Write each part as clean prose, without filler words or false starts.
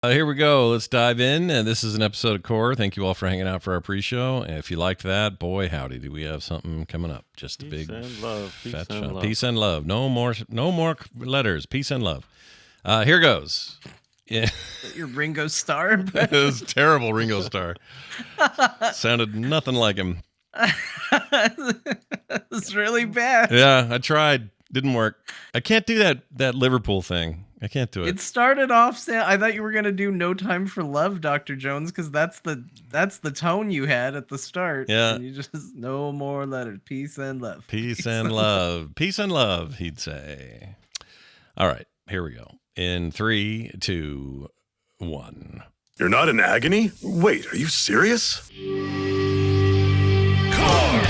Here we go. Let's dive in. And this is an episode of Core. Thank you all for hanging out for our pre-show. And if you liked that, boy, howdy, do we have something coming up? Just a big and love. fat shot. Peace and love. No more letters. Peace and love. Here goes. Yeah. Your Ringo Starr? It was terrible, Ringo Starr. Sounded nothing like him. It's really bad. Yeah, I tried. Didn't work. I can't do that Liverpool thing. I can't do it. It started off. I thought you were gonna do "No Time for Love," Dr. Jones, because that's the tone you had at the start. Yeah. And you just no more letters. Peace and love. Peace and love. Peace and love. He'd say. All right, here we go. In 3, 2, 1. You're not in agony? Wait, are you serious? Core!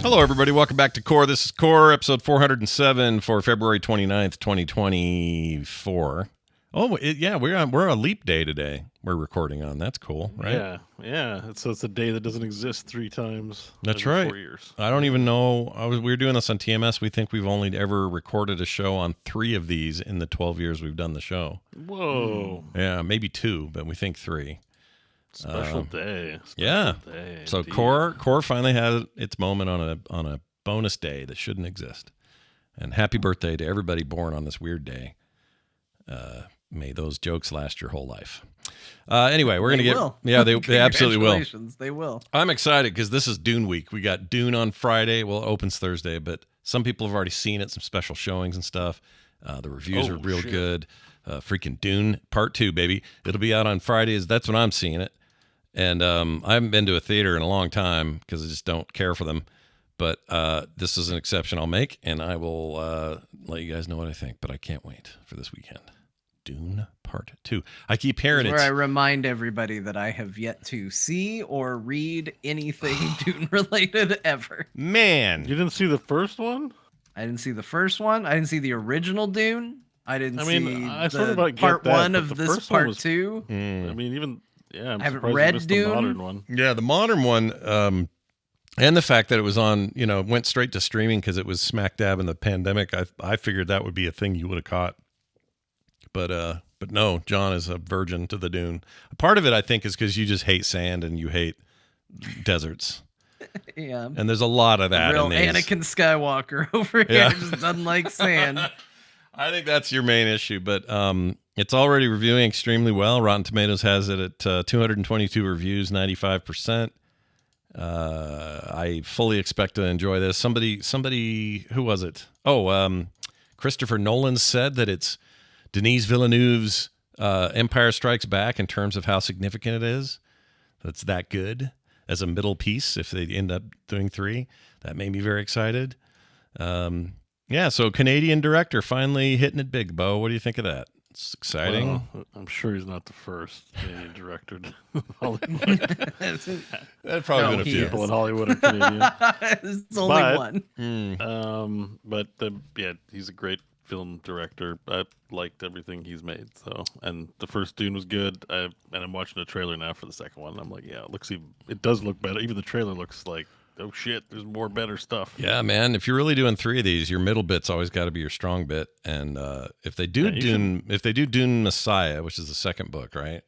Hello, everybody. Welcome back to Core. This is Core, episode 407 for February 29th, 2024. Oh, we're a leap day today. We're recording on. That's cool, right? Yeah. So it's a day that doesn't exist 3 times. That's every right. 4 years. I don't even know. We were doing this on TMS. We think we've only ever recorded a show on 3 of these in the 12 years we've done the show. Whoa. Yeah, maybe 2, but we think 3. Special day. Yeah. Day, So indeed. Core finally had its moment on a bonus day that shouldn't exist. And happy birthday to everybody born on this weird day. May those jokes last your whole life. Anyway, we're going to get... Will. Yeah, they absolutely will. They will. I'm excited because this is Dune week. We got Dune on Friday. Well, it opens Thursday, but some people have already seen it, some special showings and stuff. The reviews are real good. Freaking Dune Part 2, baby. It'll be out on Fridays. That's when I'm seeing it. And I haven't been to a theater in a long time because I just don't care for them. But this is an exception I'll make, and I will let you guys know what I think. But I can't wait for this weekend. Dune Part 2. I keep hearing it. Where I remind everybody that I have yet to see or read anything Dune related ever. Man. You didn't see the first one? I didn't see the first one. I didn't see the original Dune. I didn't see I sort of the like get part that, 1 but of the this first one part was- 2. I mean, even... Yeah, I'm I haven't surprised read you missed Dune. the modern one. Yeah, the modern one, and the fact that it was on, went straight to streaming because it was smack dab in the pandemic. I figured that would be a thing you would have caught. But no, John is a virgin to the Dune. Part of it, I think, is because you just hate sand and you hate deserts. Yeah. And there's a lot of that Real in these. Anakin Skywalker over Yeah. here just doesn't like sand. I think that's your main issue, but it's already reviewing extremely well. Rotten Tomatoes has it at 222 reviews, 95%. I fully expect to enjoy this. Somebody, who was it? Christopher Nolan said that it's Denis Villeneuve's Empire Strikes Back in terms of how significant it is. That's that good as a middle piece if they end up doing 3. That made me very excited. Yeah, so Canadian director finally hitting it big, Bo. What do you think of that? It's exciting. Well, I'm sure he's not the first Canadian director in Hollywood. That'd probably No, been a he few. People in Hollywood are Canadian. It's only But- one. But he's a great film director. I liked everything he's made. So, and the first Dune was good. And I'm watching the trailer now for the second one. And I'm like, yeah, it does look better. Even the trailer looks like, oh shit, there's more better stuff. Yeah, man. If you're really doing 3 of these, your middle bit's always got to be your strong bit. And if they do Dune Messiah, which is the second book, right?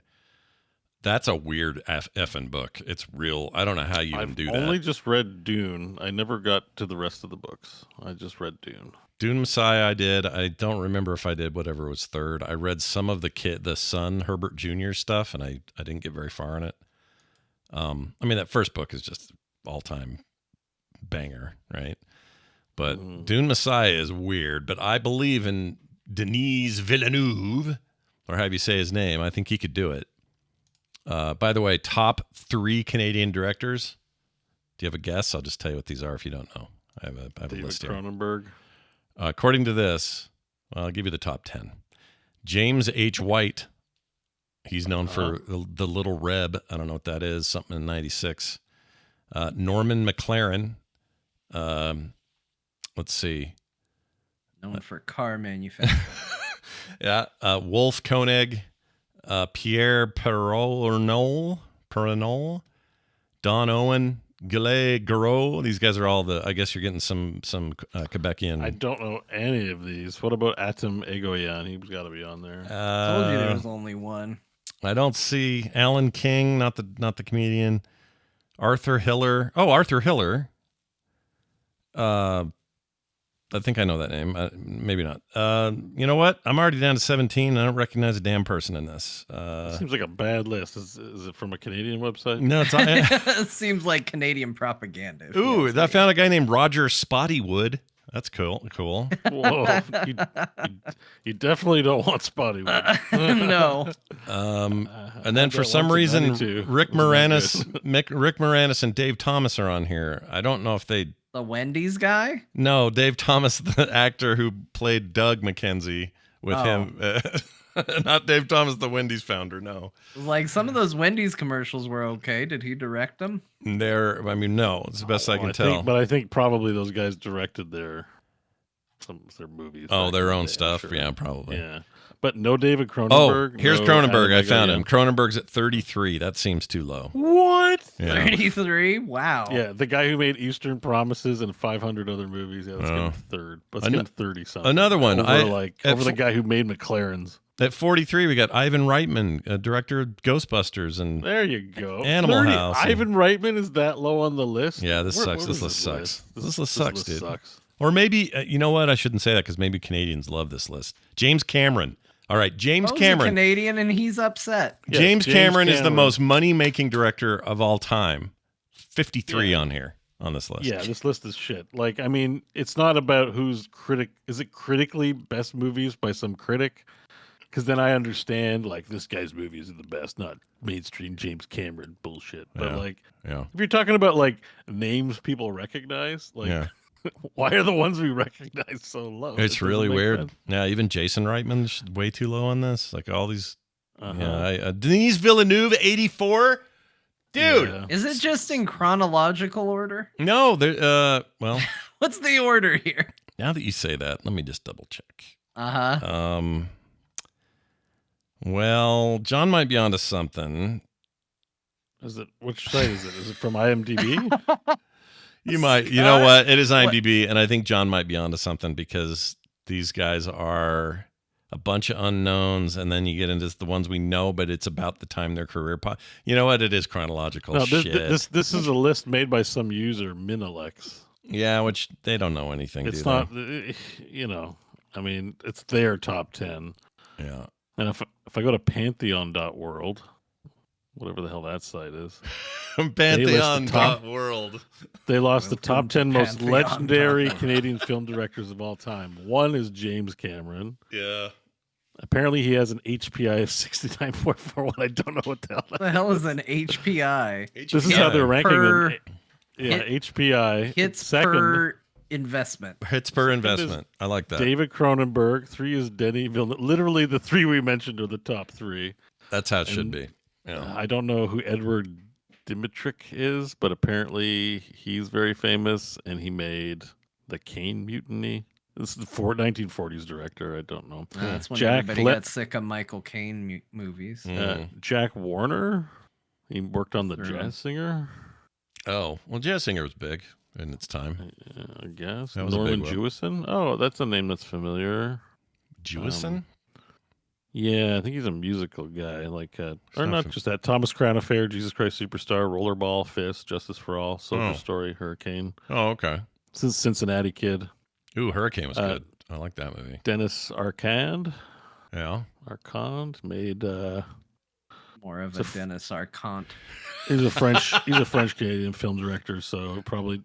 That's a weird effing book. It's real. I don't know how you even do that. I've only just read Dune. I never got to the rest of the books. I just read Dune. Dune Messiah I did. I don't remember if I did whatever was third. I read some of the son, Herbert Jr. stuff, and I didn't get very far in it. I mean, that first book is just all-time banger, right? But Dune Messiah is weird, but I believe in Denis Villeneuve, or however you say his name. I think he could do it. By the way, top 3 Canadian directors. Do you have a guess? I'll just tell you what these are if you don't know. I have a David list here. Cronenberg. According to this, well, I'll give you the top 10. James H. White. He's known for the Little Reb. I don't know what that is. Something in 96. Norman McLaren. Let's let's see. Known for car manufacturing. Yeah, Wolf Koenig, Pierre Perronol, Don Owen, Gillet Garot. These guys are all I guess you're getting some Quebecian. I don't know any of these. What about Atom Egoyan? He's got to be on there. Told you there was only one. I don't see Alan King, not the comedian. Arthur Hiller. Oh, Arthur Hiller. I think I know that name. Maybe not. You know what? I'm already down to 17. I don't recognize a damn person in this. Seems like a bad list. Is it from a Canadian website? No, it's It seems like Canadian propaganda. if you Ooh, ask I me. found a guy named Roger Spottywood. That's cool. Whoa. You definitely don't want Spottywood. No. And then for some reason, Rick Moranis and Dave Thomas are on here. I don't know if they... The Wendy's guy? No, Dave Thomas, the actor who played Doug McKenzie with him. Not Dave Thomas, the Wendy's founder, no. Like, some of those Wendy's commercials were okay. Did he direct them? No, it's the best I can tell. But I think probably those guys directed their movies. Oh, their own day, stuff? sure. Yeah, probably. Yeah. But no David Cronenberg. Oh, here's no Cronenberg. Adam I found Egoyan. him. Cronenberg's at 33. That seems too low. What? Yeah. 33? Wow. Yeah, the guy who made Eastern Promises and 500 other movies. Yeah, let's get him third. Let's get him 30 something. Another one. Over the guy who made McLaren's. At 43, we got Ivan Reitman, director of Ghostbusters and There you go. Animal House. Ivan Reitman is that low on the list? Yeah, this sucks. Where This is list sucks. This list sucks, dude. Sucks. Or maybe, you know what? I shouldn't say that because maybe Canadians love this list. James Cameron. All right, James Bro's Cameron. a Canadian and he's upset. Yes, James Cameron is the Cameron. most money-making director of all time. 53 on here on this list. Yeah, this list is shit. Like, I mean, it's not about who's critic. Is it critically best movies by some critic? Because then I understand, like, this guy's movies are the best, not mainstream James Cameron bullshit. But, Yeah. if you're talking about, like, names people recognize, like, Yeah. why are the ones we recognize so low? It It's doesn't really make weird. sense. Yeah, even Jason Reitman's way too low on this. Like all these. Uh-huh. Yeah, Denise Villeneuve, 84. Dude. Yeah. Is it just in chronological order? No, there. Well, What's the order here? now that you say that, let me just double check. Uh-huh. Well, John might be onto something. Is it which site is it? Is it from IMDb? You might. You know what? It is IMDb, and I think John might be onto something because these guys are a bunch of unknowns, and then you get into the ones we know, but it's about the time their career. You know what? It is chronological No, shit. this is a list made by some user, Minalex. Yeah, which they don't know anything. It's do not, I mean, it's their top 10. they? Yeah. And if I go to pantheon.world, whatever the hell that site is, Pantheon.world. they lost the top 10 most Pantheon. legendary Canadian film directors of all time. One is James Cameron. Yeah. Apparently, he has an HPI of 69.41. I don't know what the hell What the hell is an HPI? This is how they're ranking Per them. Yeah, HPI. hits Second, per investment. Hits per Second is investment. I like that. David Cronenberg. 3 is Denny Villeneuve. Literally, the 3 we mentioned are the top 3. That's how it should And- be. Yeah. I don't know who Edward Dimitrick is, but apparently he's very famous, and he made the Kane Mutiny. This is the 1940s director. I don't know. That's when Jack everybody Le- got sick of Michael Caine movies. Jack Warner. He worked on The Sure. Jazz Singer. Oh, well, Jazz Singer was big in its time. I guess. That was a Norman big one. Jewison. Oh, that's a name that's familiar. Jewison? Yeah, I think he's a musical guy. Like, or not not fam- just that. Thomas Crown Affair, Jesus Christ Superstar, Rollerball, Fist, Justice for All, Soldier Oh. Story, Hurricane. Oh, okay. Cincinnati Kid. Ooh, Hurricane was Uh, good. I like that movie. Dennis Arcand made More of It's a a f- Dennis Arcant. he's a French Canadian film director, so probably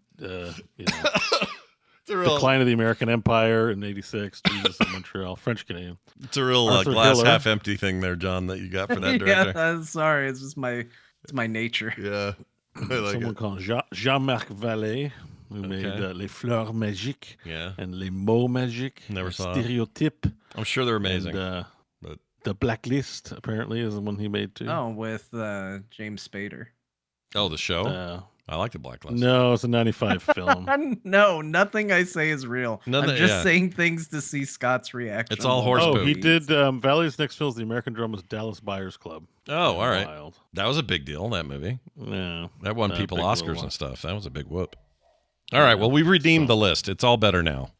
It's a real, Decline of the American Empire in '86, Jesus in Montreal, French Canadian. it's a real Arthur glass Hiller. half empty thing there, John, that you got for that yeah, director. I'm sorry. It's just my nature. Yeah. I like Someone it. called Jean-Marc Vallée, who made Okay. Les Fleurs Magiques Yeah. and Les Mots Magiques. Never saw it. Stéréotype. I'm sure they're amazing. And, but The Blacklist, apparently, is the one he made too. Oh, with James Spader. oh, the show? I like the Blacklist. No, it's a 95 film. No, nothing I say is real. None I'm of- just yeah. saying things to see Scott's reaction. It's all while horse he Oh, poop. he reads. did Valley's next film is the American Drummer's Dallas Buyers Club. Oh, all right. Wild. That was a big deal, that movie. Yeah. That won people big little Oscars one. and stuff. That was a big whoop. All right, well, we redeemed the list. It's all better now.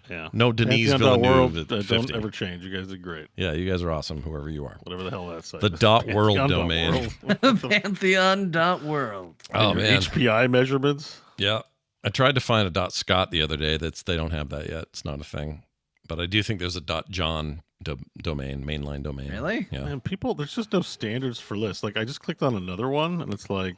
Yeah. No Denise Pantheon.world, Villeneuve at don't 50. ever change. You guys did great. Yeah, you guys are awesome, whoever you are. Whatever the hell that site The is. dot world Pantheon.world. domain. Pantheon.world. Oh, Your man. HPI measurements. Yeah. I tried to find a .scot the other day. They don't have that yet. It's not a thing. But I do think there's a .john domain, mainline domain. Really? Yeah. Man, people, there's just no standards for lists. Like, I just clicked on another one, and it's like,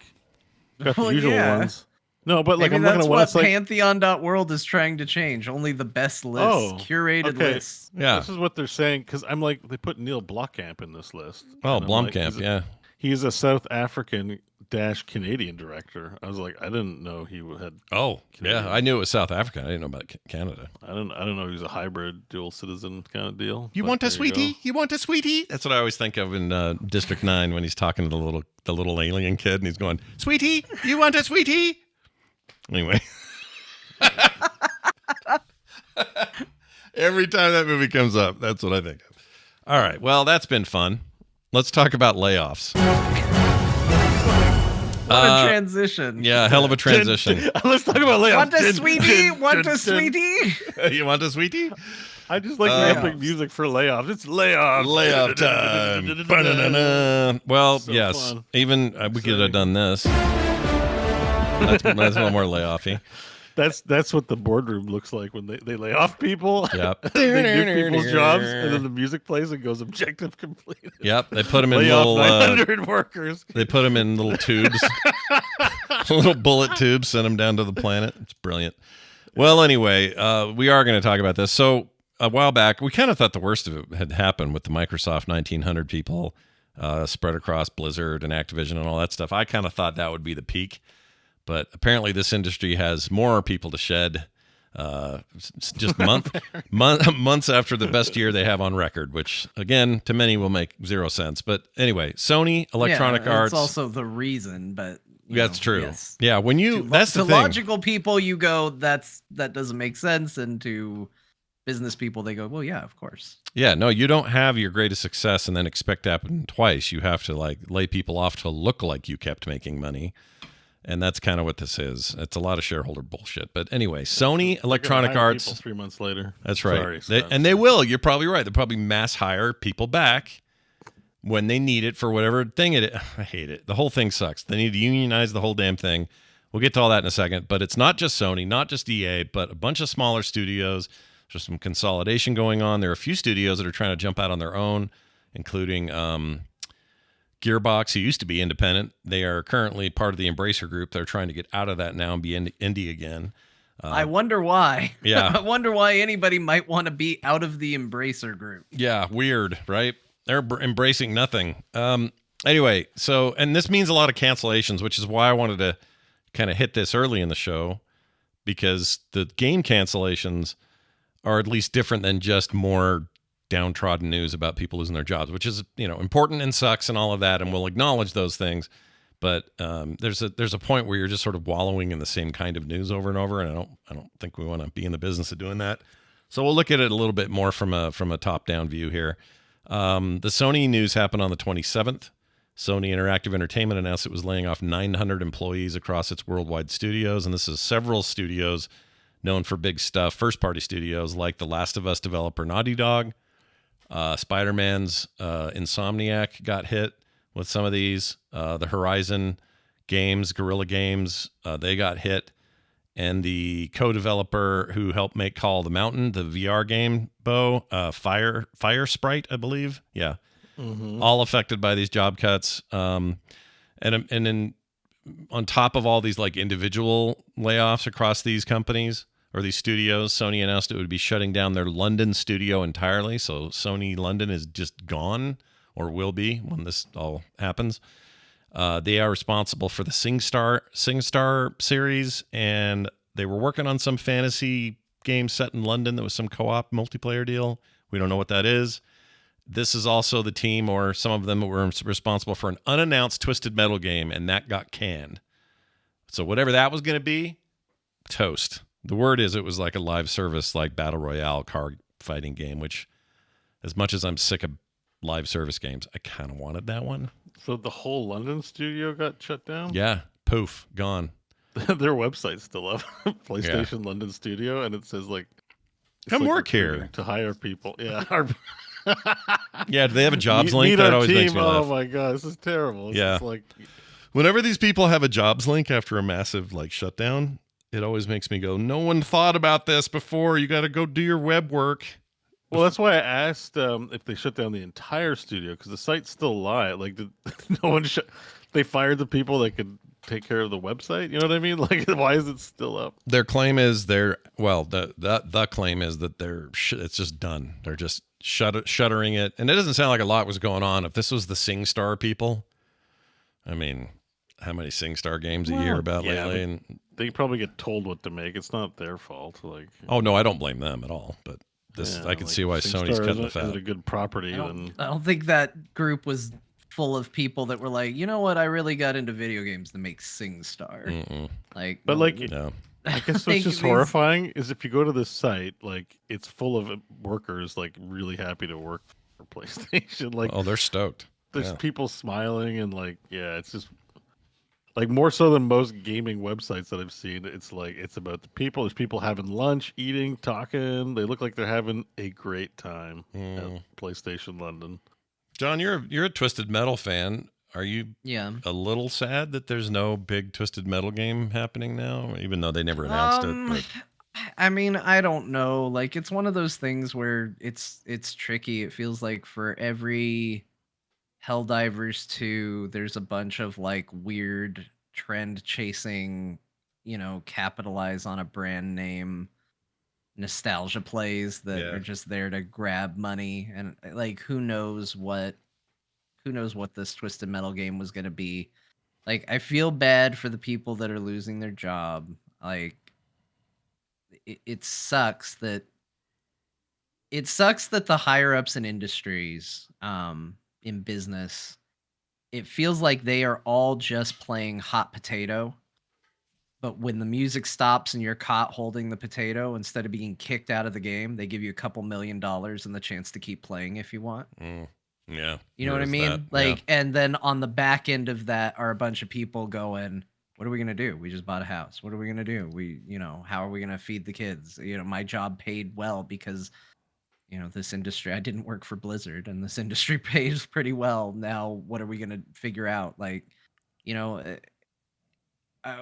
got the Well, usual yeah. ones. No, but like, Maybe I'm looking that's at one. what It's like, Pantheon.world is trying to change. Only the best lists, Oh, curated okay. lists. Yeah. this is what they're saying because I'm like, they put Neil Blomkamp in this list. Oh, And I'm like, Blomkamp, yeah. He's a South African Canadian director. I was like, I didn't know he had. Oh, Canadian. yeah. I knew it was South Africa. I didn't know about Canada. I don't know. He was a hybrid dual citizen kind of deal. You but want a there you sweetie? go. You want a sweetie? That's what I always think of in District 9 when he's talking to the little alien kid and he's going, "Sweetie, you want a sweetie?" Anyway. Every time that movie comes up, that's what I think of. All right. Well, that's been fun. Let's talk about layoffs. What a transition. Yeah, hell of a transition. Let's talk about layoffs. Want a sweetie? Want a sweetie? You want a sweetie? I just like ramping music for layoffs. It's layoffs. Layoff time. Ba-da-da-da. Well, So yes. fun. Even we could have done this. That's a little more layoffy. That's what the boardroom looks like when they lay off people. Yep. They give people's jobs, and then the music plays and goes objective completed. Yep. They put them in Lay off little. 900 workers. They put them in little tubes, little bullet tubes. Send them down to the planet. It's brilliant. Well, anyway, we are going to talk about this. So a while back, we kind of thought the worst of it had happened with the Microsoft 1900 people spread across Blizzard and Activision and all that stuff. I kind of thought that would be the peak. But apparently this industry has more people to shed just months after the best year they have on record, which, again, to many will make 0 sense. But anyway, Sony, Electronic Yeah, Arts. It's also the reason, but That's true. Yes. Yeah, when you that's the to thing. logical people, you go, that doesn't make sense, and to business people, they go, well, yeah, of course. Yeah, no, you don't have your greatest success and then expect to happen twice. You have to like lay people off to look like you kept making money. And that's kind of what this is. It's a lot of shareholder bullshit. But anyway, Sony, Electronic Hire Arts. people 3 months later. That's right. Sorry, They, Scott. and they will. You're probably right. They'll probably mass hire people back when they need it for whatever thing it is. I hate it. The whole thing sucks. They need to unionize the whole damn thing. We'll get to all that in a second. But it's not just Sony, not just EA, but a bunch of smaller studios. There's some consolidation going on. There are a few studios that are trying to jump out on their own, including Gearbox, who used to be independent. They are currently part of the Embracer Group. They're trying to get out of that now and be indie again. I wonder why. Yeah. I wonder why anybody might want to be out of the Embracer group. Yeah, weird, right? They're embracing nothing. Anyway, so, and this means a lot of cancellations, which is why I wanted to kind of hit this early in the show, because the game cancellations are at least different than just more downtrodden news about people losing their jobs, which is, important and sucks and all of that, and we'll acknowledge those things. But there's a point where you're just sort of wallowing in the same kind of news over and over, and I don't think we want to be in the business of doing that. So we'll look at it a little bit more from a top-down view here. The Sony news happened on the 27th. Sony Interactive Entertainment announced it was laying off 900 employees across its worldwide studios, and this is several studios known for big stuff, first-party studios like The Last of Us developer Naughty Dog. Spider-Man's Insomniac got hit with some of these. The Horizon games, Guerrilla Games, they got hit. And the co-developer who helped make Call of the Mountain, the VR game, BEAU, Fire Sprite, I believe. Yeah. Mm-hmm. All affected by these job cuts. And then on top of all these like individual layoffs across these companies, or these studios, Sony announced it would be shutting down their London studio entirely. So Sony London is just gone, or will be when this all happens. They are responsible for the SingStar series, and they were working on some fantasy game set in London that was some co-op multiplayer deal. We don't know what that is. This is also the team, or some of them, were responsible for an unannounced Twisted Metal game, and that got canned. So whatever that was going to be, toast. The word is it was like a live service, like battle royale card fighting game, which as much as I'm sick of live service games, I kind of wanted that one. So the whole London studio got shut down? Yeah. Poof. Gone. Their website's still up. PlayStation London Studio, and it says like Come work recruiting here. to hire people. Yeah. Yeah, do they have a jobs link? Meet That our always team. makes me laugh. Oh my god, this is terrible. Yeah. It's like, Whenever these people have a jobs link after a massive like shutdown, it always makes me go, no one thought about this before. You got to go do your web work. well, that's why I asked if they shut down the entire studio, because the site's still live. Like, did no one they fired the people that could take care of the website? You know what I mean? Like, why is it still up? Their claim is the claim is that it's just done. They're just shuttering it. And it doesn't sound like a lot was going on. If this was the SingStar people, I mean, how many SingStar games you hear about yeah, lately? And They probably get told what to make. It's not their fault. Like, oh no, I don't blame them at all. But I can see why Sony's cutting the Is it fat. a good property? I Then don't think that group was full of people that were like, you know what, I really got into video games to make SingStar. Mm-mm. Like, But, no, like, No. I guess think what's just these- horrifying is if you go to this site, like, it's full of workers like really happy to work for PlayStation. Like, Oh, they're stoked. there's yeah. people smiling and like, yeah, it's just like more so than most gaming websites that I've seen. It's like it's about the people. There's people having lunch, eating, talking. They look like they're having a great time at PlayStation London. John, you're a Twisted Metal fan. Are you yeah. a little sad that there's no big Twisted Metal game happening now, even though they never announced it? But I mean, I don't know. Like, it's one of those things where it's tricky. It feels like for every Helldivers 2, there's a bunch of like weird trend chasing, capitalize on a brand name nostalgia plays that Yeah. are just there to grab money, and like who knows what this Twisted Metal game was going to be. Like, I feel bad for the people that are losing their job. Like, it sucks that the higher ups in industries, in business, it feels like they are all just playing hot potato. But when the music stops and you're caught holding the potato, instead of being kicked out of the game, they give you a couple $1 million and the chance to keep playing if you want. yeah, You know what I there's mean? that. Like, and then on the back end of that are a bunch of people going, what are we going to do? We just bought a house. What are we going to do? How are we going to feed the kids? My job paid well because, this industry, I didn't work for Blizzard and this industry pays pretty well. Now, what are we going to figure out? Like,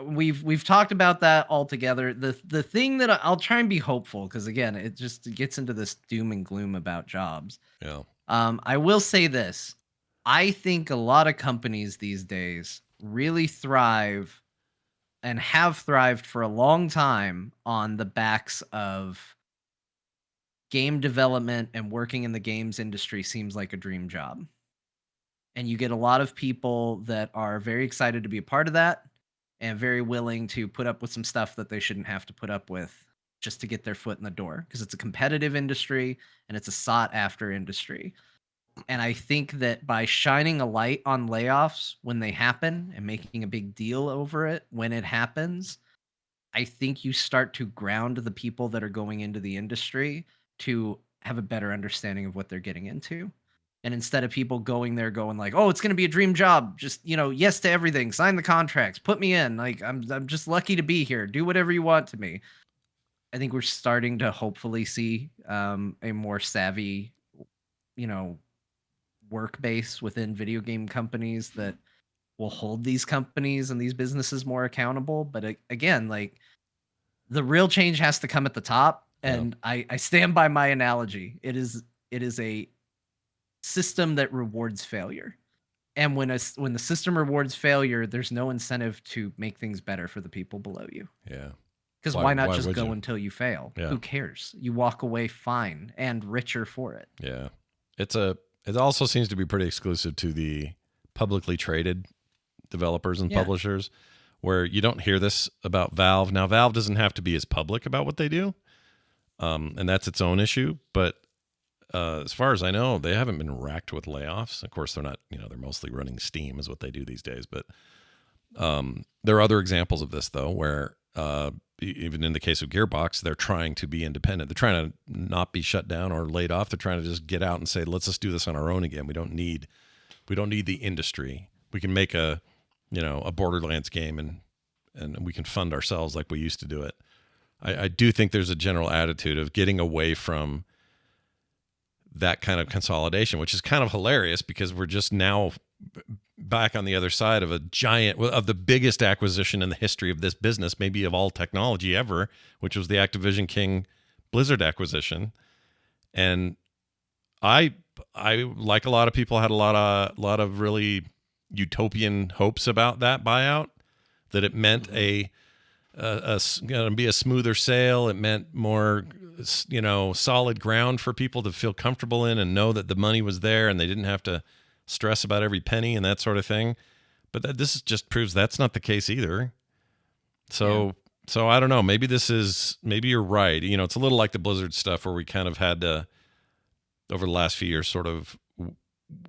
we've talked about that all together. The thing that I'll try and be hopeful, because again, it just gets into this doom and gloom about jobs. Yeah. I will say this. I think a lot of companies these days really thrive and have thrived for a long time on the backs of game development, and working in the games industry seems like a dream job. And you get a lot of people that are very excited to be a part of that and very willing to put up with some stuff that they shouldn't have to put up with just to get their foot in the door, because it's a competitive industry and it's a sought after industry. And I think that by shining a light on layoffs when they happen and making a big deal over it when it happens, I think you start to ground the people that are going into the industry to have a better understanding of what they're getting into. And instead of people going there going like, oh, it's going to be a dream job, just, yes to everything, sign the contracts, put me in, like, I'm just lucky to be here, do whatever you want to me. I think we're starting to hopefully see a more savvy, work base within video game companies that will hold these companies and these businesses more accountable. But again, like, the real change has to come at the top. And I stand by my analogy. It is a system that rewards failure. And when the system rewards failure, there's no incentive to make things better for the people below you. Yeah. Because why not why just would go you? until you fail? Yeah. Who cares? You walk away fine and richer for it. Yeah. It also seems to be pretty exclusive to the publicly traded developers and publishers, where you don't hear this about Valve. Now, Valve doesn't have to be as public about what they do, and that's its own issue. But as far as I know, they haven't been racked with layoffs. Of course, they're not. They're mostly running Steam is what they do these days. But There are other examples of this, though, where even in the case of Gearbox, they're trying to be independent. They're trying to not be shut down or laid off. They're trying to just get out and say, let's just do this on our own again. We don't need the industry. We can make a Borderlands game and we can fund ourselves like we used to do it. I do think there's a general attitude of getting away from that kind of consolidation, which is kind of hilarious because we're just now back on the other side of of the biggest acquisition in the history of this business, maybe of all technology ever, which was the Activision King Blizzard acquisition. And I like a lot of people had a lot of really utopian hopes about that buyout, that it meant going to be a smoother sail. It meant more, solid ground for people to feel comfortable in and know that the money was there and they didn't have to stress about every penny and that sort of thing. But this just proves that's not the case either. So I don't know. Maybe you're right. It's a little like the Blizzard stuff where we kind of had to, over the last few years, sort of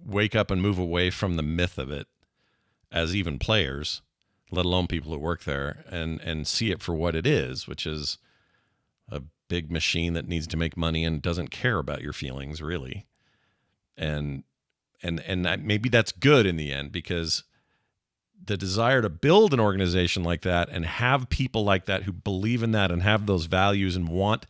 wake up and move away from the myth of it as even players, let alone people who work there, and see it for what it is, which is a big machine that needs to make money and doesn't care about your feelings really. And maybe that's good in the end, because the desire to build an organization like that and have people like that who believe in that and have those values and want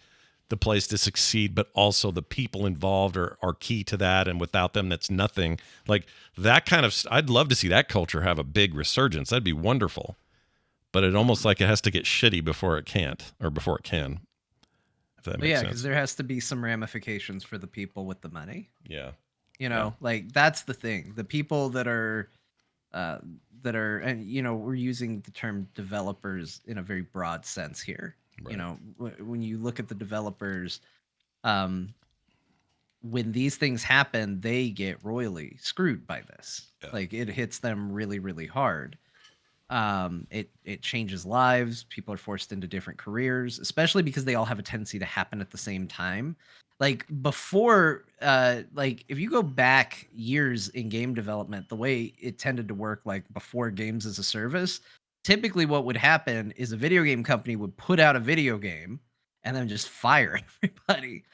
the place to succeed, but also the people involved are key to that. And without them, that's nothing. Like that kind of, I'd love to see that culture have a big resurgence. That'd be wonderful. But it almost like it has to get shitty before it can. If that makes sense. Because there has to be some ramifications for the people with the money. Yeah. Like that's the thing. The people that are, and we're using the term developers in a very broad sense here. Right. When you look at the developers, when these things happen, they get royally screwed by this. Yeah. Like it hits them really, really hard. It changes lives. People are forced into different careers, especially because they all have a tendency to happen at the same time. Like before, if you go back years in game development, the way it tended to work, like before games as a service, typically what would happen is a video game company would put out a video game and then just fire everybody.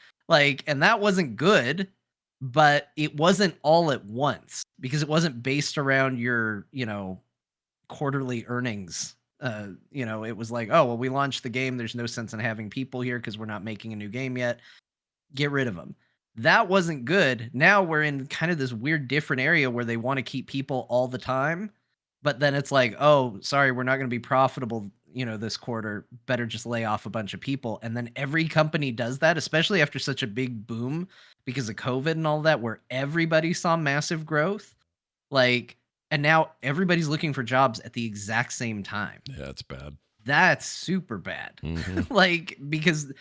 And that wasn't good, but it wasn't all at once because it wasn't based around your, quarterly earnings. It was like, oh, well, we launched the game. There's no sense in having people here because we're not making a new game yet. Get rid of them. That wasn't good. Now we're in kind of this weird different area where they want to keep people all the time. But then it's like, oh, sorry, we're not going to be profitable, this quarter. Better just lay off a bunch of people. And then every company does that, especially after such a big boom because of COVID and all that, where everybody saw massive growth. And now everybody's looking for jobs at the exact same time. Yeah, it's bad. That's super bad. Mm-hmm. Because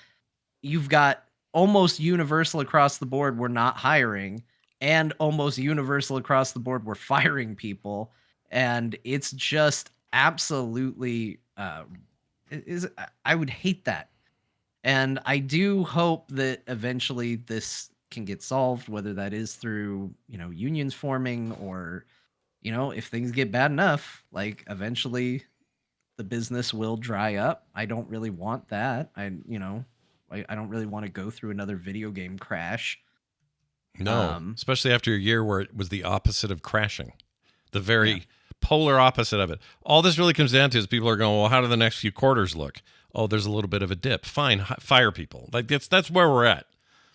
you've got almost universal across the board, we're not hiring, and almost universal across the board, we're firing people. And it's just absolutely, I would hate that. And I do hope that eventually this can get solved, whether that is through, unions forming or, if things get bad enough, eventually the business will dry up. I don't really want that. I don't really want to go through another video game crash. No, especially after a year where it was the opposite of crashing. The very polar opposite of it. All this really comes down to is people are going, well, how do the next few quarters look? Oh, there's a little bit of a dip. Fine, fire people. That's where we're at.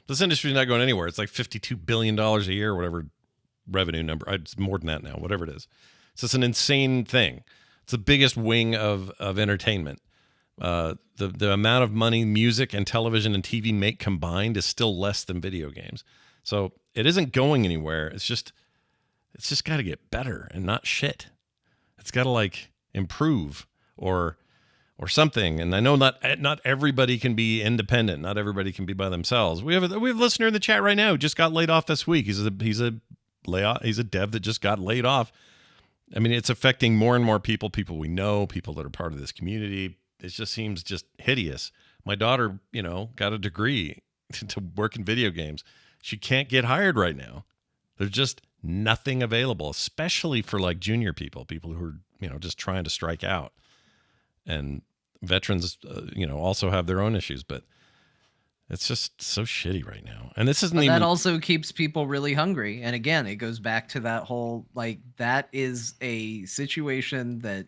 This industry's not going anywhere. It's like $52 billion a year, whatever revenue number. It's more than that now, whatever it is. So it's an insane thing. It's the biggest wing of entertainment. The amount of money music and television and TV make combined is still less than video games. So it isn't going anywhere. It's just got to get better and not shit. It's got to improve or something. And I know not everybody can be independent. Not everybody can be by themselves. We have a listener in the chat right now who just got laid off this week. He's a dev that just got laid off. I mean, it's affecting more and more people we know, people that are part of this community. It just seems just hideous. My daughter, got a degree to work in video games. She can't get hired right now. There's just nothing available, especially for like junior people who are, just trying to strike out. And veterans, also have their own issues, but it's just so shitty right now. And this isn't But even... that also keeps people really hungry. And again, it goes back to that whole, like, that is a situation that,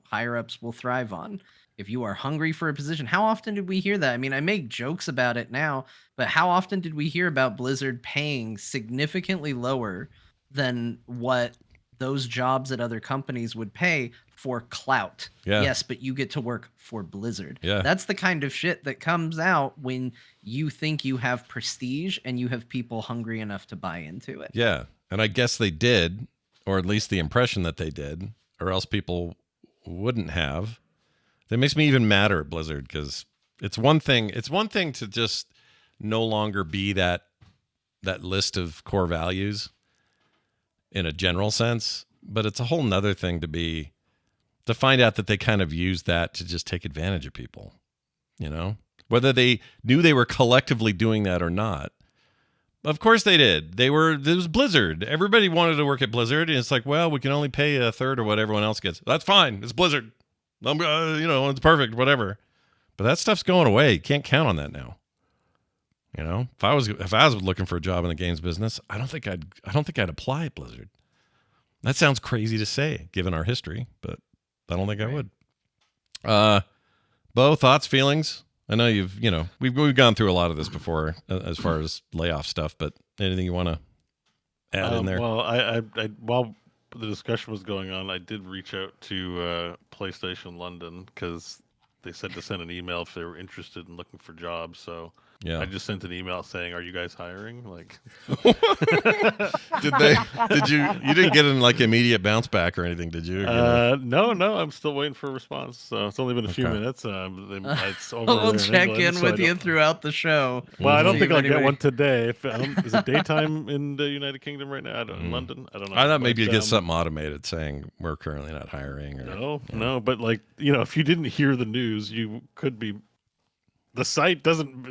higher ups will thrive on. If you are hungry for a position, how often did we hear that? I mean, I make jokes about it now, but how often did we hear about Blizzard paying significantly lower than what those jobs at other companies would pay for clout? Yeah. Yes, but you get to work for Blizzard. Yeah. That's the kind of shit that comes out when you think you have prestige and you have people hungry enough to buy into it. Yeah. And I guess they did, or at least the impression that they did, or else people wouldn't have. That makes me even madder at Blizzard, because it's one thing to just no longer be that list of core values in a general sense, but it's a whole nother thing to find out that they kind of use that to just take advantage of people, whether they knew they were collectively doing that or not. Of course they did. It was Blizzard. Everybody wanted to work at Blizzard, and it's like, well, we can only pay a third of what everyone else gets. That's fine. It's Blizzard. It's perfect, whatever. But that stuff's going away. You can't count on that now. If I was looking for a job in the games business, I don't think I'd apply at Blizzard. That sounds crazy to say, given our history, but I don't think I would. Bo, thoughts, feelings? I know we've gone through a lot of this before as far as layoff stuff, but anything you want to add in there? Well, I while the discussion was going on, I did reach out to PlayStation London, because they said to send an email if they were interested in looking for jobs. So yeah, I just sent an email saying, "Are you guys hiring?" Like, you didn't get an immediate bounce back or anything, did you? No, I'm still waiting for a response. So it's only been a few minutes. It's over We'll check England, in with you throughout the show. Well, I don't think I'll anybody... get one today. Is it daytime in the United Kingdom right now? In London? I don't know. I thought maybe you'd get something automated saying we're currently not hiring. No. But if you didn't hear the news, you could be. The site doesn't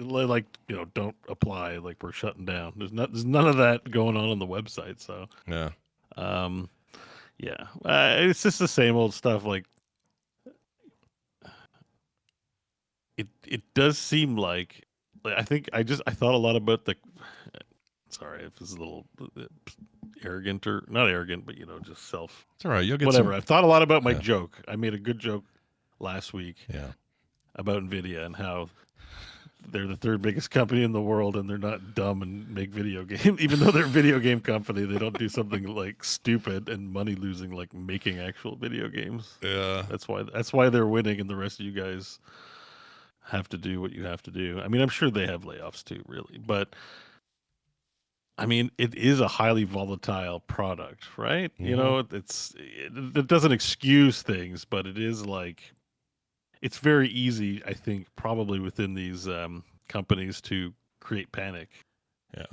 don't apply. Like, we're shutting down. There's none of that going on the website. So yeah, it's just the same old stuff. Like, it does seem like I thought a lot about the. Sorry if this is a little arrogant, or not arrogant, but just self. It's all right. You'll get whatever. I've thought a lot about my joke. I made a good joke last week. Yeah. About Nvidia and how they're the third biggest company in the world, and they're not dumb and make video games. Even though they're a video game company, they don't do something like stupid and money losing, like making actual video games. Yeah. That's why they're winning, and the rest of you guys have to do what you have to do. I mean, I'm sure they have layoffs too, really, but I mean, it is a highly volatile product, right? Mm-hmm. It doesn't excuse things, but it is like. It's very easy, I think, probably within these companies to create panic. Yeah.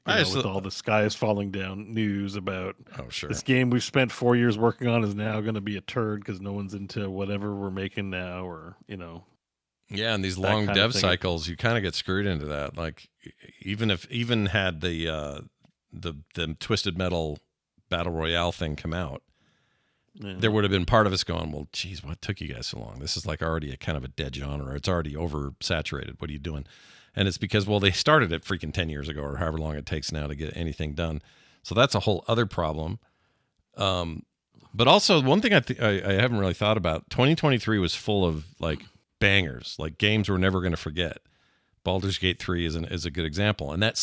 With all the sky is falling down news about sure. This game we've spent 4 years working on is now going to be a turd because no one's into whatever we're making now, or Yeah, and these long dev cycles, you kind of get screwed into that. Like, even had the Twisted Metal Battle Royale thing come out, there would have been part of us going, well, geez, what took you guys so long? This is already a kind of a dead genre. It's already oversaturated. What are you doing? And it's because, well, they started it freaking 10 years ago, or however long it takes now to get anything done. So that's a whole other problem. But also, one thing I haven't really thought about, 2023 was full of bangers, games we're never going to forget. Baldur's Gate 3 is a good example. And that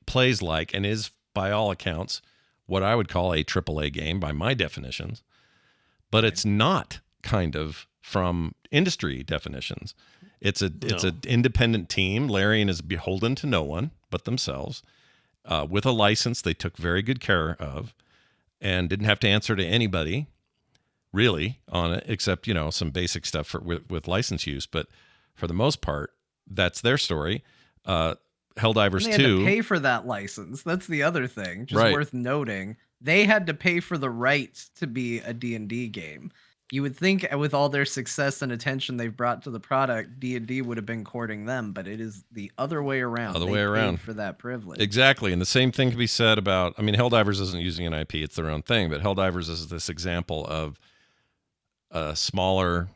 plays like, and is by all accounts, what I would call a AAA game by my definitions. But it's not, kind of, from industry definitions. It's an independent team. Larian is beholden to no one but themselves, with a license they took very good care of, and didn't have to answer to anybody really on it, except some basic stuff with license use. But for the most part, that's their story. Helldivers II. They had to pay for that license. That's the other thing. Just worth noting. They had to pay for the rights to be a D&D game. You would think with all their success and attention they've brought to the product, D&D would have been courting them, but it is the other way around. Other They way paid around. for that privilege. Exactly. And the same thing can be said about, I mean, Helldivers isn't using an IP, it's their own thing, but Helldivers is this example of a smaller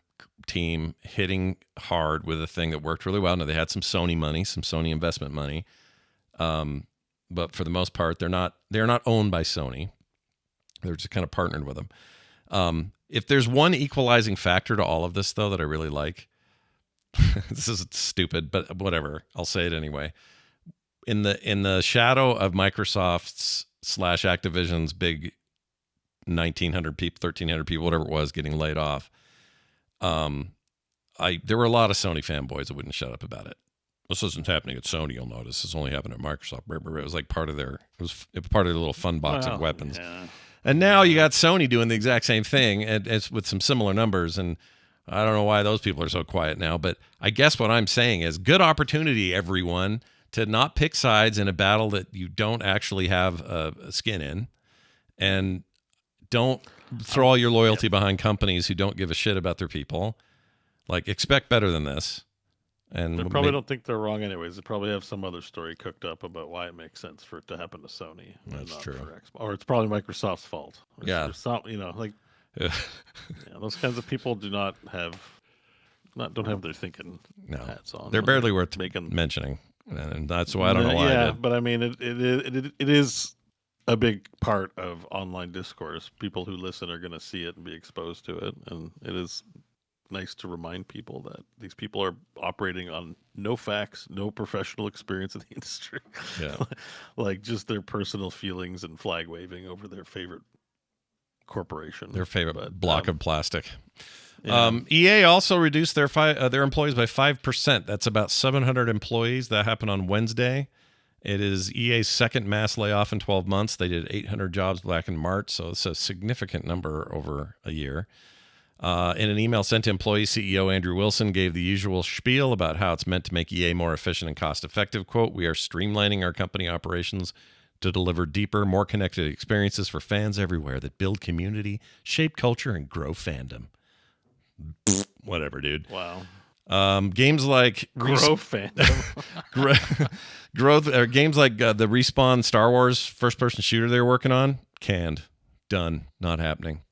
team hitting hard with a thing that worked really well. Now, they had some Sony money, some Sony investment money. But for the most part, they're not owned by Sony. They're just kind of partnered with them. If there's one equalizing factor to all of this, though, that I really like, this is stupid, but whatever. I'll say it anyway. In the shadow of Microsoft's / Activision's big 1,900 people, 1,300 people, whatever it was, getting laid off, there were a lot of Sony fanboys that wouldn't shut up about it. This isn't happening at Sony, you'll notice. This only happened at Microsoft. It was like part of their little fun box of weapons. Yeah. And now you got Sony doing the exact same thing, and it's with some similar numbers. And I don't know why those people are so quiet now, but I guess what I'm saying is good opportunity, everyone, to not pick sides in a battle that you don't actually have a skin in, and don't throw all your loyalty behind companies who don't give a shit about their people. Like, expect better than this. And They probably don't think they're wrong anyways. They probably have some other story cooked up about why it makes sense for it to happen to Sony. That's not true. For Xbox. Or it's probably Microsoft's fault. Yeah. Yeah, those kinds of people don't have their thinking hats on. They're barely worth making mentioning, and that's why I don't know why. Yeah, but I mean, it is a big part of online discourse. People who listen are going to see it and be exposed to it, and it is nice to remind people that these people are operating on no facts, no professional experience in the industry. Yeah. Like just their personal feelings and flag waving over their favorite corporation, Their favorite block of plastic. Yeah. EA also reduced their employees by 5%. That's about 700 employees. That happened on Wednesday. It is EA's second mass layoff in 12 months. They did 800 jobs back in March, so it's a significant number over a year. In an email sent to employees, CEO Andrew Wilson gave the usual spiel about how it's meant to make EA more efficient and cost-effective. Quote, "We are streamlining our company operations to deliver deeper, more connected experiences for fans everywhere that build community, shape culture, and grow fandom." Whatever, dude. Wow. Games like Grow fandom. growth, games like the Respawn Star Wars first-person shooter they're working on, canned, done, not happening.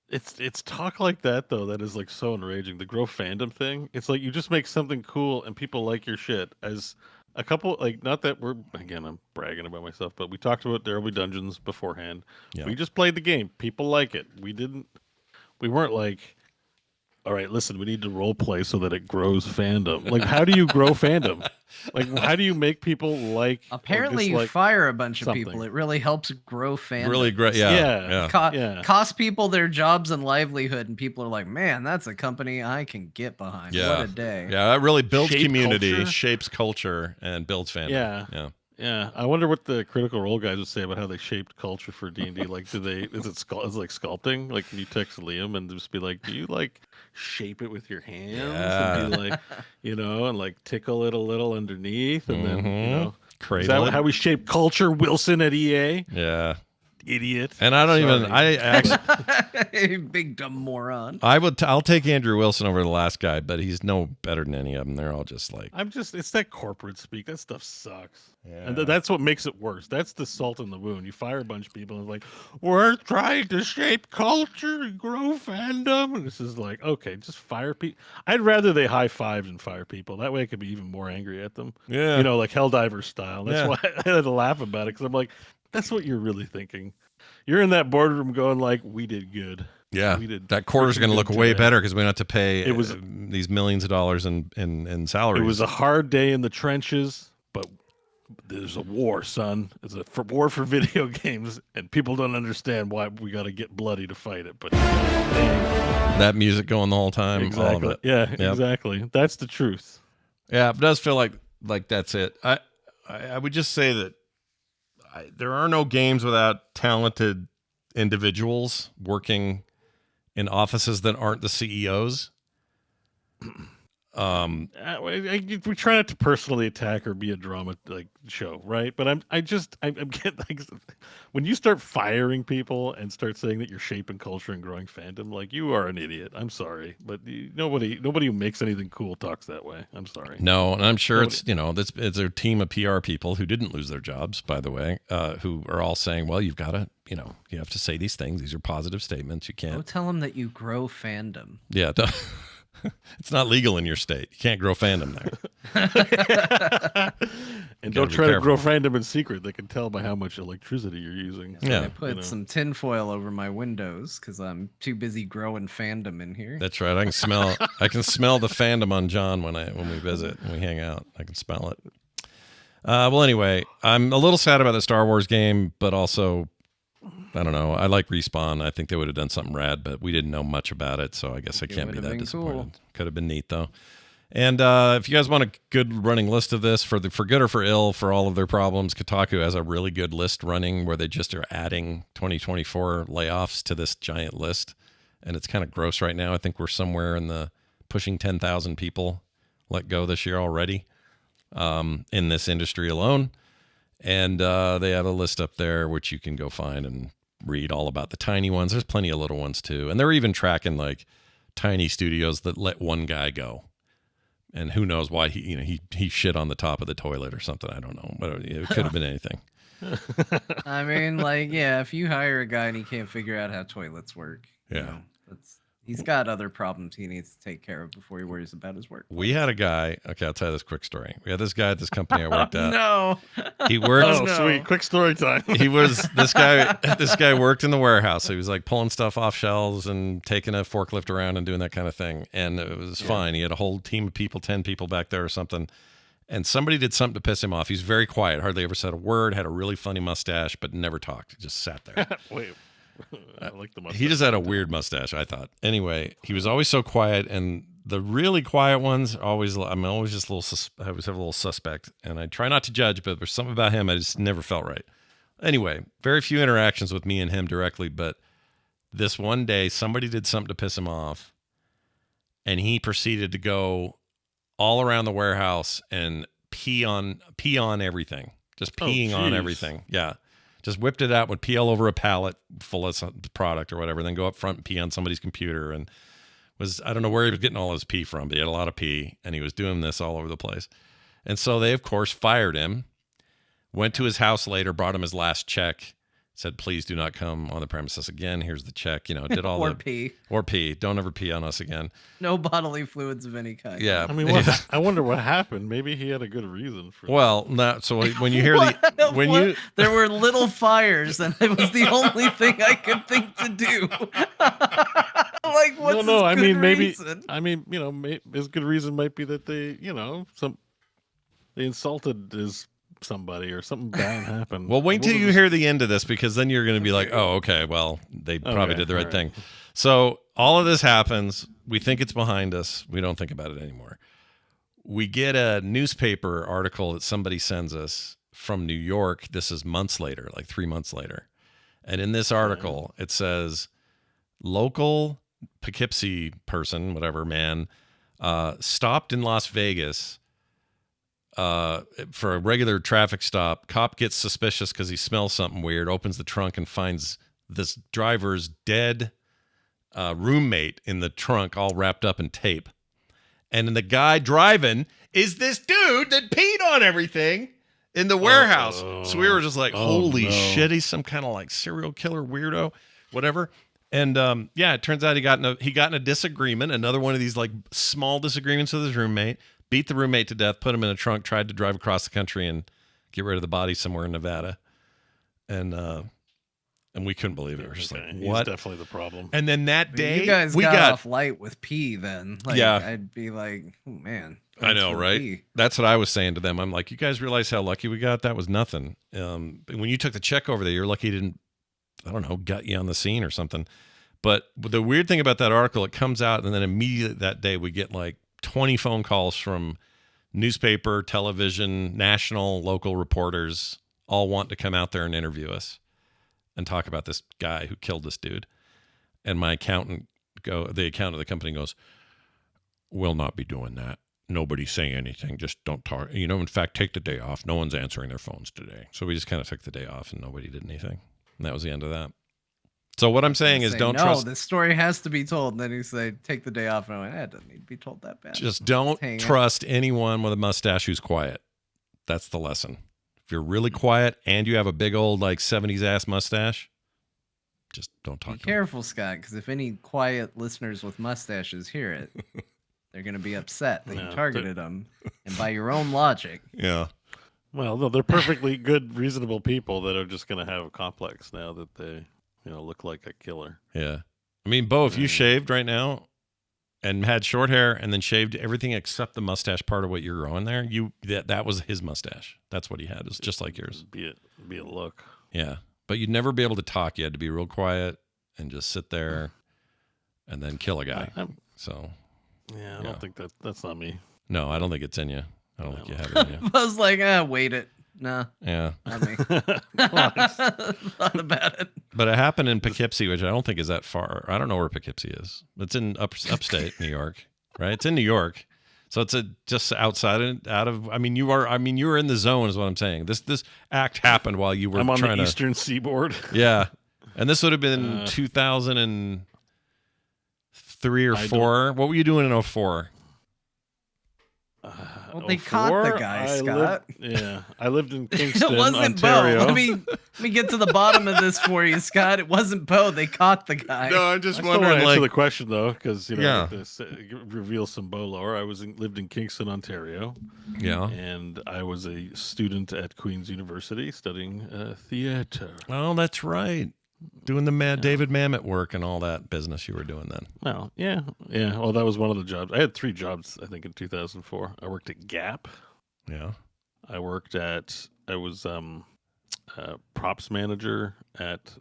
It's talk like that though that is like so enraging. The grow fandom thing. It's like you just make something cool and people like your shit. As a couple, like, not that I'm bragging about myself, but we talked about There Will Be Dungeons beforehand. Yeah. We just played the game. People like it. We weren't like, all right, listen, we need to role play so that it grows fandom. Like, how do you grow fandom? Like, how do you make people like? Apparently, you fire a bunch of people. something? It really helps grow fandom. Really great, yeah. Yeah. Cost people their jobs and livelihood, and people are like, "Man, that's a company I can get behind." Yeah. What a day! Yeah, that really builds Shape community, culture? shapes culture, and builds fandom. Yeah. Yeah, I wonder what the Critical Role guys would say about how they shaped culture for D&D. Like, is it like sculpting? Like, can you text Liam and just be like, do you like shape it with your hands? Yeah. And be like, and like tickle it a little underneath, and then is Cradle that it. how we shape culture? Wilson at EA, Yeah. idiot. And I don't even. Sorry. I actually. Big dumb moron. I'll take Andrew Wilson over the last guy, but he's no better than any of them. They're all just like. It's that corporate speak. That stuff sucks. Yeah. And that's what makes it worse. That's the salt in the wound. You fire a bunch of people and it's like, we're trying to shape culture and grow fandom. And this is like, okay, just fire people. I'd rather they high five than fire people. That way I could be even more angry at them. Yeah. Like Helldivers style. That's why I had to laugh about it, because I'm like, that's what you're really thinking. You're in that boardroom going like, we did good. Yeah, We did that quarter's going to look good way today. better because we don't have to pay It was- these millions of dollars in salaries. It was a hard day in the trenches, but there's a war, son. It's a war for video games, and people don't understand why we got to get bloody to fight it. But dang, that music going the whole time. All of exactly. it. Yeah, Yep. exactly. That's the truth. Yeah, it does feel like that's it. I would just say that there are no games without talented individuals working in offices that aren't the CEOs. We try not to personally attack or be a drama show, right? But I'm getting like, when you start firing people and start saying that you're shaping culture and growing fandom, like, you are an idiot. I'm sorry, but nobody who makes anything cool talks that way. I'm sorry. No, and I'm sure it's a team of PR people who didn't lose their jobs, by the way, who are all saying, well, you've got to, you have to say these things. These are positive statements. You can't. Go tell them that you grow fandom. Yeah. It's not legal in your state. You can't grow fandom there. And don't try to grow fandom in secret. They can tell by how much electricity you're using. So I put some tinfoil over my windows because I'm too busy growing fandom in here. That's right. I can smell the fandom on John when we visit and we hang out. I can smell it. Well, anyway, I'm a little sad about the Star Wars game, but also, I don't know. I like Respawn. I think they would have done something rad, but we didn't know much about it, so I guess I can't be that disappointed. Cool. Could have been neat, though. And if you guys want a good running list of this, for good or for ill, for all of their problems, Kotaku has a really good list running where they just are adding 2024 layoffs to this giant list. And it's kind of gross right now. I think we're somewhere in the pushing 10,000 people let go this year already in this industry alone. And they have a list up there which you can go find and read all about the tiny ones. There's plenty of little ones too. And they're even tracking like tiny studios that let one guy go. And who knows why he shit on the top of the toilet or something. I don't know. But it could have been anything. I mean, like, yeah, if you hire a guy and he can't figure out how toilets work, he's got other problems he needs to take care of before he worries about his work. We had a guy. Okay, I'll tell you this quick story. We had this guy at this company I worked at. No. He worked. Oh, sweet. Quick story time. He was this guy worked in the warehouse. So he was like pulling stuff off shelves and taking a forklift around and doing that kind of thing. And it was fine. He had a whole team of people, 10 people back there or something. And somebody did something to piss him off. He's very quiet, hardly ever said a word, had a really funny mustache, but never talked. He just sat there. Wait. I like the mustache. He just had a weird mustache, I thought. Anyway, he was always so quiet, and the really quiet ones I always have a little suspect, and I try not to judge, but there's something about him I just never felt right. Anyway, very few interactions with me and him directly, but this one day somebody did something to piss him off, and he proceeded to go all around the warehouse and pee on everything, just peeing on everything. Yeah. Just whipped it out, would pee all over a pallet full of some product or whatever, then go up front and pee on somebody's computer. And I don't know where he was getting all his pee from, but he had a lot of pee, and he was doing this all over the place. And so they, of course, fired him, went to his house later, brought him his last check, said, please do not come on the premises again. Here's the check. Did all or pee. Or pee. Don't ever pee on us again. No bodily fluids of any kind. Yeah. I mean, I wonder what happened. Maybe he had a good reason for so when you hear there were little fires, and it was the only thing I could think to do. Like, what's no, I mean, reason? his good reason might be that they insulted somebody or something bad happened. Well, wait till you hear the end of this, because then you're going to be like, oh, okay, well, they probably did the right thing. So all of this happens. We think it's behind us. We don't think about it anymore. We get a newspaper article that somebody sends us from New York. This is months later, like 3 months later. And in this article, it says, local Poughkeepsie person, whatever, man, stopped in Las Vegas for a regular traffic stop. Cop gets suspicious because he smells something weird, opens the trunk and finds this driver's dead roommate in the trunk, all wrapped up in tape. And then the guy driving is this dude that peed on everything in the warehouse. So we were just like, holy shit, he's some kind of like serial killer weirdo, whatever. And it turns out he got in a disagreement, another one of these like small disagreements with his roommate. Beat the roommate to death, put him in a trunk, tried to drive across the country and get rid of the body somewhere in Nevada. And we couldn't believe it. We're just like, what? He's definitely the problem. And then that day, you guys got off light with pee then. Like, yeah. I'd be like, oh, man. I know, right? Pee. That's what I was saying to them. I'm like, you guys realize how lucky we got? That was nothing. When you took the check over there, you're lucky he didn't, I don't know, gut you on the scene or something. But the weird thing about that article, it comes out, and then immediately that day we get like 20 phone calls from newspaper, television, national, local reporters, all want to come out there and interview us and talk about this guy who killed this dude. And my the accountant of the company goes, we'll not be doing that. nobody say anything. Just don't talk. In fact, take the day off. No one's answering their phones today. So we just kind of took the day off and nobody did anything. And that was the end of that. So what I'm saying is don't trust. No, this story has to be told. And then he said, take the day off. And I went, it doesn't need to be told that bad. Just don't trust anyone with a mustache who's quiet. That's the lesson. If you're really quiet and you have a big old 70s ass mustache, just don't talk to them. Be careful, Scott, because if any quiet listeners with mustaches hear it, they're going to be upset that you targeted them. And by your own logic. Yeah. Well, no, they're perfectly good, reasonable people that are just going to have a complex now that they, look like a killer. Yeah. I mean, Bo, if you shaved right now and had short hair and then shaved everything except the mustache part of what you're growing there, that was his mustache. That's what he had. It was just like yours. Be a look. Yeah. But you'd never be able to talk. You had to be real quiet and just sit there and then kill a guy. I don't think that's not me. No, I don't think it's in you. I don't think you have it in you. I was like, wait it. Nah. Yeah. Not me. Thought about it. But it happened in Poughkeepsie, which I don't think is that far. I don't know where Poughkeepsie is. It's in upstate New York, right? It's in New York. So it's just outside of. You were in the zone, is what I'm saying. This act happened while you were. I'm on the eastern seaboard. Yeah, and this would have been 2003 or 4. What were you doing in 2004? Well, they caught the guy, Scott. I lived in Kingston, It wasn't Ontario. Bo. Let me get to the bottom of this for you, Scott. It wasn't Bo. They caught the guy. No, I'm just I still want wondering. to answer the question though, because Yeah. reveal some Bo lore. I lived in Kingston, Ontario. Yeah. And I was a student at Queen's University studying theater. Oh, that's right. Doing the David Mamet work and all that business you were doing then. Well, yeah. Well, that was one of the jobs. I had 3 jobs, I think, in 2004. I worked at Gap. Yeah. I was props manager at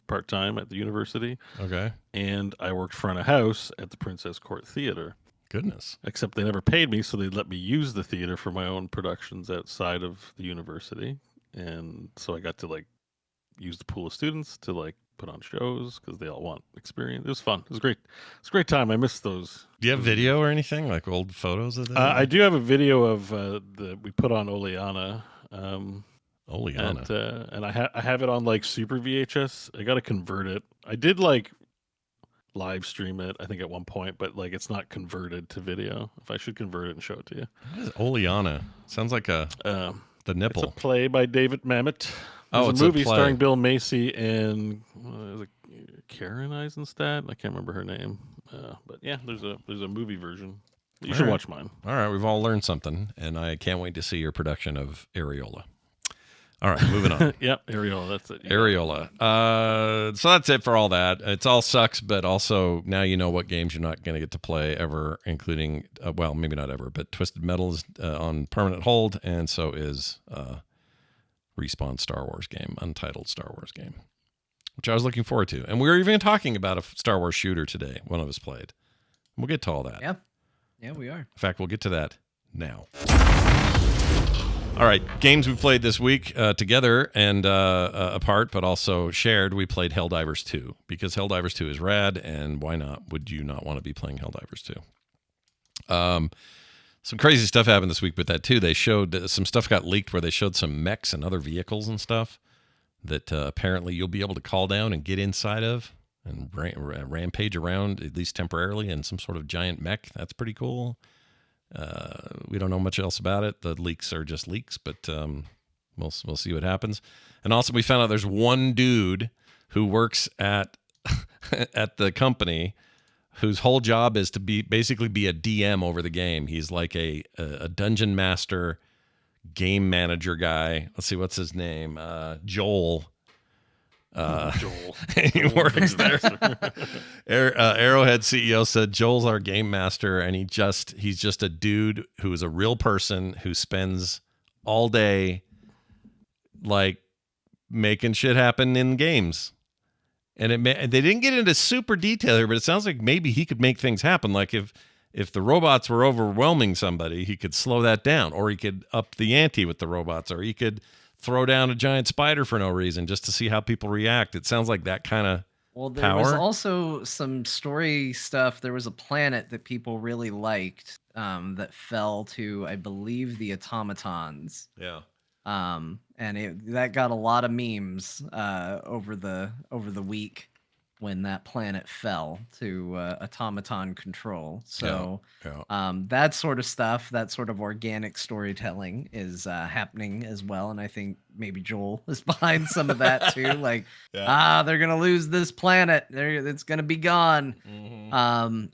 part-time at the university. Okay. And I worked front of house at the Princess Court Theater. Goodness. Except they never paid me, so they let me use the theater for my own productions outside of the university. And so I got to use the pool of students to put on shows because they all want experience. It was fun. It was great. It's a great time. I miss those. Do you have video or anything, like old photos of that? I do have a video of we put on Oleana. Oleana. And I have it on Super VHS. I got to convert it. I did live stream it, I think, at one point, but it's not converted to video. If I should convert it and show it to you. What is Oleana? Sounds like the nipple. It's a play by David Mamet. Oh, It's it's a movie a play. starring Bill Macy and Karen Eisenstadt. I can't remember her name. But yeah, there's a movie version. You should watch mine. All right, we've all learned something, and I can't wait to see your production of Areola. All right, moving on. Yep, Areola, that's it. Areola. So that's it for all that. It's all sucks, but also now you know what games you're not going to get to play ever, including, well, maybe not ever, but Twisted Metal is on permanent hold, and so is Respawn Star Wars game, Untitled Star Wars game, which I was looking forward to. And we were even talking about a Star Wars shooter today, one of us played. We'll get to all that. Yeah, we are. In fact, we'll get to that now. All right, games we played this week together and apart, but also shared. We played Helldivers II because Helldivers II is rad, and why not? Would you not want to be playing Helldivers II? Some crazy stuff happened this week with that too. They showed some stuff got leaked where they showed some mechs and other vehicles and stuff that apparently you'll be able to call down and get inside of and rampage around, at least temporarily, in some sort of giant mech. That's pretty cool. We don't know much else about it. The leaks are just leaks, but we'll see what happens. And also we found out there's one dude who works at at the company whose whole job is to basically be a DM over the game. He's like a dungeon master, game manager guy. Let's see, what's his name? Joel. Joel. He works there. Arrowhead CEO said Joel's our game master, and he's just a dude who is a real person who spends all day making shit happen in games. And they didn't get into super detail here, but it sounds like maybe he could make things happen. Like if the robots were overwhelming somebody, he could slow that down, or he could up the ante with the robots, or he could throw down a giant spider for no reason just to see how people react. It sounds like that kind of Well, there was Power? also some story stuff. There was a planet that people really liked that fell to, I believe, the automatons. Yeah. And that got a lot of memes over the week when that planet fell to automaton control. So Yeah. that sort of stuff, that sort of organic storytelling is happening as well. And I think maybe Joel is behind some of that too. Like, they're gonna lose this planet. It's gonna be gone.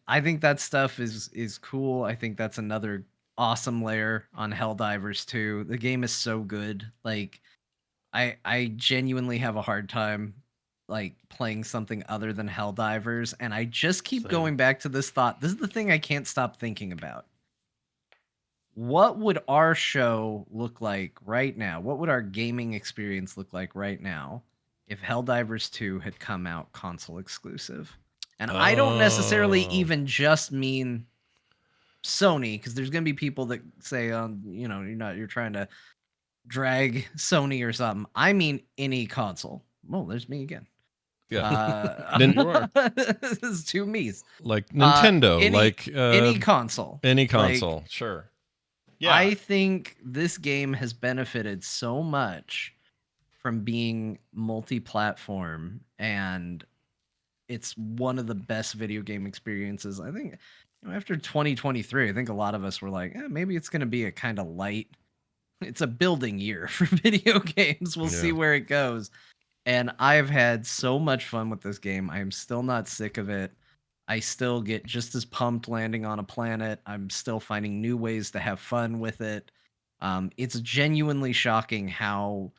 I think that stuff is cool. I think that's another awesome layer on Helldivers 2. The game is so good. Like I genuinely have a hard time like playing something other than Helldivers, and I just keep Same. going back to this thought. This is the thing I can't stop thinking about. What would our show look like right now? What would our gaming experience look like right now if Helldivers 2 had come out console exclusive? And I don't necessarily Oh. even just mean Sony, because there's gonna be people that say, you're trying to drag Sony or something. I mean any console. Oh, there's me again. Yeah. You are. This is two me's. Like Nintendo, Any console. any Like, console, sure. Yeah. I think this game has benefited so much from being multi-platform, and it's one of the best video game experiences. I think after 2023, I think a lot of us were like, maybe it's going to be a kind of light. It's a building year for video games. We'll see Yeah. where it goes. And I've had so much fun with this game. I am still not sick of it. I still get just as pumped landing on a planet. I'm still finding new ways to have fun with it. It's genuinely shocking how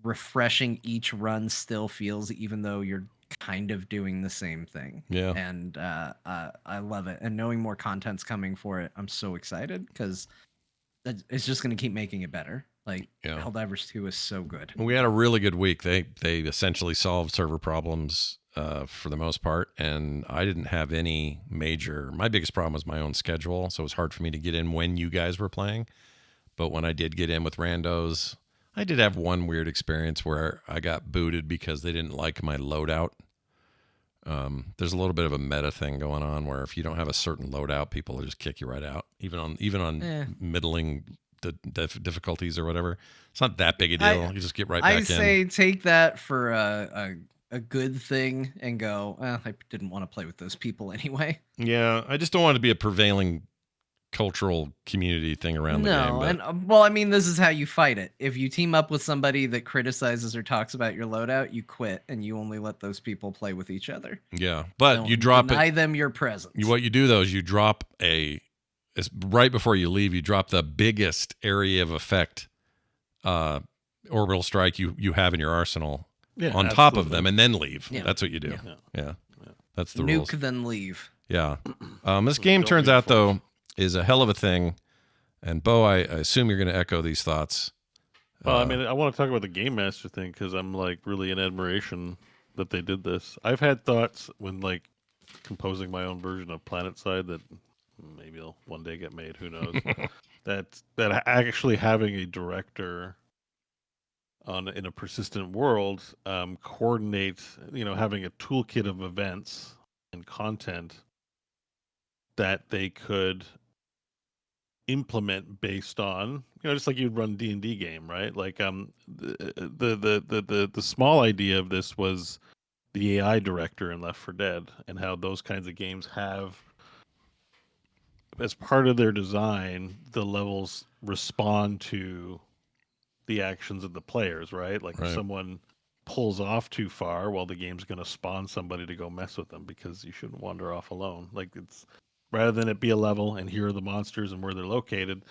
refreshing each run still feels, even though you're kind of doing the same thing. Yeah. And I love it. And knowing more content's coming for it, I'm so excited because it's just going to keep making it better. Like, Yeah. Helldivers 2 is so good. We had a really good week. They essentially solved server problems for the most part, and I didn't have any major. My biggest problem was my own schedule, so it was hard for me to get in when you guys were playing. But when I did get in with randos, I did have one weird experience where I got booted because they didn't like my loadout. There's a little bit of a meta thing going on where if you don't have a certain loadout, people will just kick you right out, even on middling difficulties or whatever. It's not that big a deal. You just get right back in. I say take that for a good thing and go, I didn't want to play with those people anyway. Yeah, I just don't want it to be a prevailing cultural community thing around the game. But... and well, I mean, this is how you fight it. If you team up with somebody that criticizes or talks about your loadout, you quit and you only let those people play with each other. Yeah, but Don't you drop deny them your presence. What you do though is you drop right before you leave, you drop the biggest area of effect orbital strike you have in your arsenal on top of them, and then leave. Yeah. That's what you do. Yeah. That's the Nuke, rules. then leave. Yeah. This game turns out though is a hell of a thing, and Bo, I assume you're going to echo these thoughts. Well, I mean, I want to talk about the Game Master thing because I'm like really in admiration that they did this. I've had thoughts when like composing my own version of PlanetSide that maybe it'll one day get made. Who knows? that actually having a director in a persistent world coordinate, having a toolkit of events and content that they could implement based on, just like you'd run D&D game, right? Like the small idea of this was the AI director in Left 4 Dead, and how those kinds of games have, as part of their design, the levels respond to the actions of the players, right? Like if someone pulls off too far, well, the game's going to spawn somebody to go mess with them, because you shouldn't wander off alone. Like, it's rather than it be a level and here are the monsters and where they're located,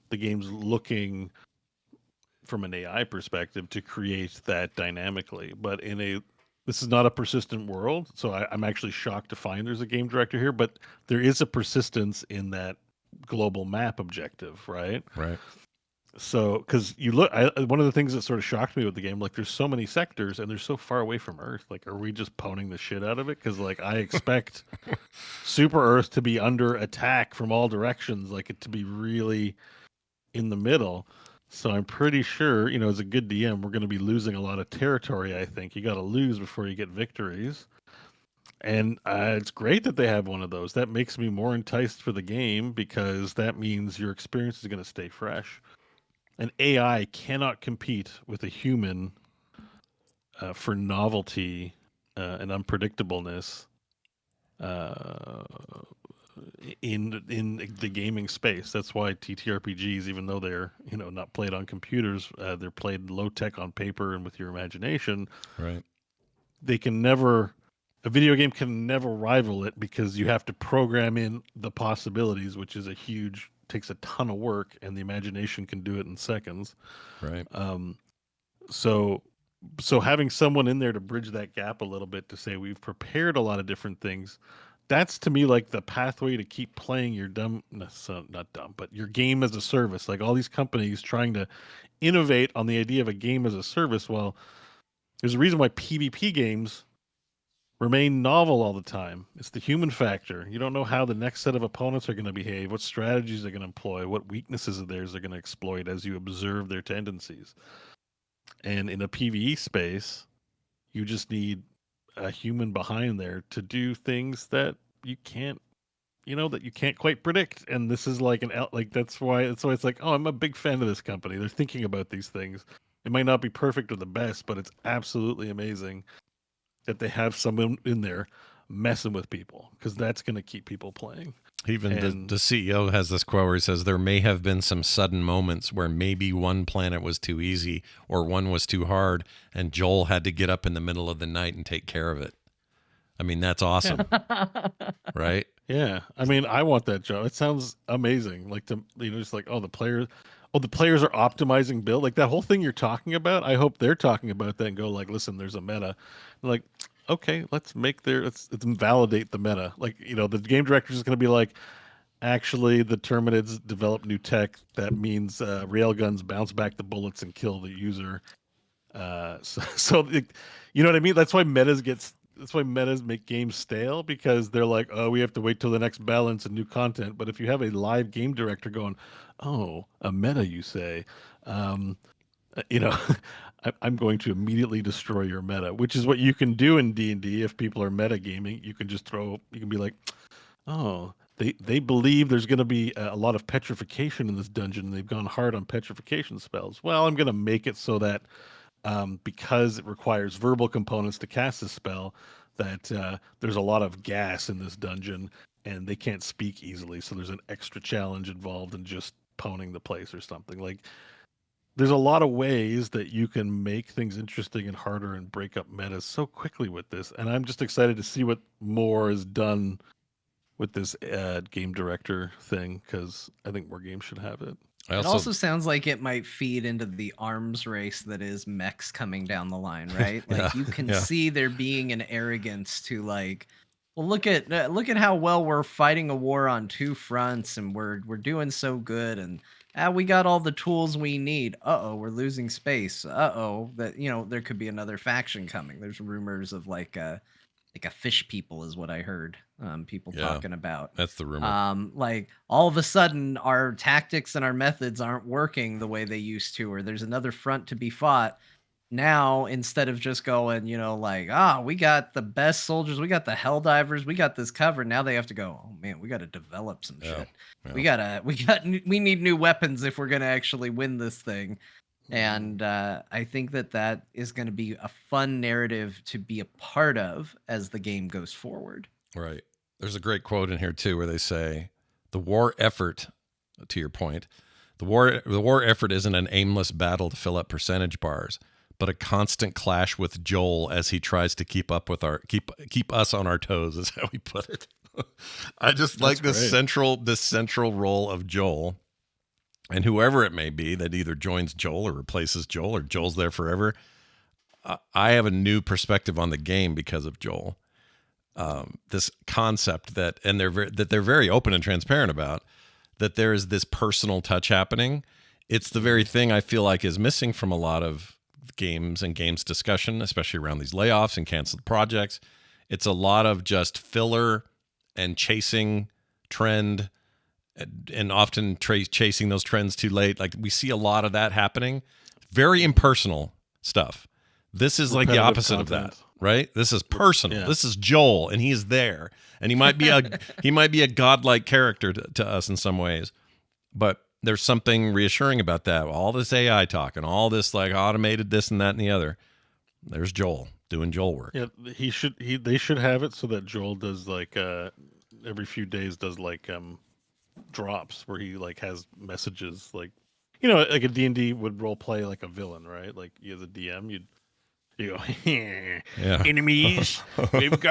the game's looking from an AI perspective to create that dynamically. But this is not a persistent world, so I'm actually shocked to find there's a game director here, but there is a persistence in that global map objective, right? Right. So, because you look, one of the things that sort of shocked me with the game, like, there's so many sectors and they're so far away from Earth. Like, are we just pwning the shit out of it? Because, like, I expect Super Earth to be under attack from all directions, like it to be really in the middle. So I'm pretty sure, as a good DM, we're going to be losing a lot of territory. I think you got to lose before you get victories. And it's great that they have one of those. That makes me more enticed for the game because that means your experience is going to stay fresh. An AI cannot compete with a human for novelty and unpredictableness uh, in the gaming space. That's why TTRPGs, even though they're not played on computers, they're played low tech on paper and with your imagination. Right. They can never. A video game can never rival it because you have to program in the possibilities, which is takes a ton of work, and the imagination can do it in seconds. Right. So having someone in there to bridge that gap a little bit to say we've prepared a lot of different things, that's to me like the pathway to keep playing your not dumb, but your game as a service. Like all these companies trying to innovate on the idea of a game as a service. Well, there's a reason why PvP games remain novel all the time. It's the human factor. You don't know how the next set of opponents are going to behave, what strategies they're going to employ, what weaknesses of theirs they're going to exploit as you observe their tendencies. And in a PvE space, you just need a human behind there to do things that you can't quite predict. And this is like that's why it's like, oh, I'm a big fan of this company. They're thinking about these things. It might not be perfect or the best, but it's absolutely amazing that they have someone in there messing with people, because that's going to keep people playing. Even the CEO has this quote where he says there may have been some sudden moments where maybe one planet was too easy or one was too hard, and Joel had to get up in the middle of the night and take care of it. I mean, that's awesome, right? Yeah, I mean, I want that job. It sounds amazing. Like just like, the players are optimizing build. Like that whole thing you're talking about. I hope they're talking about that and go like, listen, there's a meta. Like, okay, let's validate the meta. Like, the game director is going to be like, actually, the Terminids develop new tech that means railguns bounce back the bullets and kill the user. So you know what I mean? That's why metas make games stale, because they're like, oh, we have to wait till the next balance and new content. But if you have a live game director going, oh, a meta, you say, I'm going to immediately destroy your meta, which is what you can do in D&D. If people are metagaming, you can be like, oh, they believe there's going to be a lot of petrification in this dungeon, and they've gone hard on petrification spells. Well, I'm going to make it so that because it requires verbal components to cast this spell, that there's a lot of gas in this dungeon, and they can't speak easily. So there's an extra challenge involved in just poning the place or something. Like, there's a lot of ways that you can make things interesting and harder and break up metas so quickly with this. And I'm just excited to see what more is done with this game director thing, because I think more games should have it. It also sounds like it might feed into the arms race that is mechs coming down the line, right? Like you can see there being an arrogance to like, well, look at how well we're fighting a war on two fronts, and we're doing so good, and we got all the tools we need. We're losing space. That there could be another faction coming. There's rumors of like a fish people is what I heard people talking about. That's the rumor. Like all of a sudden our tactics and our methods aren't working the way they used to, or there's another front to be fought. Now, instead of just going, we got the best soldiers, we got the Helldivers, we got this covered. Now they have to go, oh man, we got to develop some shit. Yeah. We need new weapons if we're going to actually win this thing. And I think that is going to be a fun narrative to be a part of as the game goes forward. Right. There's a great quote in here too, where they say, "The war effort," to your point, the war effort isn't an aimless battle to fill up percentage bars, but a constant clash with Joel as he tries to keep up with keep us on our toes, is how he put it. I just like this central role of Joel. And whoever it may be that either joins Joel or replaces Joel, or Joel's there forever, I have a new perspective on the game because of Joel. This concept that they're very open and transparent about, that there is this personal touch happening. It's the very thing I feel like is missing from a lot of games and games discussion, especially around these layoffs and canceled projects. It's a lot of just filler and chasing trend and often chasing those trends too late. Like we see a lot of that happening. Very impersonal stuff. This is like the opposite of that, right? This is personal. Yeah. This is Joel, and he's there, and he might be a godlike character to us in some ways, but there's something reassuring about that. All this AI talk and all this like automated this and that and the other. There's Joel doing Joel work. Yeah, they should have it so that Joel does like every few days does like drops where he like has messages like, you know, like a D&D would role play like a villain, right? Like you as a DM, you go, yeah. Enemies, I've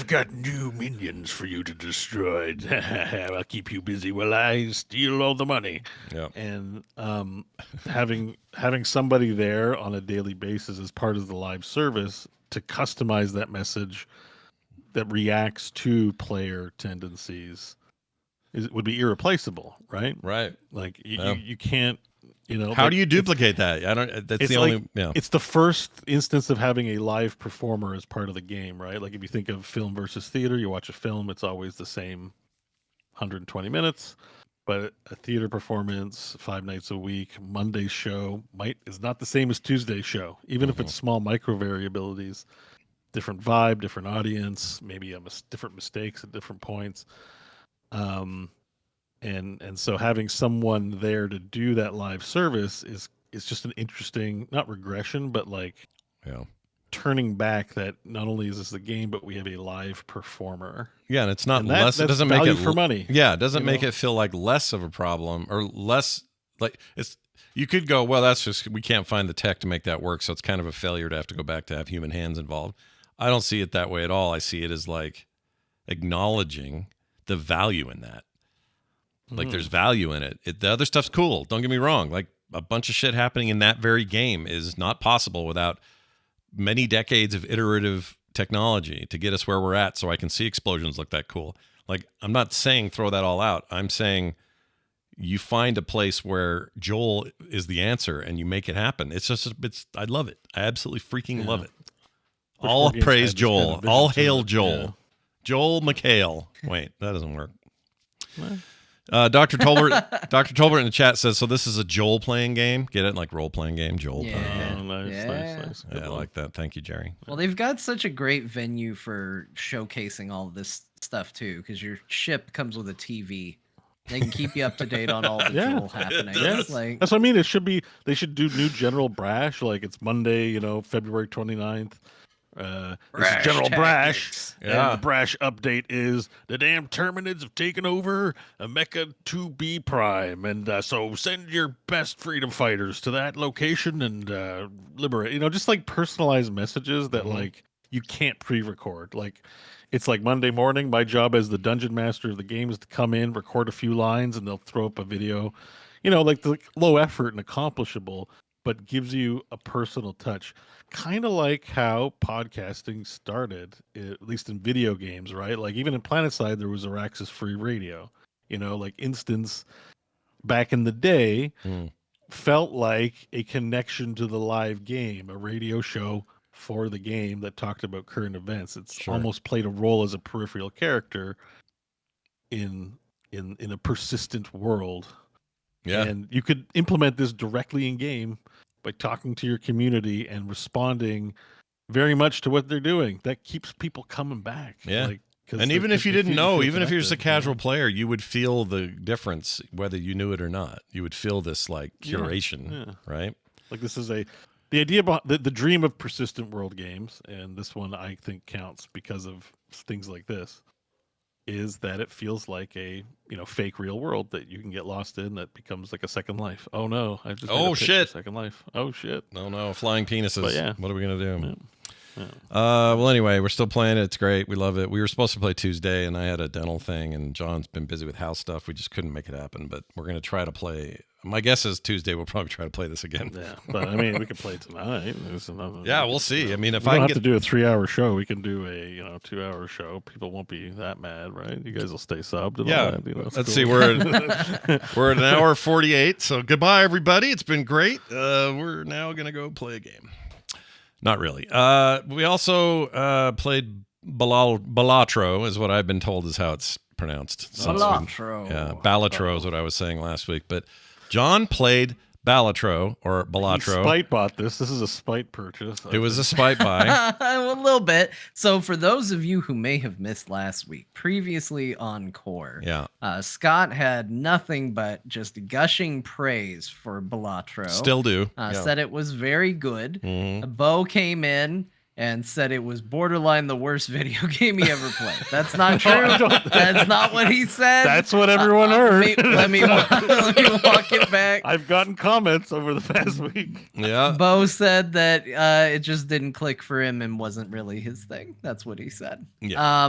got new minions for you to destroy. I'll keep you busy while I steal all the money. Yeah. And having somebody there on a daily basis as part of the live service to customize that message that reacts to player tendencies would be irreplaceable, right? Right. Like you can't. You know, how do you duplicate that? I don't. That's the only. Yeah. It's the first instance of having a live performer as part of the game, right? Like if you think of film versus theater, you watch a film, it's always the same 120 minutes. But a theater performance, 5 nights a week, Monday's show is not the same as Tuesday's show, even if it's small micro variabilities, different vibe, different audience, maybe different mistakes at different points. And so having someone there to do that live service is just an interesting, not regression, but like turning back that not only is this the game, but we have a live performer. Yeah, and it's not less. It doesn't make it for money. Yeah, it doesn't make it feel like less of a problem or less like it's. You could go, well, that's just we can't find the tech to make that work, so it's kind of a failure to have to go back to have human hands involved. I don't see it that way at all. I see it as like acknowledging the value in that. Like there's value in it. The other stuff's cool. Don't get me wrong. Like a bunch of shit happening in that very game is not possible without many decades of iterative technology to get us where we're at. So I can see explosions look that cool. Like I'm not saying throw that all out. I'm saying you find a place where Joel is the answer and you make it happen. I love it. I absolutely freaking love it. All praise Joel. All hail Joel. Yeah. Joel McHale. Wait, that doesn't work. Dr. Tolbert in the chat says, so this is a Joel playing game. Get it? Like role playing game. Joel playing game. Nice. Yeah, I like that. Thank you, Jerry. Well, they've got such a great venue for showcasing all this stuff too, because your ship comes with a TV. They can keep you up to date on all the Joel happening. That's what I mean. They should do new General Brash, like it's Monday, February 29th. This is General Brash, and the Brash update is the damn Terminids have taken over Mecha 2B Prime, and so send your best freedom fighters to that location and liberate. Just like personalized messages that like you can't pre-record. Like it's like Monday morning. My job as the dungeon master of the game is to come in, record a few lines, and they'll throw up a video. Like the low effort and accomplishable, but gives you a personal touch. Kind of like how podcasting started, at least in video games, right? Like even in PlanetSide, there was Araxis Free Radio. Like Instance back in the day felt like a connection to the live game, a radio show for the game that talked about current events. It's almost played a role as a peripheral character in a persistent world. Yeah. And you could implement this directly in game by talking to your community and responding very much to what they're doing. That keeps people coming back. Yeah. And even if you didn't know, even if you're just a casual player, you would feel the difference whether you knew it or not. You would feel this like curation, right? Like this is the idea about the dream of persistent world games, and this one I think counts because of things like this, is that it feels like a fake real world that you can get lost in that becomes like a second life. Oh no, I just shit, second life. Oh shit, no, flying penises. But yeah, what are we gonna do? Yeah. Well, anyway, we're still playing it. It's great. We love it. We were supposed to play Tuesday, and I had a dental thing, and John's been busy with house stuff. We just couldn't make it happen. But we're gonna try to play. My guess is Tuesday we'll probably try to play this again. Yeah, but I mean, we could play tonight. Yeah, we'll see. I mean, if we I don't can have to do a 3-hour show, we can do a 2-hour show. People won't be that mad, right? You guys will stay subbed. And all that, let's see. We're at an hour 48. So goodbye, everybody. It's been great. We're now gonna go play a game. Not really. We also played Balatro, is what I've been told is how it's pronounced. Balatro. Yeah, Balatro is what I was saying last week. But John played Balatro or He Balatro. spite bought this. This is a spite purchase. It was a spite buy. A little bit. So for those of you who may have missed last week, previously on Core, Yeah. Scott had nothing but just gushing praise for Balatro. Still do. Said it was very good. Mhm. Bo came in and said it was borderline the worst video game he ever played. That's not true. That's not what he said. That's what everyone heard. Let me walk it back. I've gotten comments over the past week. Yeah. Bo said that it just didn't click for him and wasn't really his thing. That's what he said. Yeah.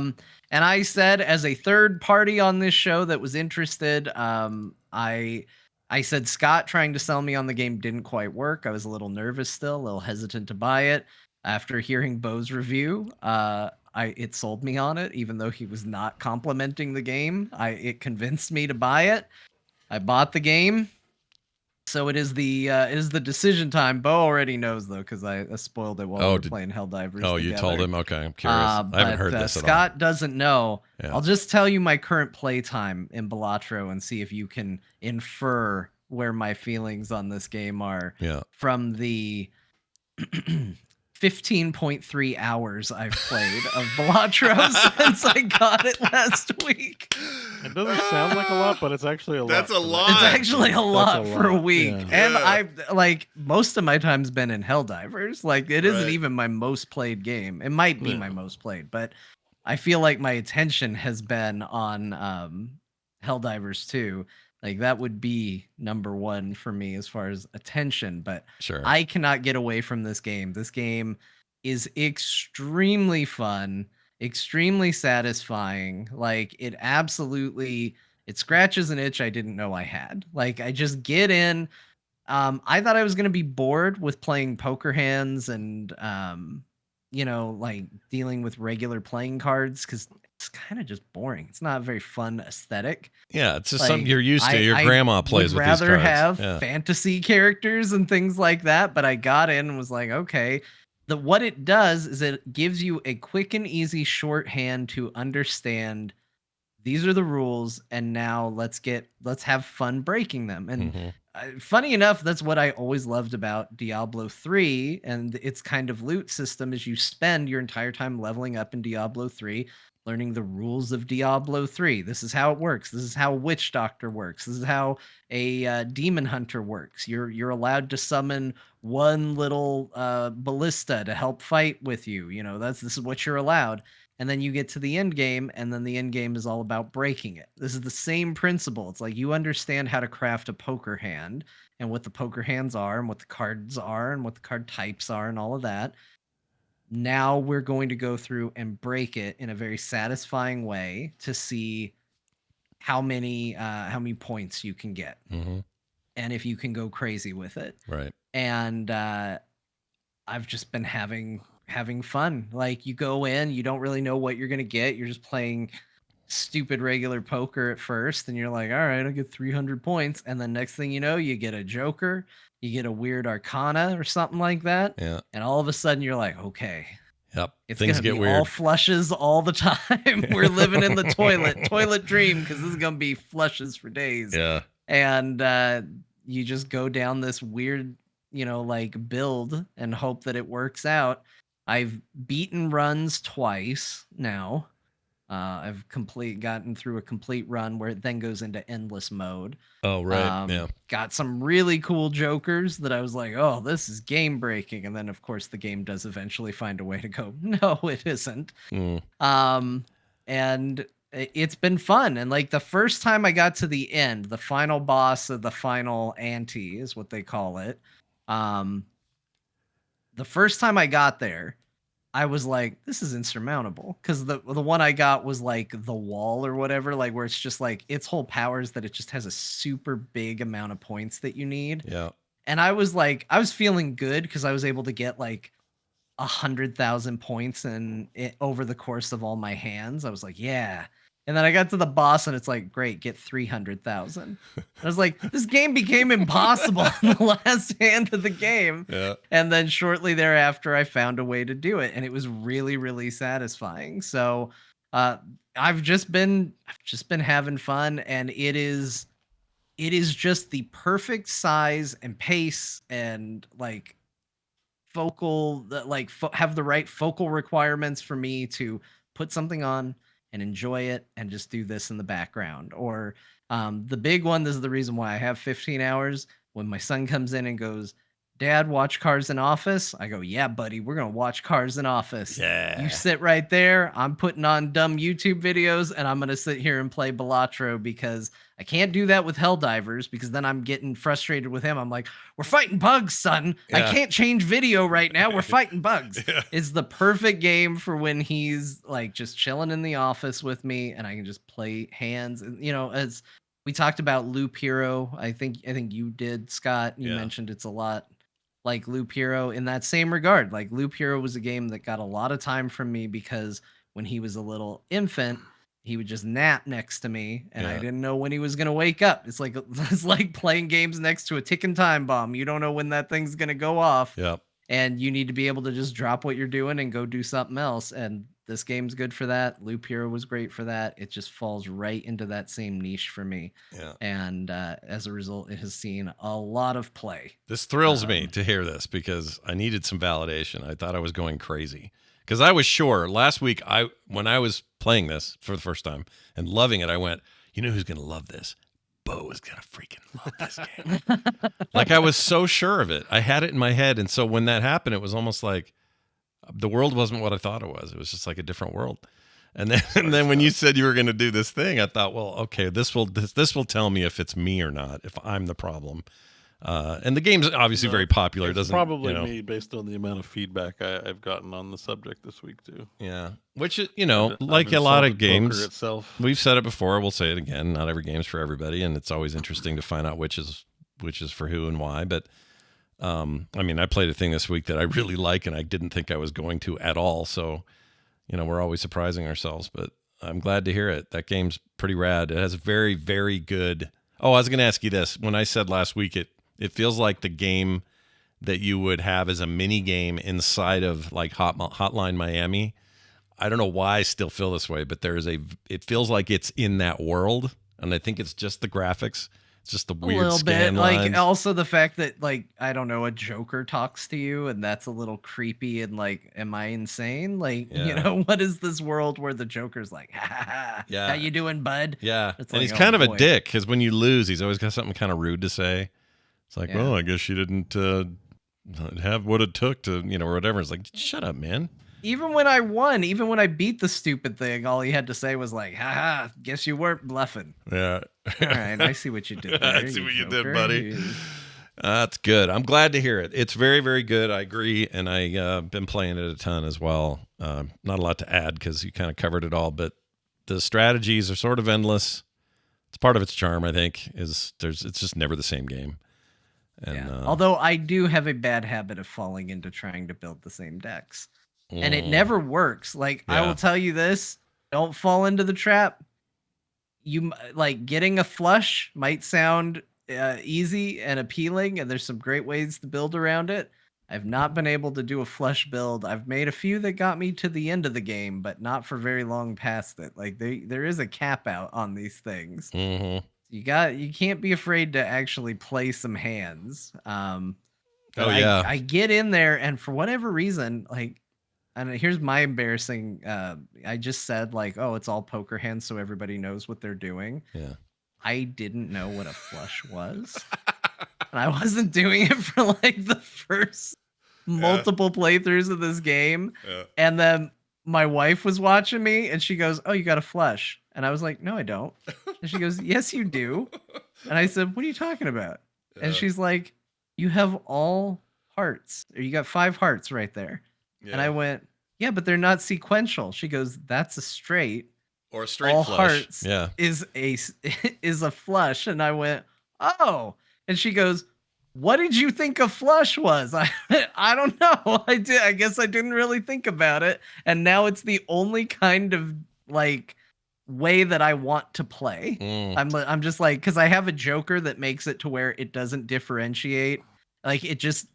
And I said, as a third party on this show that was interested, I said Scott trying to sell me on the game didn't quite work. I was a little nervous still, a little hesitant to buy it. After hearing Bo's review, it sold me on it, even though he was not complimenting the game. It convinced me to buy it. I bought the game. So it is the decision time. Bo already knows though, because I spoiled it while we were playing Helldivers. Oh, you told him? Okay, I'm curious. I haven't heard this at all. Scott doesn't know. Yeah. I'll just tell you my current play time in Balatro and see if you can infer where my feelings on this game are. Yeah. From the 15.3 hours I've played of Balatro since I got it last week. It doesn't sound like a lot, but it's actually a lot. That's a lot. It's actually a lot for a week. Yeah. And Yeah. I've like most of my time's been in Helldivers. Like it isn't Right. even my most played game. It might be my most played, but I feel like my attention has been on Helldivers 2. Like that would be number one for me as far as attention, but Sure. I cannot get away from this game. This game is extremely fun, extremely satisfying. Like it scratches an itch I didn't know I had. Like I just get in. I thought I was gonna be bored with playing poker hands and like dealing with regular playing cards because it's kind of just boring. It's not a very fun aesthetic. Yeah, it's just Like, something you're used to. Your grandma plays with these cards. I'd rather have Yeah. fantasy characters and things like that, but I got in and was like, okay. What it does is it gives you a quick and easy shorthand to understand these are the rules, and now let's have fun breaking them. And Mhm. funny enough, that's what I always loved about Diablo 3 and its kind of loot system is you spend your entire time leveling up in Diablo 3, learning the rules of Diablo 3. This is how it works. This is how a witch doctor works. This is how a demon hunter works. You're allowed to summon one little ballista to help fight with you. You know, this is what you're allowed. And then you get to the end game, and then the end game is all about breaking it. This is the same principle. It's like you understand how to craft a poker hand and what the poker hands are and what the cards are and what the card types are and all of that. Now we're going to go through and break it in a very satisfying way to see how many points you can get Mhm. and if you can go crazy with it. Right. And I've just been having fun. Like you go in, you don't really know what you're gonna get. You're just playing stupid regular poker at first, and you're like, all right, I'll get 300 points. And then next thing you know, you get a joker, you get a weird arcana or something like that. Yeah. And all of a sudden you're like, okay, Yep. it's Things gonna get be weird. all flushes all the time. We're living in the toilet dream because this is gonna be flushes for days. Yeah. And you just go down this weird, like build and hope that it works out. I've beaten runs twice now. I've gotten through a complete run where it then goes into endless mode. Oh, right. Yeah. Got some really cool jokers that I was like, oh, this is game breaking. And then of course the game does eventually find a way to go, no, it isn't. Mm. And it's been fun. And like the first time I got to the end, the final boss of the final ante is what they call it. The first time I got there, I was like, this is insurmountable. Because the one I got was like the wall or whatever, like where it's just like its whole power is that it just has a super big amount of points that you need. Yeah. And I was like, I was feeling good because I was able to get like 100,000 points over the course of all my hands. I was like, yeah. And then I got to the boss and it's like, great, get 300,000. I was like, this game became impossible in the last hand of the game. Yeah. And then shortly thereafter, I found a way to do it. And it was really, really satisfying. So I've just been having fun, and it is just the perfect size and pace and like have the right focal requirements for me to put something on and enjoy it and just do this in the background. Or the big one, this is the reason why I have 15 hours. When my son comes in and goes, Dad, watch Cars in Office, I go, yeah, buddy, we're gonna watch Cars in Office. Yeah. You sit right there, I'm putting on dumb YouTube videos, and I'm gonna sit here and play Balatro, because I can't do that with Helldivers, because then I'm getting frustrated with him. I'm like, we're fighting bugs, son. I Yeah. can't change video right now. We're fighting bugs. Yeah. It's the perfect game for when he's like just chilling in the office with me, and I can just play hands. And as we talked about Loop Hero, I think you did, Scott. You Yeah. mentioned it's a lot like Loop Hero in that same regard. Like Loop Hero was a game that got a lot of time from me, because when he was a little infant, he would just nap next to me, and I Yeah. didn't know when he was gonna wake up. It's like playing games next to a ticking time bomb. You don't know when that thing's gonna go off, Yep. and you need to be able to just drop what you're doing and go do something else. And this game's good for that. Loop Hero was great for that. It just falls right into that same niche for me. Yeah. And as a result, it has seen a lot of play. This thrills me to hear this, because I needed some validation. I thought I was going crazy, because I was sure last week when I was playing this for the first time and loving it, I went, you know who's going to love this? Bo is going to freaking love this game. Like, I was so sure of it. I had it in my head. And so when that happened, it was almost like the world wasn't what I thought it was. It was just like a different world. And then when you said you were going to do this thing, I thought, well, okay, this will tell me if it's me or not, if I'm the problem. And the game's obviously very popular. It It's doesn't probably you know, me, based on the amount of feedback I've gotten on the subject this week too. Yeah, which I've like a lot of insulted poker games, itself. we've said it before. We'll say it again. Not every game's for everybody, and it's always interesting to find out which is for who and why. But I mean, I played a thing this week that I really like, and I didn't think I was going to at all. So, we're always surprising ourselves. But I'm glad to hear it. That game's pretty rad. It has very, very good. Oh, I was going to ask you this. When I said last week, it feels like the game that you would have as a mini game inside of like Hotline Miami. I don't know why I still feel this way, but it feels like it's in that world, and I think it's just the graphics. It's just the weird a little scan bit, lines. like also the fact that like I don't know, a Joker talks to you, and that's a little creepy. And like, am I insane? Like, Yeah. what is this world where the Joker's like, ha ha ha, Yeah. how you doing, bud? Yeah, It's and like, he's oh, kind of boy. a dick, because when you lose, he's always got something kind of rude to say. It's like, Yeah. well, I guess she didn't have what it took to, or whatever. It's like, shut up, man. Even when I won, even when I beat the stupid thing, all he had to say was like, ha ha, guess you weren't bluffing. Yeah. All right, I see what you did there. I see what you did, Joker. buddy. That's good. I'm glad to hear it. It's very, very good. I agree, and I've been playing it a ton as well. Not a lot to add, because you kind of covered it all, but the strategies are sort of endless. It's part of its charm, I think, it's just never the same game. And, Yeah. Although I do have a bad habit of falling into trying to build the same decks. And it never works. Like, I Yeah. will tell you this, don't fall into the trap. You like getting a flush might sound easy and appealing, and there's some great ways to build around it. I've not been able to do a flush build. I've made a few that got me to the end of the game, but not for very long past it. Like, there is a cap out on these things. Mhm. You can't be afraid to actually play some hands. But Oh, yeah. I get in there, and for whatever reason, like, and here's my embarrassing. I just said like, oh, it's all poker hands, so everybody knows what they're doing. Yeah. I didn't know what a flush was, and I wasn't doing it for like the first multiple playthroughs of this game. Yeah. And then my wife was watching me, and she goes, "Oh, you got a flush?" And I was like, "No, I don't." And she goes, "Yes, you do." And I said, "What are you talking about?" And she's like, "You have all hearts, or you got 5 hearts right there." Yeah. And I went, "Yeah, but they're not sequential." She goes, "That's a straight. Or a straight All flush. hearts Yeah. is a flush." And I went, "Oh." And she goes, "What did you think a flush was?" I don't know. I guess I didn't really think about it. And now it's the only kind of like way that I want to play. I'm just like, because I have a Joker that makes it to where it doesn't differentiate. Like, it just,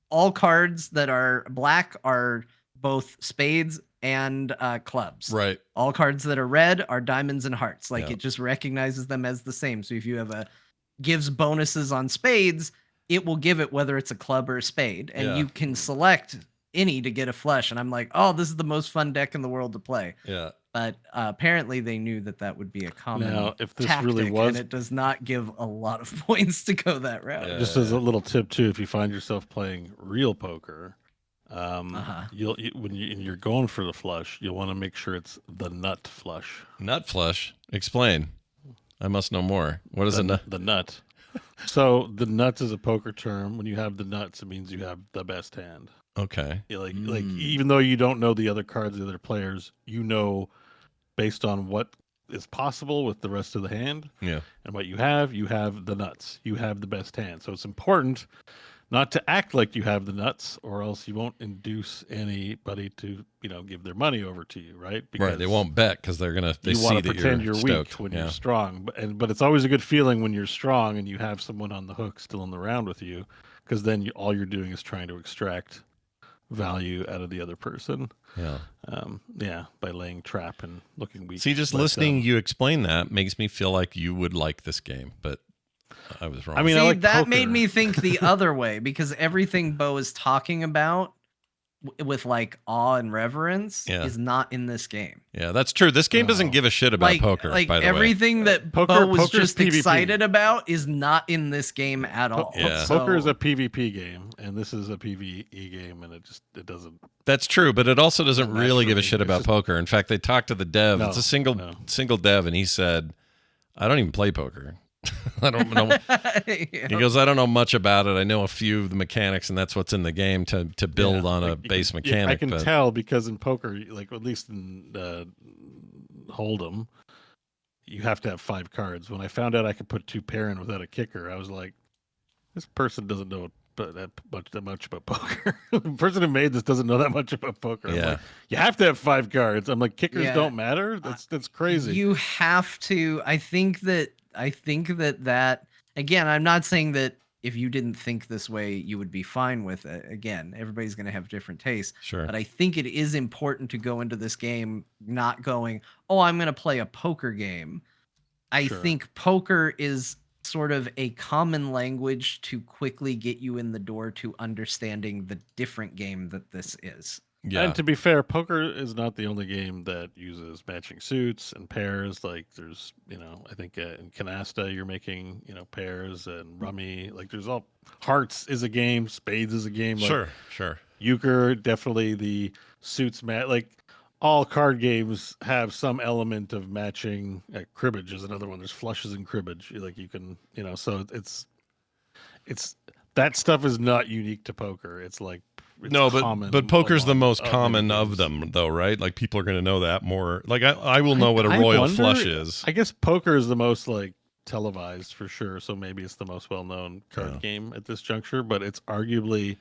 all cards that are black are both spades and clubs. Right. All cards that are red are diamonds and hearts. Like Yeah. it just recognizes them as the same. So if you have gives bonuses on spades, it will give it whether it's a club or a spade, and Yeah. you can select any to get a flush. And I'm like, oh, this is the most fun deck in the world to play. Yeah. But apparently they knew that would be a common Now, if this tactic, really was, and it does not give a lot of points to go that route. Yeah. just as a little tip too, if you find yourself playing real poker, when you're going for the flush, you'll want to make sure it's the nut flush. Nut flush. Explain. I must know more. What is a nut? The nut. So the nuts is a poker term. When you have the nuts, it means you have the best hand. Okay. Like even though you don't know the other cards, the other players, you know based on what is possible with the rest of the hand. Yeah. And what you have the nuts. You have the best hand. So it's important not to act like you have the nuts, or else you won't induce anybody to, give their money over to you, right? Right. They won't bet because they you see want that to pretend you're weak stoked. when you're strong. But it's always a good feeling when you're strong and you have someone on the hook still in the round with you, because then all you're doing is trying to extract value out of the other person. Yeah. By laying trap and looking weak. See, just listening you explain that makes me feel like you would like this game, but I was wrong. I mean, See, I like that poker. made me think the other way, because everything Bo is talking about with like awe and reverence is not in this game. Yeah, that's true. This game doesn't give a shit about poker, by the way. Everything that Bo was just PvP. excited about is not in this game at all. Yeah. Poker is a PvP game, and this is a PvE game, and it doesn't. That's true, but it also doesn't really give a shit about just poker. In fact, they talked to the dev. No, it's a single dev, and he said, "I don't even play poker. I don't know." He goes, "I don't know much about it. I know a few of the mechanics, and that's what's in the game to build on a base mechanic." I can tell, because in poker, like at least in Hold'em, you have to have 5 cards. When I found out I could put 2 pair in without a kicker, I was like, this person doesn't know that much about poker. The person who made this doesn't know that much about poker. I'm like, you have to have 5 cards. I'm like, kickers don't matter. That's crazy. You have to. I think that again, I'm not saying that if you didn't think this way, you would be fine with it. Again, everybody's going to have different tastes. Sure. But I think it is important to go into this game not going, oh, I'm going to play a poker game. I think poker is sort of a common language to quickly get you in the door to understanding the different game that this is. Yeah. And to be fair, poker is not the only game that uses matching suits and pairs. Like there's, I think in Canasta you're making, pairs, and Rummy. Like there's all hearts is a game, spades is a game. Like, Sure. Euchre, definitely the suits like all card games have some element of matching. Cribbage is another one. There's flushes and cribbage. Like you can, so it's that stuff is not unique to poker. It's like but poker's the most common of them, though, right? Like people are going to know that more. Like I will know what a royal flush is. I guess poker is the most like televised for sure, so maybe it's the most well-known card game at this juncture. But it's arguably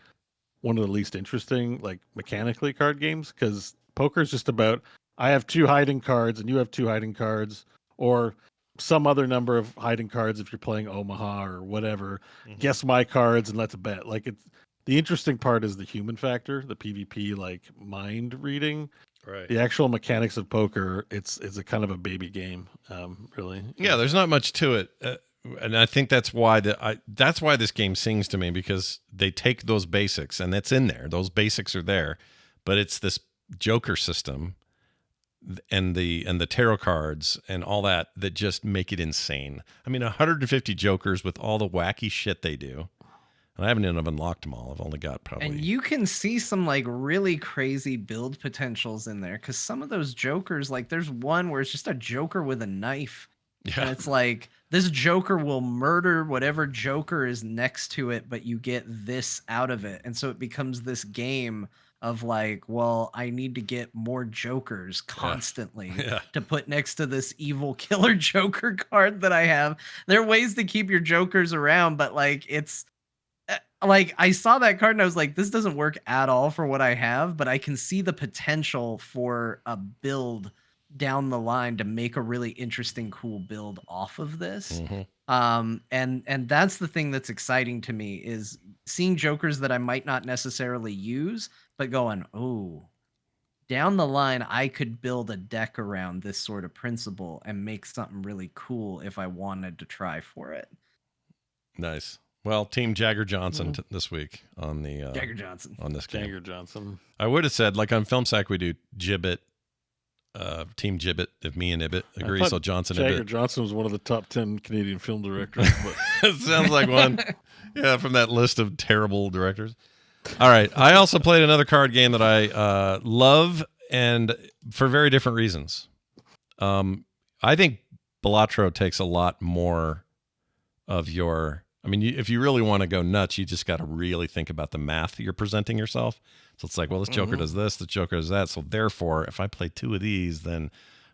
one of the least interesting, like mechanically, card games, because poker is just about I have 2 hiding cards and you have 2 hiding cards, or some other number of hiding cards if you're playing Omaha or whatever. Guess my cards and let's bet. Like it's. The interesting part is the human factor, the PvP, like mind reading. Right. The actual mechanics of poker, it's a kind of a baby game, really. Yeah, there's not much to it, and I think that's why this game sings to me, because they take those basics, and it's in there. Those basics are there, but it's this Joker system and the tarot cards and all that just make it insane. I mean, 150 Jokers with all the wacky shit they do. I haven't even unlocked them all. I've only got probably. And you can see some like really crazy build potentials in there, because some of those Jokers, like there's one where it's just a Joker with a knife. Yeah. And it's like this Joker will murder whatever Joker is next to it, but you get this out of it. And so it becomes this game of like, well, I need to get more Jokers constantly to put next to this evil killer Joker card that I have. There are ways to keep your Jokers around, but like it's. Like I saw that card and I was like, this doesn't work at all for what I have, but I can see the potential for a build down the line to make a really interesting, cool build off of this. And that's the thing that's exciting to me, is seeing Jokers that I might not necessarily use, but going, oh, down the line, I could build a deck around this sort of principle and make something really cool if I wanted to try for it. Nice. Well, Team Jagger Johnson this week on the Jagger Johnson. on this game. Jagger Johnson. I would have said, like on Film Sack, we do Gibbet, Team Gibbet, if me and Ibbet agree, so Johnson Jagger Ibbet. Johnson was one of the top 10 Canadian film directors. But It sounds like one. Yeah, from that list of terrible directors. All right. I also played another card game that I love, and for very different reasons. I think Balatro takes a lot more of your... I mean, if you really want to go nuts, you just got to really think about the math you're presenting yourself. So it's like, well, this Joker does this, the Joker does that. So therefore, if I play 2 of these, then,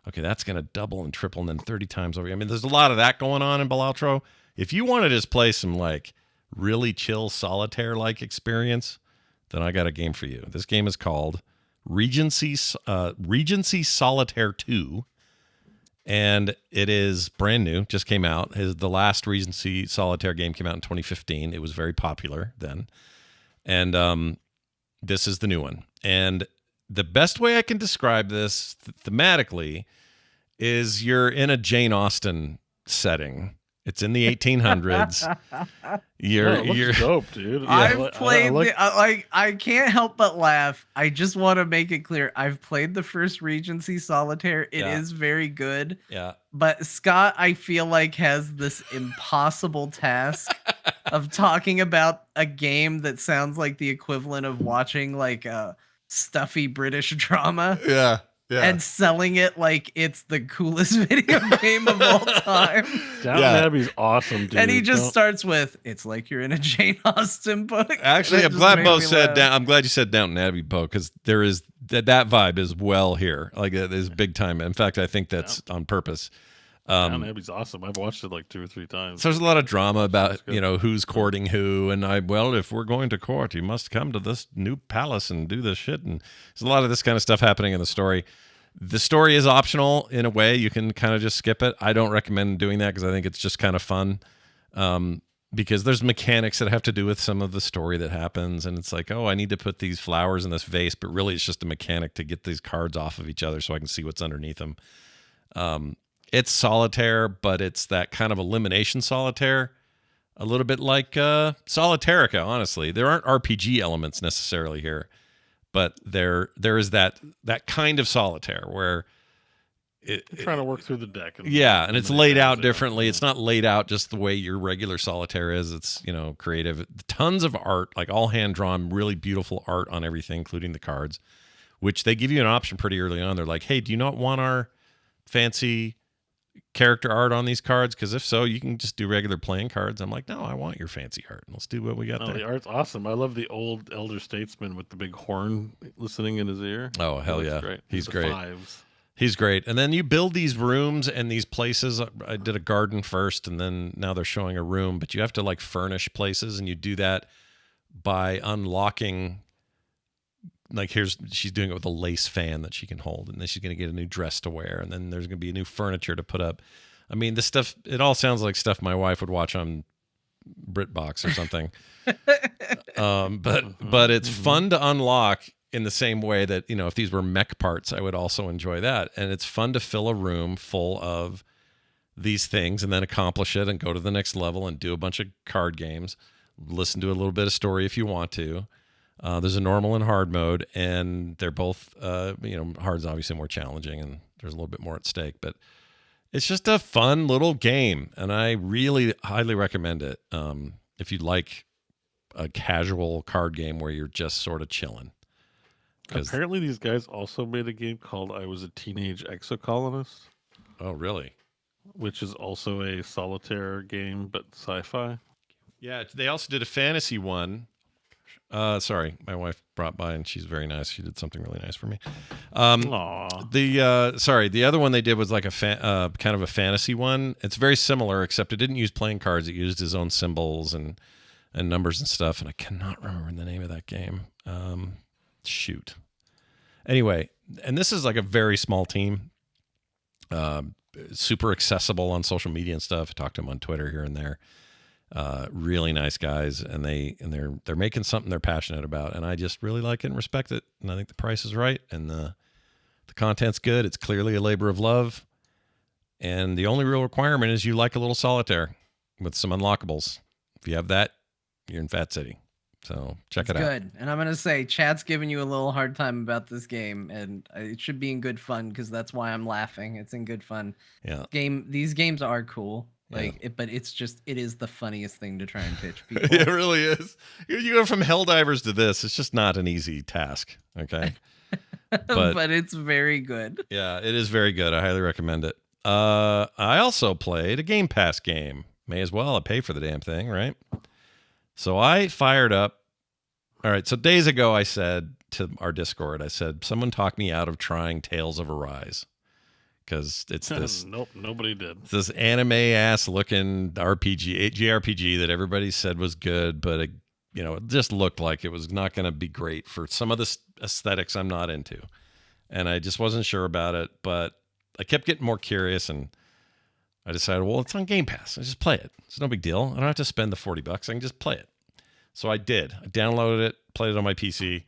okay, that's going to double and triple and then 30 times over. I mean, there's a lot of that going on in Balatro. If you want to just play some, like, really chill solitaire-like experience, then I got a game for you. This game is called Regency Solitaire II. And it is brand new, just came out. The last Regency Solitaire game came out in 2015. It was very popular then. And this is the new one. And the best way I can describe this thematically is you're in a Jane Austen setting. It's in the 1800s. You're dope, dude. I've played I can't help but laugh. I just want to make it clear. I've played the first Regency Solitaire. It is very good. Yeah. But Scott, I feel like, has this impossible task of talking about a game that sounds like the equivalent of watching like a stuffy British drama. Yeah. Yeah. And selling it like it's the coolest video game of all time. Downton Abbey's awesome, dude. And he just starts with, "It's like you're in a Jane Austen book." Actually, I'm glad Bo said I'm glad you said Downton Abbey, Bo, because there is that vibe is well here. Like it is big time. In fact, I think that's on purpose. Downton Abbey's awesome. I've watched it like 2 or 3 times. So there's a lot of drama about, who's courting who, and if we're going to court, you must come to this new palace and do this shit. And there's a lot of this kind of stuff happening in the story. The story is optional in a way. You can kind of just skip it. I don't recommend doing that because I think it's just kind of fun. Because there's mechanics that have to do with some of the story that happens. And it's like, oh, I need to put these flowers in this vase, but really it's just a mechanic to get these cards off of each other so I can see what's underneath them. It's solitaire, but it's that kind of elimination solitaire. A little bit like Solitarica, honestly. There aren't RPG elements necessarily here, but there is that kind of solitaire where you're trying to work through the deck. And it's laid out differently. It's not laid out just the way your regular solitaire is. It's, creative. Tons of art, like all hand-drawn, really beautiful art on everything, including the cards, which they give you an option pretty early on. They're like, hey, do you not want our fancy character art on these cards? Because if so, you can just do regular playing cards. I'm like, no, I want your fancy art. Let's do what we got there. The art's awesome. I love the old elder statesman with the big horn listening in his ear. Oh, hell yeah. Great. He's great. 5s. He's great. And then you build these rooms and these places. I did a garden first, and then now they're showing a room, but you have to like furnish places, and you do that by unlocking. Like she's doing it with a lace fan that she can hold, and then she's going to get a new dress to wear, and then there's going to be a new furniture to put up. I mean, this stuff, it all sounds like stuff my wife would watch on BritBox or something. But it's fun to unlock in the same way that, if these were mech parts, I would also enjoy that. And it's fun to fill a room full of these things and then accomplish it and go to the next level and do a bunch of card games, listen to a little bit of story if you want to. There's a normal and hard mode, and they're both, hard's obviously more challenging, and there's a little bit more at stake. But it's just a fun little game, and I really highly recommend it if you'd like a casual card game where you're just sort of chilling. Apparently, these guys also made a game called I Was a Teenage Exocolonist. Oh, really? Which is also a solitaire game, but sci-fi. Yeah, they also did a fantasy one. Sorry, my wife brought by and she's very nice. She did something really nice for me. The other one they did was like a kind of a fantasy one. It's very similar, except it didn't use playing cards. It used his own symbols and numbers and stuff. And I cannot remember the name of that game. Shoot. Anyway, and this is like a very small team. Super accessible on social media and stuff. I talked to them on Twitter here and there. Really nice guys, and they're making something they're passionate about, and I just really like it and respect it. And I think the price is right, and The content's good. It's clearly a labor of love. And the only real requirement is you like a little solitaire with some unlockables. If you have that, you're in Fat City. So check it out. Good. And I'm going to say, Chad's giving you a little hard time about this game, and it should be in good fun because that's why I'm laughing. It's in good fun. Yeah. These games are cool. But it is the funniest thing to try and pitch people. It really is. You go from Helldivers to this. It's just not an easy task. Okay. But it's very good. Yeah, it is very good. I highly recommend it. I also played a Game Pass game. May as well. I pay for the damn thing, right? So I fired up. All right. So days ago, I said to our Discord, I said, someone talk me out of trying Tales of Arise. Because it's this. Nope, nobody did. It's this anime ass looking RPG, JRPG that everybody said was good, but it just looked like it was not going to be great for some of the aesthetics I'm not into. And I just wasn't sure about it, but I kept getting more curious, and I decided, well, it's on Game Pass. I just play it. It's no big deal. I don't have to spend the $40. I can just play it. So I did. I downloaded it, played it on my PC,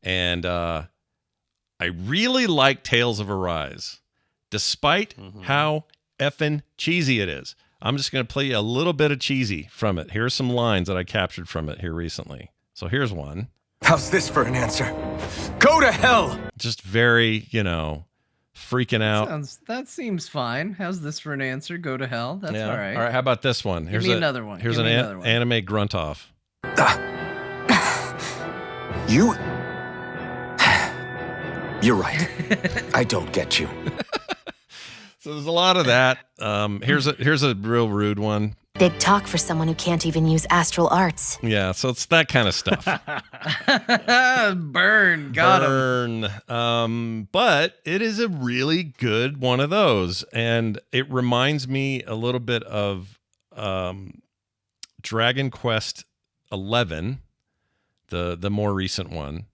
and I really like Tales of Arise, despite how effing cheesy it is. I'm just going to play you a little bit of cheesy from it. Here's some lines that I captured from it here recently. So here's one. How's this for an answer? Go to hell! Just very, freaking out. That seems fine. How's this for an answer? Go to hell. That's all right. All right, how about this one? Give me another one. Here's another one. Anime grunt off. You're right. I don't get you. So there's a lot of that. Here's a real rude one. Big talk for someone who can't even use astral arts. Yeah, so it's that kind of stuff. Burn. Got him. But it is a really good one of those. And it reminds me a little bit of Dragon Quest XI, the more recent one,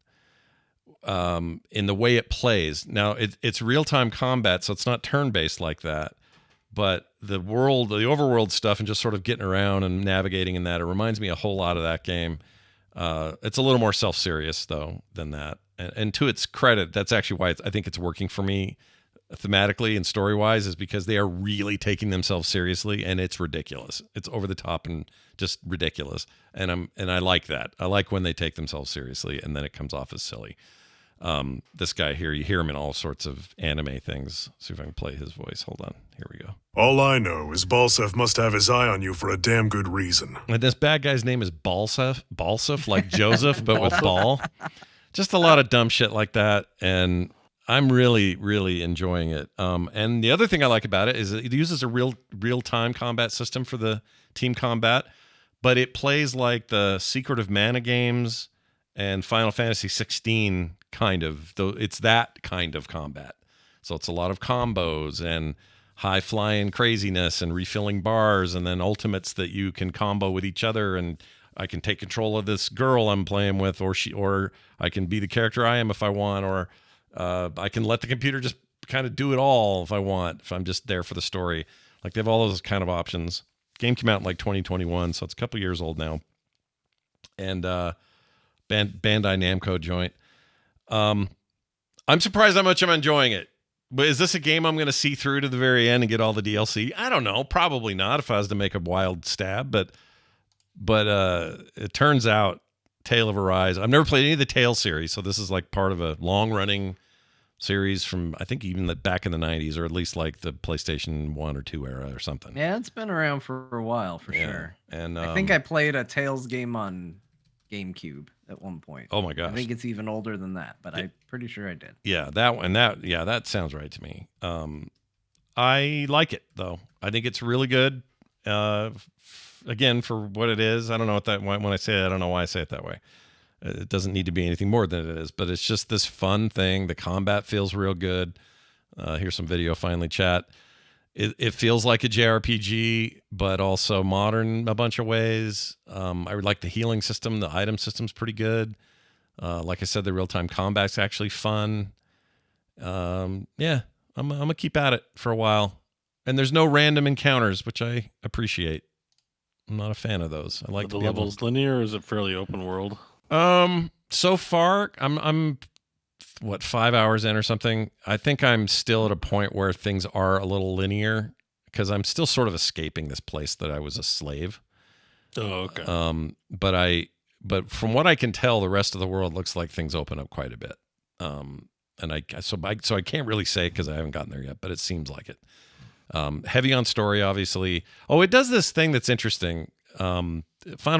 in the way it plays. Now, it's real-time combat, so it's not turn-based like that. But the overworld stuff and just sort of getting around and navigating in that, it reminds me a whole lot of that game. It's a little more self-serious, though, than that. And to its credit, that's actually why I think it's working for me thematically and story-wise, is because they are really taking themselves seriously, and it's ridiculous. It's over the top and just ridiculous. And I like that. I like when they take themselves seriously, and then it comes off as silly. This guy here, you hear him in all sorts of anime things. See if I can play his voice. Hold on. Here we go. All I know is Balsef must have his eye on you for a damn good reason. And this bad guy's name is Balsef, like Joseph, but with ball. Just a lot of dumb shit like that. And I'm really, really enjoying it. And the other thing I like about it is it uses a real-time combat system for the team combat, but it plays like the Secret of Mana games and Final Fantasy 16 kind of, though it's that kind of combat. So it's a lot of combos and high flying craziness and refilling bars and then ultimates that you can combo with each other, and I can take control of this girl I'm playing with, or I can be the character I am if I want, or I can let the computer just kind of do it all if I want, if I'm just there for the story. Like, they have all those kind of options. Game came out in like 2021, so it's a couple years old now. And Bandai Namco joint. I'm surprised how much I'm enjoying it. But is this a game I'm going to see through to the very end and get all the DLC? I don't know. Probably not if I was to make a wild stab. But it turns out Tale of Arise. I've never played any of the Tale series, so this is like part of a long-running series from, I think, even back in the 90s, or at least like the PlayStation 1 or 2 era or something. Yeah, it's been around for a while, for sure. And I think I played a Tales game on GameCube at one point. Oh my gosh. I think it's even older than that, but I'm pretty sure I did. Yeah, that one. That sounds right to me. I like it though. I think it's really good. Again, for what it is. I don't know what that, when I say it, I don't know why I say it that way. It doesn't need to be anything more than it is, but it's just this fun thing. The combat feels real good. Here's some video finally, chat. It feels like a JRPG, but also modern a bunch of ways. I would like the healing system. The item system's pretty good. Like I said, the real-time combat's actually fun. Yeah, I'm going to keep at it for a while. And there's no random encounters, which I appreciate. I'm not a fan of those. I like the levels linear, or is it fairly open world? So far, I'm 5 hours in or something. I think I'm still at a point where things are a little linear because I'm still sort of escaping this place that I was a slave. Oh, okay. But from what I can tell, the rest of the world looks like things open up quite a bit. So I can't really say because I haven't gotten there yet, but it seems like it. Heavy on story, obviously. Oh, it does this thing that's interesting. Final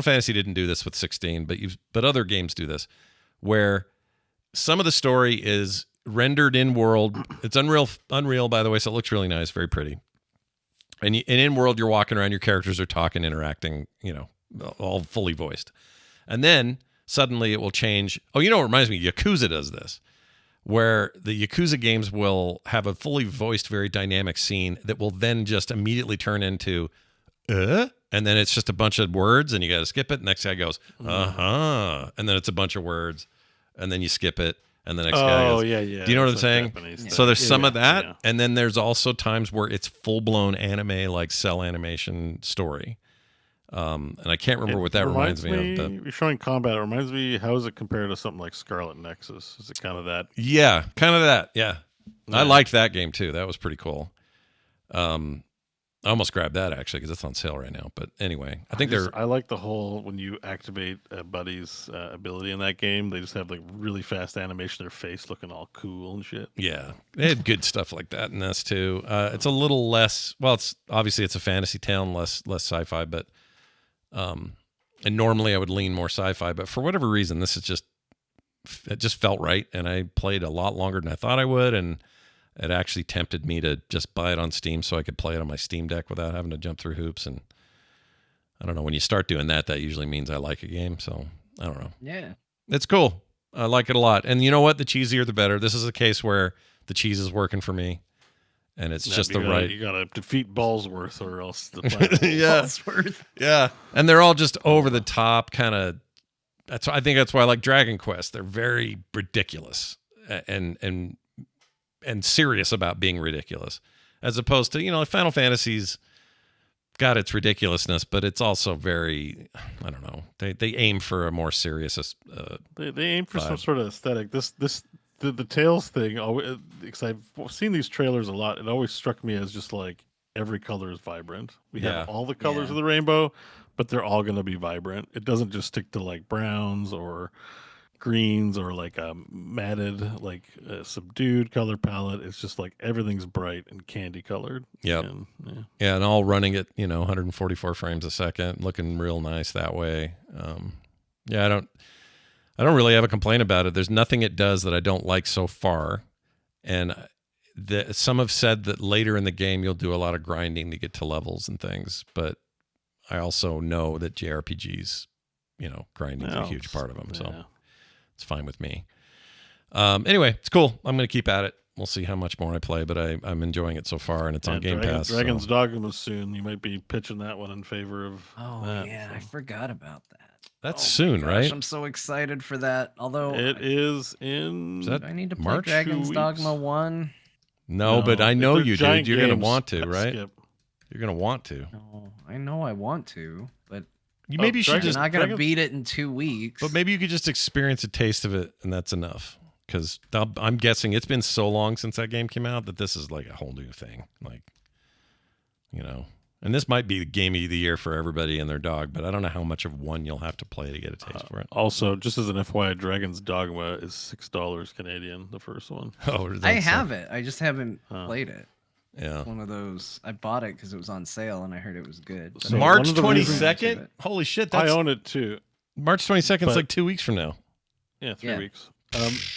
Fantasy didn't do this with 16, but other games do this, where some of the story is rendered in world. It's Unreal, by the way, so it looks really nice, very pretty. And in world, you're walking around, your characters are talking, interacting, all fully voiced. And then suddenly it will change. Oh, what reminds me? Yakuza does this, where the Yakuza games will have a fully voiced, very dynamic scene that will then just immediately turn into, and then it's just a bunch of words and you got to skip it. Next guy goes, and then it's a bunch of words and then you skip it. And the next guy goes, yeah. Do you know what I'm saying? So there's some of that. Yeah. And then there's also times where it's full-blown anime, like cell animation story. And I can't remember what that reminds me of. But you're showing combat. It reminds me, how is it compared to something like Scarlet Nexus? Is it kind of that? Yeah, kind of that. Yeah. I liked that game too. That was pretty cool. I almost grabbed that actually because it's on sale right now. But anyway, I like the whole when you activate a buddy's ability in that game, they just have like really fast animation of their face looking all cool and shit. Yeah, they had good stuff like that in this too. It's a little less. Well, it's obviously it's a fantasy tale and less sci-fi, but and normally I would lean more sci-fi, but for whatever reason, it just felt right, and I played a lot longer than I thought I would, and it actually tempted me to just buy it on Steam so I could play it on my Steam Deck without having to jump through hoops. And I don't know, when you start doing that, that usually means I like a game. So I don't know. Yeah. It's cool. I like it a lot. And you know what? The cheesier, the better. This is a case where the cheese is working for me. And it's just the right. You got to defeat Ballsworth or else the yeah. Ballsworth. Yeah. And they're all just over the top kind of. I think that's why I like Dragon Quest. They're very ridiculous and serious about being ridiculous, as opposed to, Final Fantasy's got its ridiculousness, but it's also very, I don't know. They aim for a more serious. They aim for some sort of aesthetic. The Tales thing, because I've seen these trailers a lot. It always struck me as just like every color is vibrant. We have all the colors of the rainbow, but they're all going to be vibrant. It doesn't just stick to like browns or greens or like a matted, like a subdued color palette. It's just like everything's bright and candy colored. Yep. And all running at 144 frames a second, looking real nice that way. I don't really have a complaint about it. There's nothing it does that I don't like so far, and some have said that later in the game you'll do a lot of grinding to get to levels and things, but I also know that JRPGs, grinding is a huge part of them. So it's fine with me. Anyway, it's cool. I'm going to keep at it. We'll see how much more I play, but I'm enjoying it so far, and it's on Game Pass. Dragon's Dogma soon. You might be pitching that one in favor of that. Yeah, I forgot about that. That's soon, right? I'm so excited for that. Although it is in. Is that I need to play March? Dragon's Dogma 1. No, but I know you do. You're going to want to, right? Skip. You're going to want to. No, I know I want to, but you should just. I'm not going to beat it in 2 weeks. But maybe you could just experience a taste of it, and that's enough. Because I'm guessing it's been so long since that game came out that this is like a whole new thing. Like, and this might be the game of the year for everybody and their dog, but I don't know how much of one you'll have to play to get a taste for it. Also, just as an FYI, Dragon's Dogma is $6 Canadian, the first one. Oh, I have it. I just haven't played it. Yeah. It's one of those. I bought it because it was on sale and I heard it was good. So March 22nd? Holy shit. I own it too. March 22nd is like 2 weeks from now. Yeah, 3 weeks.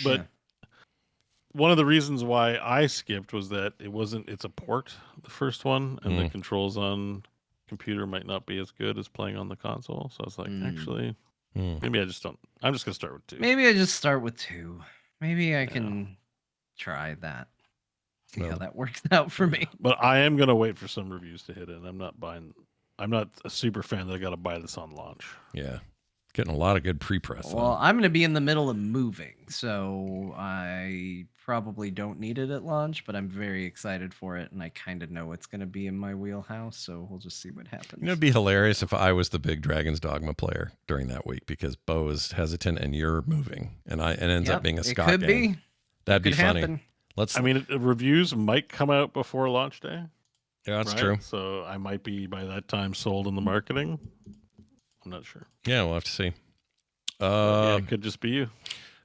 But one of the reasons why I skipped was that it's a port, the first one, and the controls on computer might not be as good as playing on the console. So I was like, actually, maybe I just don't. I'm just going to start with 2. Maybe I just start with 2. Maybe I can try that. See how that works out for me. But I am going to wait for some reviews to hit it. I'm not a super fan that I got to buy this on launch. Yeah. Getting a lot of good pre-press. Well, I'm going to be in the middle of moving, so I probably don't need it at launch, but I'm very excited for it, and I kind of know it's going to be in my wheelhouse, so we'll just see what happens. It'd be hilarious if I was the big Dragon's Dogma player during that week because Bo is hesitant and you're moving, and it ends up being a Scott game. It could be. That'd be Could funny. happen. Let's. I mean, reviews might come out before launch day. Yeah, that's right? true. So I might be by that time sold in the marketing. I'm not sure. Yeah, we'll have to see. Yeah, it could just be you.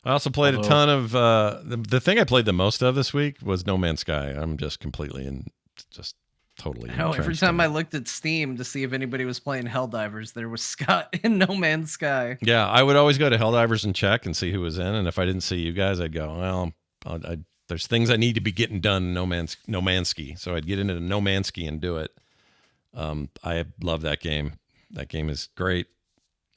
I also played a ton of the thing I played the most of this week was No Man's Sky. I'm just completely just totally. I know. Every time I looked at Steam to see if anybody was playing Helldivers, there was Scott in No Man's Sky. Yeah, I would always go to Helldivers and check and see who was in, and if I didn't see you guys, I'd go, well, there's things I need to be getting done in No Man's Ski, so I'd get into No Man's Ski and do it. I love that game. That game is great.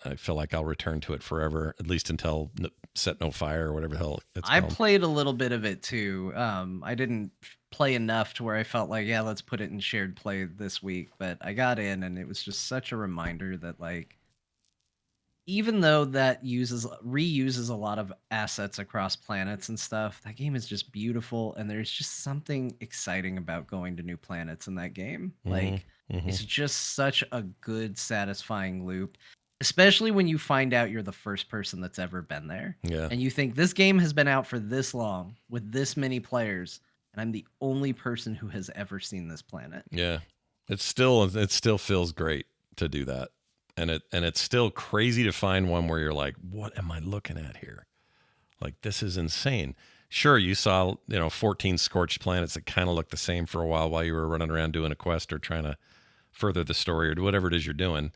I feel like I'll return to it forever, at least until Set No Fire or whatever the hell it's called. I played a little bit of it too. I didn't play enough to where I felt like, yeah, let's put it in shared play this week. But I got in, and it was just such a reminder that, like, even though that reuses a lot of assets across planets and stuff, that game is just beautiful, and there's just something exciting about going to new planets in that game. Like, it's just such a good, satisfying loop. Especially when you find out you're the first person that's ever been there. Yeah. And you think this game has been out for this long with this many players, and I'm the only person who has ever seen this planet. Yeah. It still feels great to do that. And it's still crazy to find one where you're like, what am I looking at here? Like, this is insane. Sure, you saw, 14 scorched planets that kind of look the same for a while you were running around doing a quest or trying to further the story or do whatever it is you're doing.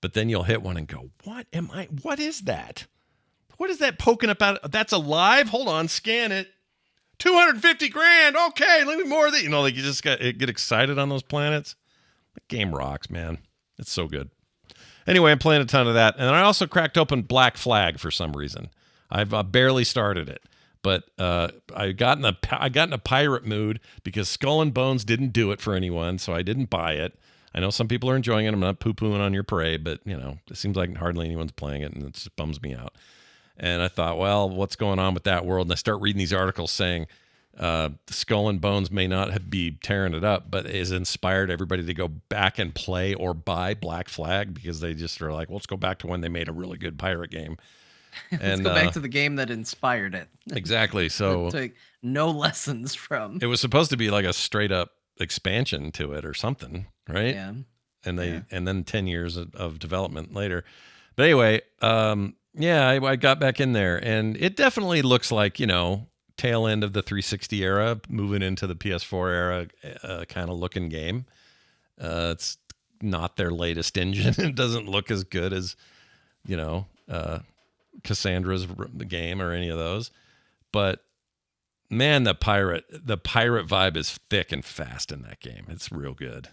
But then you'll hit one and go, what is that? What is that poking up out? That's alive? Hold on, scan it. 250 grand. Okay, let me more of that. Like you just get excited on those planets. The game rocks, man. It's so good. Anyway, I'm playing a ton of that. And I also cracked open Black Flag for some reason. I've barely started it. But I got in a pirate mood because Skull and Bones didn't do it for anyone, so I didn't buy it. I know some people are enjoying it. I'm not poo-pooing on your parade, but, it seems like hardly anyone's playing it, and it just bums me out. And I thought, well, what's going on with that world? And I start reading these articles saying Skull and Bones may not be tearing it up, but it has inspired everybody to go back and play or buy Black Flag because they just are like, well, let's go back to when they made a really good pirate game. Let's go back to the game that inspired it. Exactly. So take no lessons from. It was supposed to be like a straight up expansion to it or something, right? Yeah. And then 10 years of development later. But anyway, I got back in there, and it definitely looks like, tail end of the 360 era, moving into the PS4 era kind of looking game. It's not their latest engine. It doesn't look as good as, Cassandra's game or any of those. But man, the pirate vibe is thick and fast in that game. It's real good.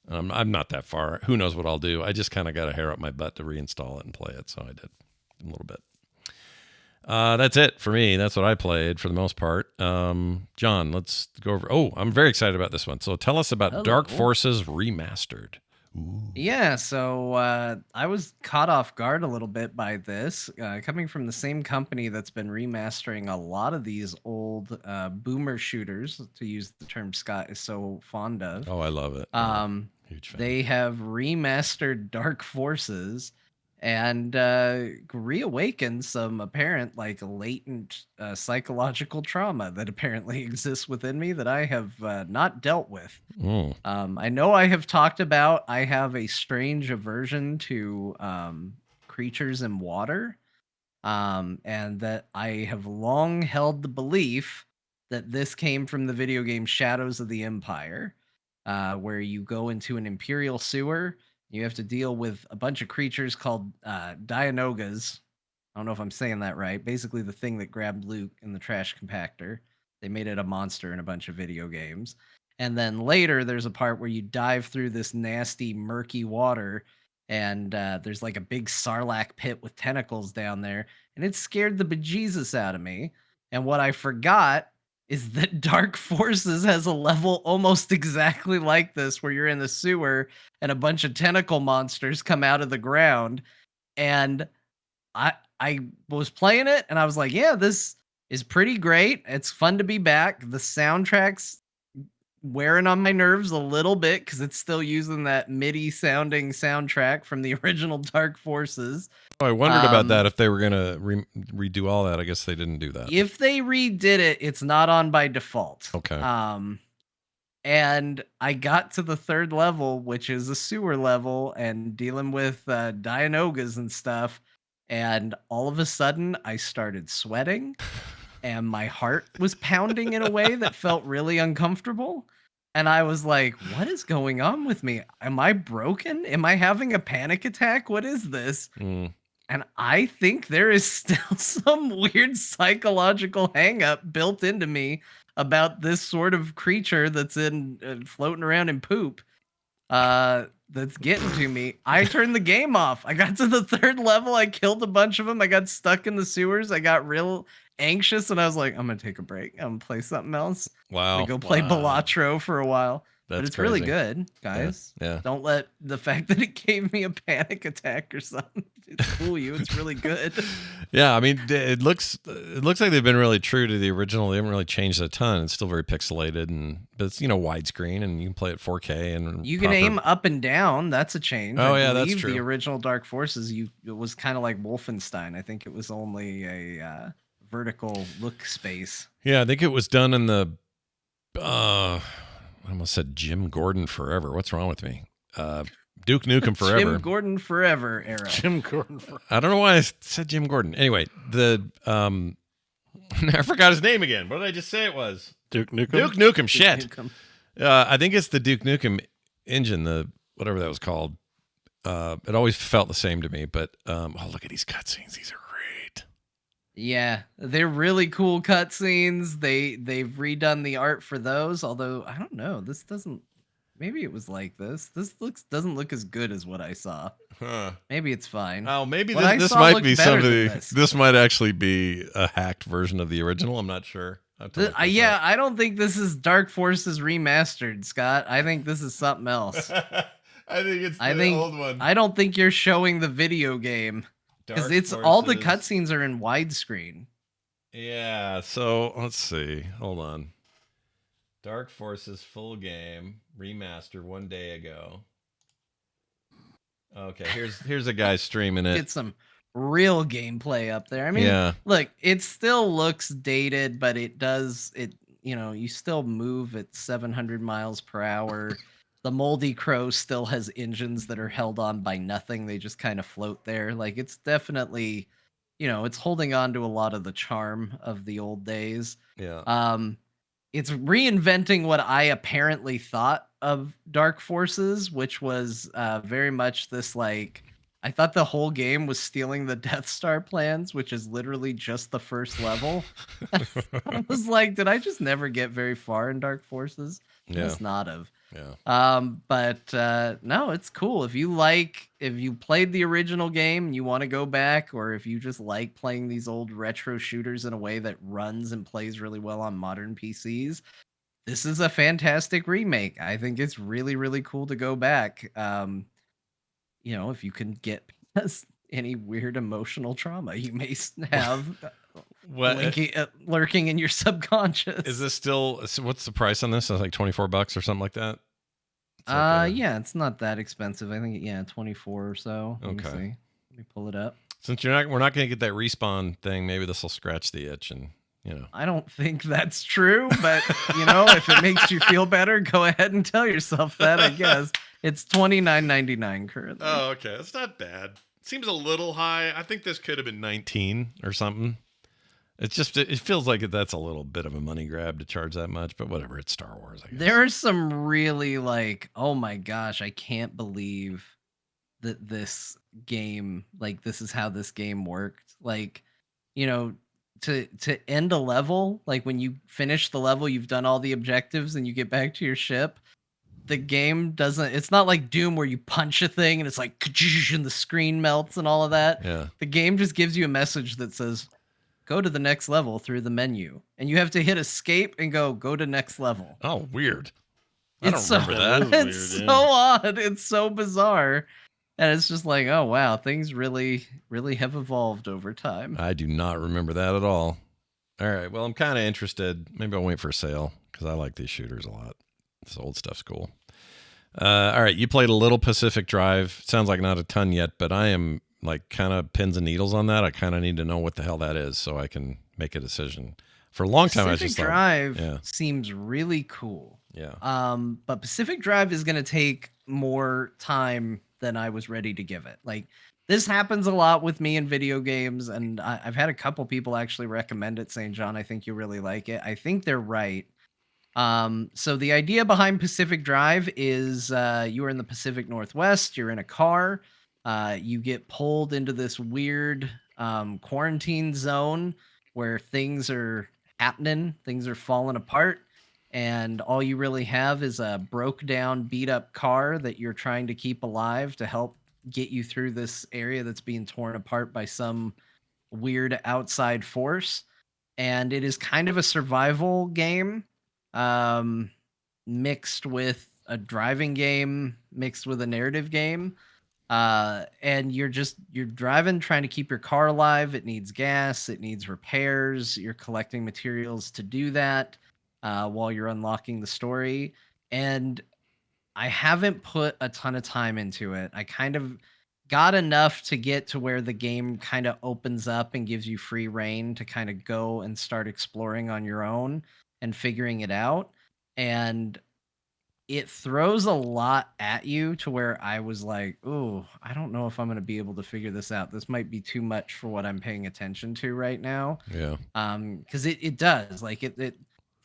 I'm not that far. Who knows what I'll do? I just kind of got a hair up my butt to reinstall it and play it, so I did a little bit. That's it for me. That's what I played for the most part. John, let's go over. Oh, I'm very excited about this one. So tell us about Dark Forces Remastered. Ooh. Yeah, so I was caught off guard a little bit by this, coming from the same company that's been remastering a lot of these old boomer shooters, to use the term Scott is so fond of. Oh, I love it. Huge fan. They have remastered Dark Forces and reawakened some apparent, latent psychological trauma that apparently exists within me that I have not dealt with. I know I have talked about I have a strange aversion to creatures in water, and that I have long held the belief that this came from the video game Shadows of the Empire, where you go into an Imperial sewer. You have to deal with a bunch of creatures called Dianogas. I don't know if I'm saying that right. Basically, the thing that grabbed Luke in the trash compactor. They made it a monster in a bunch of video games. And then later, there's a part where you dive through this nasty, murky water, and there's like a big sarlacc pit with tentacles down there. And it scared the bejesus out of me. And what I forgot is that Dark Forces has a level almost exactly like this, where you're in the sewer and a bunch of tentacle monsters come out of the ground. And I was playing it, and I was like, yeah, this is pretty great. It's fun to be back. The soundtrack's wearing on my nerves a little bit because it's still using that MIDI sounding soundtrack from the original Dark Forces. Oh, I wondered about that. If they were gonna redo all that, I guess they didn't do that. If they redid it, it's not on by default. Okay. And I got to the 3rd level, which is a sewer level, and dealing with Dianogas and stuff. And all of a sudden, I started sweating, and my heart was pounding in a way that felt really uncomfortable. And I was like, what is going on with me? Am I broken? Am I having a panic attack? What is this? And I think there is still some weird psychological hang up built into me about this sort of creature that's in floating around in poop that's getting to me. I turned the game off. I got to the 3rd level. I killed a bunch of them. I got stuck in the sewers. I got real anxious, and I was like, I'm going to take a break. I'm going to play something else. Wow. I'm going to go play Balatro for a while. That's but it's crazy. really good, guys. Yeah. Don't let the fact that it gave me a panic attack or something fool you. It's really good. Yeah, I mean, it looks like they've been really true to the original. They haven't really changed a ton. It's still very pixelated, but it's widescreen, and you can play it 4K and you can aim up and down. That's a change. Oh, I yeah, that's believe true. The original Dark Forces, it was kind of like Wolfenstein. I think it was only a vertical look space. Yeah, I think it was done in the. I almost said Jim Gordon Forever. What's wrong with me? Duke Nukem Forever. Jim Gordon Forever era. Jim Gordon. I don't know why I said Jim Gordon. Anyway, I forgot his name again. What did I just say it was? Duke Nukem. Duke Nukem. Shit. Duke Nukem. I think it's the Duke Nukem engine, the whatever that was called. It always felt the same to me, but look at these cutscenes. These are great. Yeah, they're really cool cutscenes. They've redone the art for those, although I don't know. This doesn't. Maybe it was like this. This doesn't look as good as what I saw. Huh. Maybe it's fine. Oh, maybe What I this saw might looked be better than something. this. This might actually be a hacked version of the original. I'm not sure. I have to look this Yeah, up. I don't think this is Dark Forces remastered, Scott. I think this is something else. I think it's the old one. I don't think you're showing the video game because Dark it's all the Forces. cutscenes are in widescreen. Yeah, so let's see. Hold on. Dark Forces full game remaster 1 day ago. Okay, here's a guy streaming it. Get some real gameplay up there. I mean, Yeah. look, it still looks dated, but you still move at 700 miles per hour. The Moldy Crow still has engines that are held on by nothing. They just kind of float there. Like, it's definitely, it's holding on to a lot of the charm of the old days. Yeah. It's reinventing what I apparently thought of Dark Forces, which was very much this, like, I thought the whole game was stealing the Death Star plans, which is literally just the first level. I was like, did I just never get very far in Dark Forces? Yeah. Must not have. Yeah. But no, it's cool. If you played the original game and you want to go back, or if you just like playing these old retro shooters in a way that runs and plays really well on modern PCs, this is a fantastic remake. I think it's really, really cool to go back. If you can get past any weird emotional trauma you may have lurking in your subconscious. Is this still? What's the price on this? It's like $24 or something like that. It's Yeah, it's not that expensive. I think 24 or so. Let me Okay. see. Let me pull it up. Since we're not going to get that respawn thing, maybe this will scratch the itch, and I don't think that's true, but if it makes you feel better, go ahead and tell yourself that. I guess it's $29.99 currently. Oh, okay, that's not bad. Seems a little high. I think this could have been 19 or something. It's just it feels like that's a little bit of a money grab to charge that much, but whatever. It's Star Wars, I guess. There are some really oh my gosh, I can't believe that this game, this is how this game worked. To end a level, like when you finish the level, you've done all the objectives and you get back to your ship. The game doesn't, it's not like Doom where you punch a thing and it's like, and the screen melts and all of that. Yeah. The game just gives you a message that says, go to the next level through the menu. And you have to hit escape and go to next level. Oh, weird. I It's don't remember that. That It's is weird, so odd. It's so bizarre. And it's just like, oh, wow, things really, really have evolved over time. I do not remember that at all. All right. Well, I'm kind of interested. Maybe I'll wait for a sale because I like these shooters a lot. This old stuff's cool. All right, you played a little Pacific Drive. Sounds like not a ton yet, but I am like kind of pins and needles on that. I kind of need to know what the hell that is so I can make a decision. For a long time, I just Pacific Drive seems really cool. Yeah. But Pacific Drive is going to take more time than I was ready to give it. Like, this happens a lot with me in video games, and I've had a couple people actually recommend it, saying, John, I think you really like it. I think they're right. So the idea behind Pacific Drive is you are in the Pacific Northwest, you're in a car, you get pulled into this weird quarantine zone where things are happening, things are falling apart, and all you really have is a broke down, beat up car that you're trying to keep alive to help get you through this area that's being torn apart by some weird outside force. And it is kind of a survival game, um, mixed with a driving game, mixed with a narrative game. And you're driving, trying to keep your car alive. It needs gas, it needs repairs. You're collecting materials to do that while you're unlocking the story. And I haven't put a ton of time into it. I kind of got enough to get to where the game kind of opens up and gives you free reign to kind of go and start exploring on your own and figuring it out. And it throws a lot at you to where I was like, "Ooh, I don't know if I'm going to be able to figure this out. This might be too much for what I'm paying attention to right now." Yeah. Because it does, like, it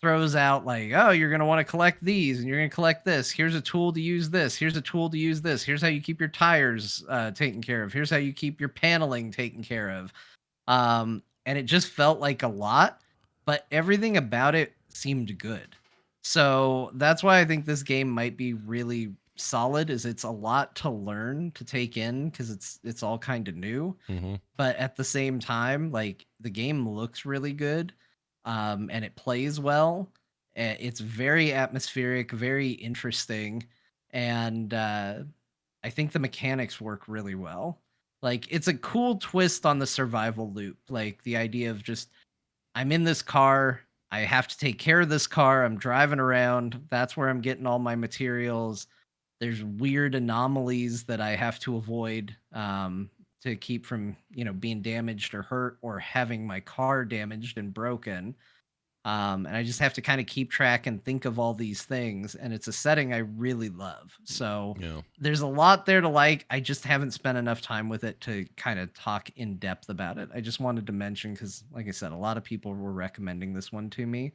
throws out like, "Oh, you're going to want to collect these and you're going to collect this. Here's a tool to use this. Here's a tool to use this. Here's how you keep your tires taken care of. Here's how you keep your paneling taken care of." And it just felt like a lot, but everything about it seemed good. So that's why I think this game might be really solid. Is it's a lot to learn, to take in, because it's all kind of new. Mm-hmm. But at the same time, like, the game looks really good, and it plays well. It's very atmospheric, very interesting, and I think the mechanics work really well. Like, it's a cool twist on the survival loop. Like, the idea of just, I'm in this car, I have to take care of this car, I'm driving around, that's where I'm getting all my materials. There's weird anomalies that I have to avoid to keep from, being damaged or hurt or having my car damaged and broken. And I just have to kind of keep track and think of all these things. And it's a setting I really love. So Yeah. there's a lot there to like. I just haven't spent enough time with it to kind of talk in depth about it. I just wanted to mention, because, like I said, a lot of people were recommending this one to me,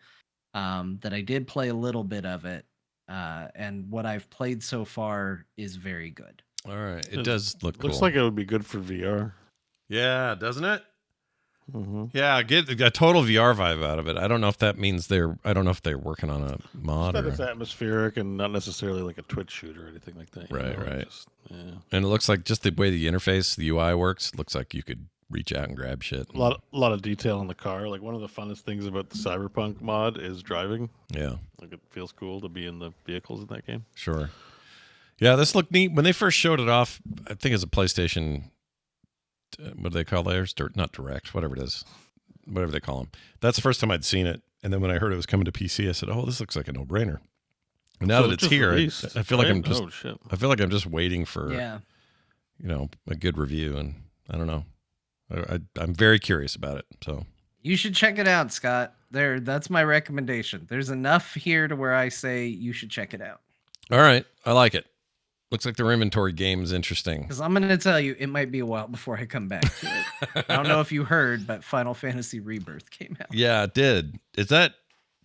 that I did play a little bit of it. And what I've played so far is very good. All right. It does look cool. Looks like it would be good for VR. Yeah, doesn't it? Mm-hmm. Yeah, I get a total VR vibe out of it. I don't know if that means I don't know if they're working on a mod That or. it's atmospheric and not necessarily like a Twitch shoot or anything like that. Right, right. Yeah. And it looks like just the way the interface, the UI works, it looks like you could reach out and grab shit. A lot of detail in the car. Like, one of the funnest things about the Cyberpunk mod is driving. Yeah. Like, it feels cool to be in the vehicles in that game. Sure. Yeah, this looked neat. When they first showed it off, I think it's a PlayStation, what do they call theirs? Not Direct, whatever it is. Whatever they call them. That's the first time I'd seen it. And then when I heard it was coming to PC, I said, "Oh, this looks like a no-brainer." And now So that it's it's just here, released, I feel like right? I'm just Oh, shit. I feel like I'm just waiting for Yeah. a good review, and I don't know. I'm very curious about it. So You should check it out, Scott. That's my recommendation. There's enough here to where I say you should check it out. all right, I like it. Looks like their inventory game is interesting. Because I'm going to tell you, it might be a while before I come back to it. I don't know if you heard, but Final Fantasy Rebirth came out. Yeah, it did. Is that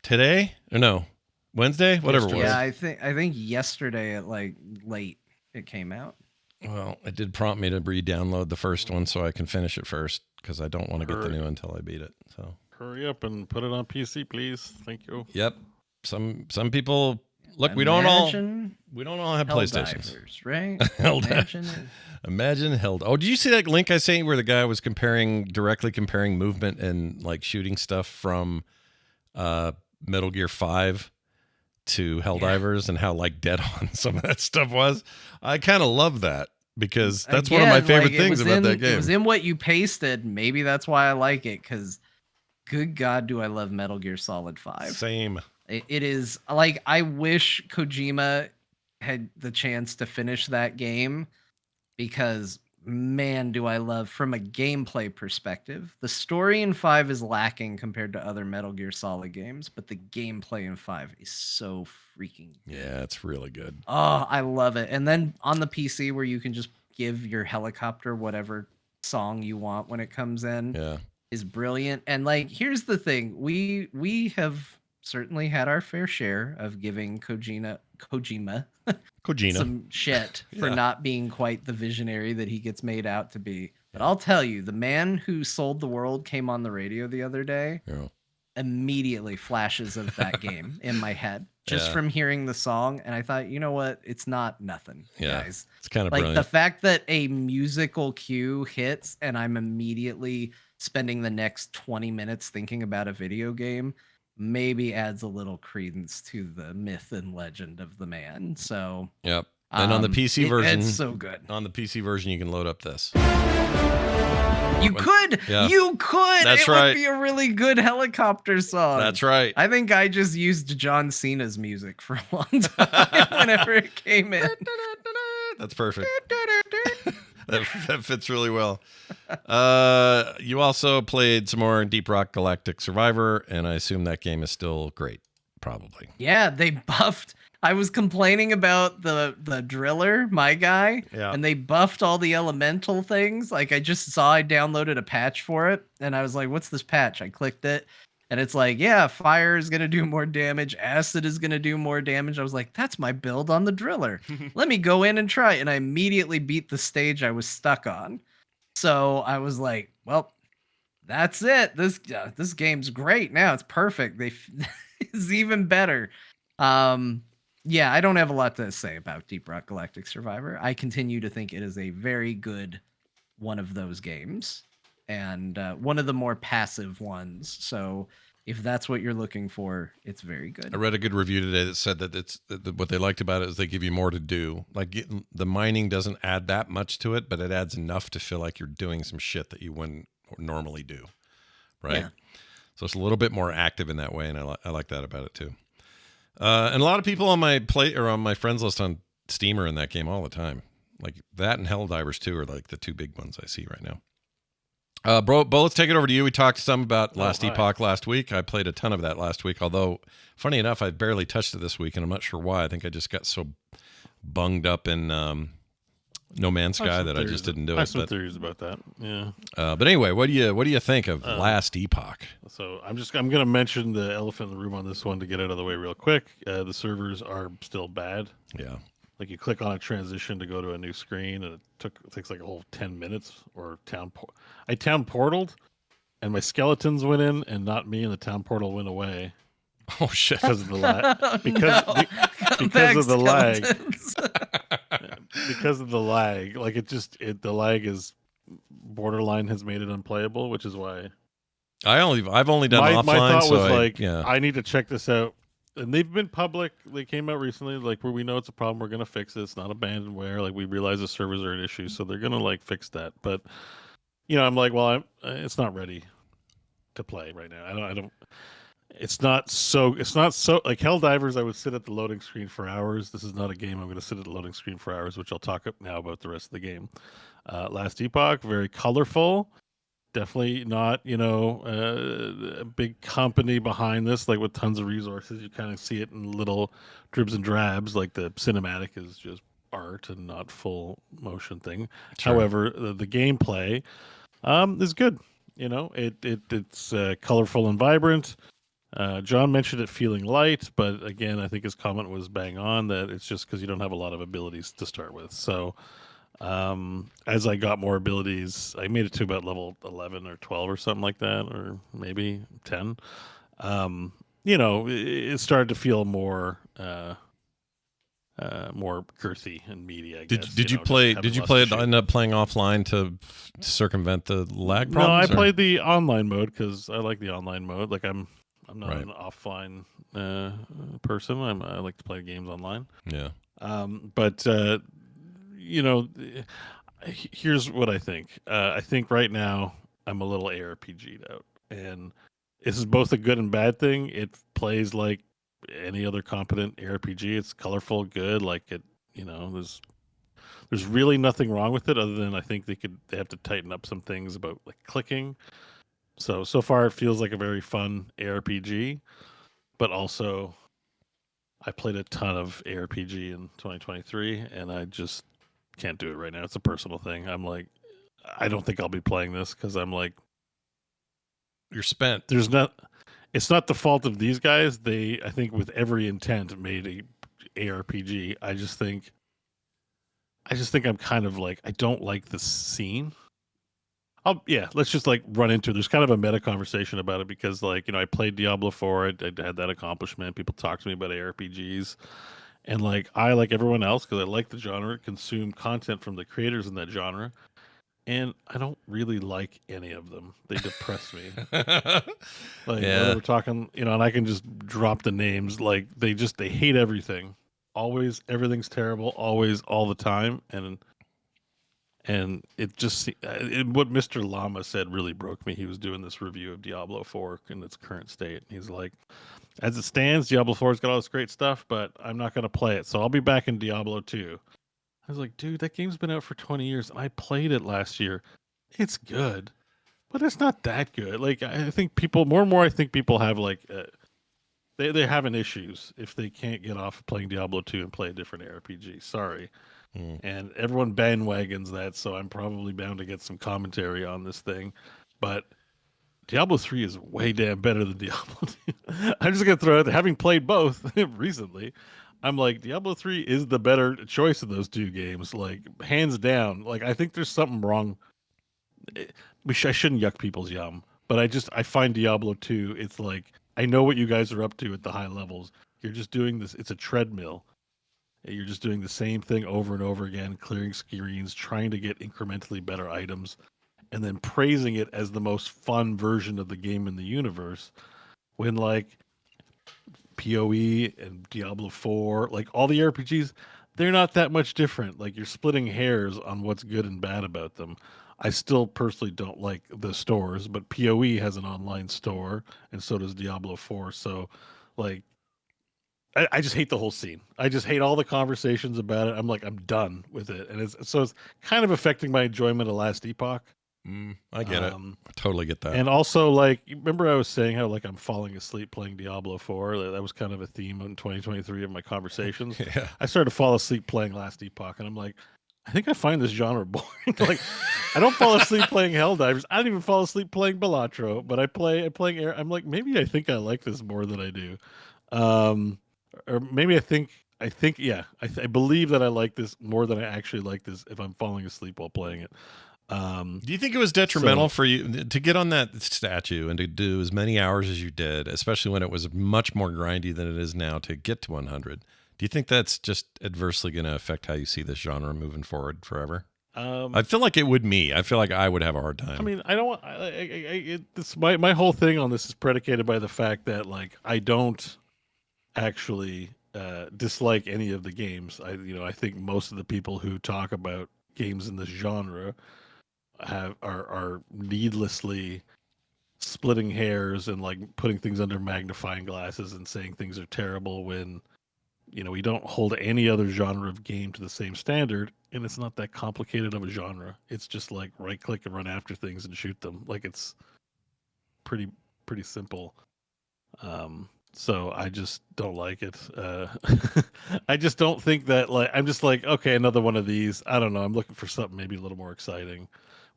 today or no? Wednesday? Whatever it was. Yeah, I think yesterday at like late it came out. Well, it did prompt me to re-download the first one so I can finish it first, because I don't want to get the new one until I beat it. So Hurry up and put it on PC, please. Thank you. yep. Some people look. We don't all have PlayStations. Helldivers, right? Imagine Held. Oh, did you see that link I sent you where the guy was directly comparing movement and like shooting stuff from Metal Gear 5 to Helldivers and how like dead on some of that stuff was? I kind of love that, because that's one of my favorite things about that game. It was in what you pasted. Maybe that's why I like it, because good God, do I love Metal Gear Solid 5. Same. It is like, I wish Kojima had the chance to finish that game, because man, do I love, from a gameplay perspective, the story in 5 is lacking compared to other Metal Gear Solid games, but the gameplay in 5 is so freaking good. Yeah, it's really good. Oh, I love it. And then on the PC, where you can just give your helicopter whatever song you want when it comes in, Yeah. is brilliant. And like, here's the thing: we have certainly had our fair share of giving Kojima some shit for Yeah. not being quite the visionary that he gets made out to be. But I'll tell you, the man who sold the world came on the radio the other day. Yeah. Immediately flashes of that game in my head just from hearing the song, and I thought, you know what, it's not nothing, guys. It's kind of Like, brilliant. the fact that a musical cue hits and I'm immediately spending the next 20 minutes thinking about a video game maybe adds a little credence to the myth and legend of the man. So Yep. And on the PC version, it's so good. On the PC version, you can load up this. You could. That's it right. would be a really good helicopter song. That's right. I think I just used John Cena's music for a long time whenever it came in. That's perfect. that fits really well. You also played some more Deep Rock Galactic Survivor, and I assume that game is still great. Probably. Yeah, they buffed. I was complaining about the driller, my guy, and they buffed all the elemental things. Like, I just saw I downloaded a patch for it, and I was like, what's this patch? I clicked it, and it's like, yeah, fire is going to do more damage. Acid is going to do more damage. I was like, that's my build on the driller. Let me go in and try. And I immediately beat the stage I was stuck on. So I was like, well, that's it. This game's great now. It's perfect. It's even better. Yeah, I don't have a lot to say about Deep Rock Galactic Survivor. I continue to think it is a very good one of those games, and one of the more passive ones. So if that's what you're looking for, it's very good. I read a good review today that said that what they liked about it is they give you more to do. Like, the mining doesn't add that much to it, but it adds enough to feel like you're doing some shit that you wouldn't normally do, right? Yeah. So it's a little bit more active in that way, and I like that about it too. And a lot of people on my on my friends list on Steam are in that game all the time. Like, that and Helldivers II are like the two big ones I see right now. Bo, let's take it over to you. We talked some about Last Epoch last week. I played a ton of that last week, although, funny enough, I barely touched it this week, and I'm not sure why. I think I just got so bunged up in No Man's Sky that I just didn't do it. I have some theories about that. Yeah. But anyway, what do you think of Last Epoch? So I'm going to mention the elephant in the room on this one to get out of the way real quick. The servers are still bad. Yeah. Like, you click on a transition to go to a new screen, and it takes like a whole 10 minutes. Or I town portaled, and my skeletons went in, and not me, and the town portal went away. Oh shit! Because of the lag. Because of the lag. Because of the lag. Like, the lag is borderline has made it unplayable, which is why I've only done offline. My thought was so I need to check this out. And they've been public. They came out recently, like, where we know it's a problem. We're gonna fix it. It's not abandonware. Like, we realize the servers are an issue, so they're gonna like fix that. But I'm like, well, it's not ready to play right now. I don't. It's not so like Helldivers. I would sit at the loading screen for hours. This is not a game I'm going to sit at the loading screen for hours, which I'll talk now about the rest of the game. Last Epoch, very colorful. Definitely not, a big company behind this, like, with tons of resources. You kind of see it in little dribs and drabs. Like, the cinematic is just art and not full motion thing. Sure. However, the gameplay is good. It's colorful and vibrant. John mentioned it feeling light, but again, I think his comment was bang on, that it's just because you don't have a lot of abilities to start with. So as I got more abilities, I made it to about level 11 or 12 or something like that, or maybe 10. It started to feel more girthy and meaty, I guess. Did you play it, end up playing offline to circumvent the lag problems? No, I played the online mode because I like the online mode. Like, I'm not an offline person. I like to play games online. Yeah. But here's what I think. I think right now I'm a little ARPG'd out, and this is both a good and bad thing. It plays like any other competent ARPG. It's colorful, good. Like it, there's really nothing wrong with it other than I think they have to tighten up some things about like clicking. So far it feels like a very fun ARPG, but also I played a ton of ARPG in 2023 and I just can't do it right now. It's a personal thing. I'm like, I don't think I'll be playing this because I'm like, you're spent. It's not the fault of these guys. They, I think, with every intent, made a ARPG. I just think I'm kind of like, I don't like the scene. Let's just like run into. There's kind of a meta conversation about it because, like, I played Diablo 4. I had that accomplishment. People talk to me about ARPGs, and like I, like everyone else, because I like the genre, consume content from the creators in that genre. And I don't really like any of them. They depress me. Like Yeah. we're talking, and I can just drop the names. Like they hate everything. Always, everything's terrible. Always, all the time. And it just what Mr. Llama said really broke me. He was doing this review of Diablo 4 in its current state. He's like, as it stands, Diablo 4's got all this great stuff, but I'm not going to play it. So I'll be back in Diablo 2. I was like, dude, that game's been out for 20 years. I played it last year. It's good, but it's not that good. Like, I think people, more and more, I think people have like, they're having issues if they can't get off of playing Diablo 2 and play a different RPG. Sorry. And everyone bandwagons that, so I'm probably bound to get some commentary on this thing. But Diablo 3 is way damn better than Diablo 2. I'm just going to throw it out there. Having played both recently, I'm like, Diablo 3 is the better choice of those two games, like hands down. Like I think there's something wrong. I shouldn't yuck people's yum, but I find Diablo 2. It's like I know what you guys are up to at the high levels. You're just doing this. It's a treadmill. You're just doing the same thing over and over again, clearing screens, trying to get incrementally better items, and then praising it as the most fun version of the game in the universe. When like PoE and Diablo 4, like all the RPGs, they're not that much different. Like you're splitting hairs on what's good and bad about them. I still personally don't like the stores, but PoE has an online store, and so does Diablo 4. So, like, I just hate the whole scene. I just hate all the conversations about it. I'm like, I'm done with it, and it's kind of affecting my enjoyment of Last Epoch. I get it. I totally get that. And also, like, remember I was saying how like I'm falling asleep playing Diablo 4? That was kind of a theme in 2023 of my conversations. Yeah. I started to fall asleep playing Last Epoch, and I'm like, I think I find this genre boring. Like, I don't fall asleep playing Helldivers. I don't even fall asleep playing Balatro, but I'm playing Air. I'm like, maybe I think I like this more than I do. Or maybe I believe that I like this more than I actually like this if I'm falling asleep while playing it. Do you think it was detrimental for you to get on that statue and to do as many hours as you did, especially when it was much more grindy than it is now to get to 100? Do you think that's just adversely going to affect how you see this genre moving forward forever? I feel like it would me. I feel like I would have a hard time. I mean, I don't want. My whole thing on this is predicated by the fact that like I don't actually dislike any of the games. I think most of the people who talk about games in this genre are needlessly splitting hairs and like putting things under magnifying glasses and saying things are terrible when we don't hold any other genre of game to the same standard, and it's not that complicated of a genre. It's just like right click and run after things and shoot them. Like it's pretty simple. So I just don't like it. I just don't think that, like, I'm just like, okay, another one of these. I don't know. I'm looking for something maybe a little more exciting.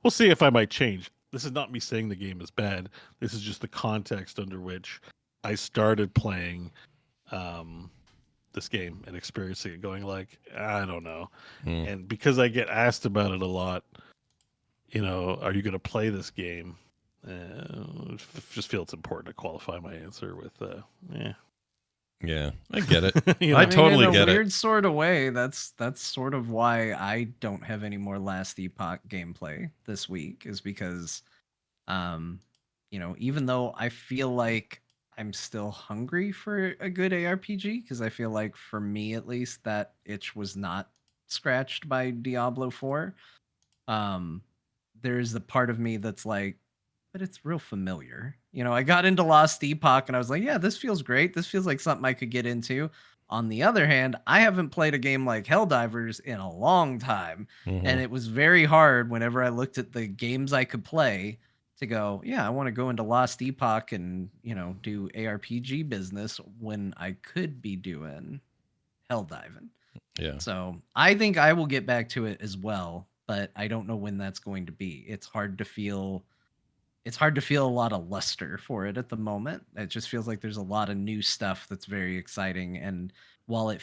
We'll see if I might change. This is not me saying the game is bad. This is just the context under which I started playing this game and experiencing it, going like, I don't know. And because I get asked about it a lot, are you going to play this game? Just feel it's important to qualify my answer with, Yeah, I get it. I totally in a get it. weird sort of way, that's sort of why I don't have any more Last Epoch gameplay this week, is because, even though I feel like I'm still hungry for a good ARPG, because I feel like for me at least that itch was not scratched by Diablo 4. There's the part of me that's like, but it's real familiar. I got into Lost Epoch and I was like, yeah, this feels great. This feels like something I could get into. On the other hand, I haven't played a game like Helldivers in a long time. And it was very hard whenever I looked at the games I could play to go, yeah, I want to go into Lost Epoch and, do ARPG business when I could be doing Helldiving. Yeah. So I think I will get back to it as well, but I don't know when that's going to be. It's hard to feel a lot of luster for it at the moment. It just feels like there's a lot of new stuff that's very exciting. And while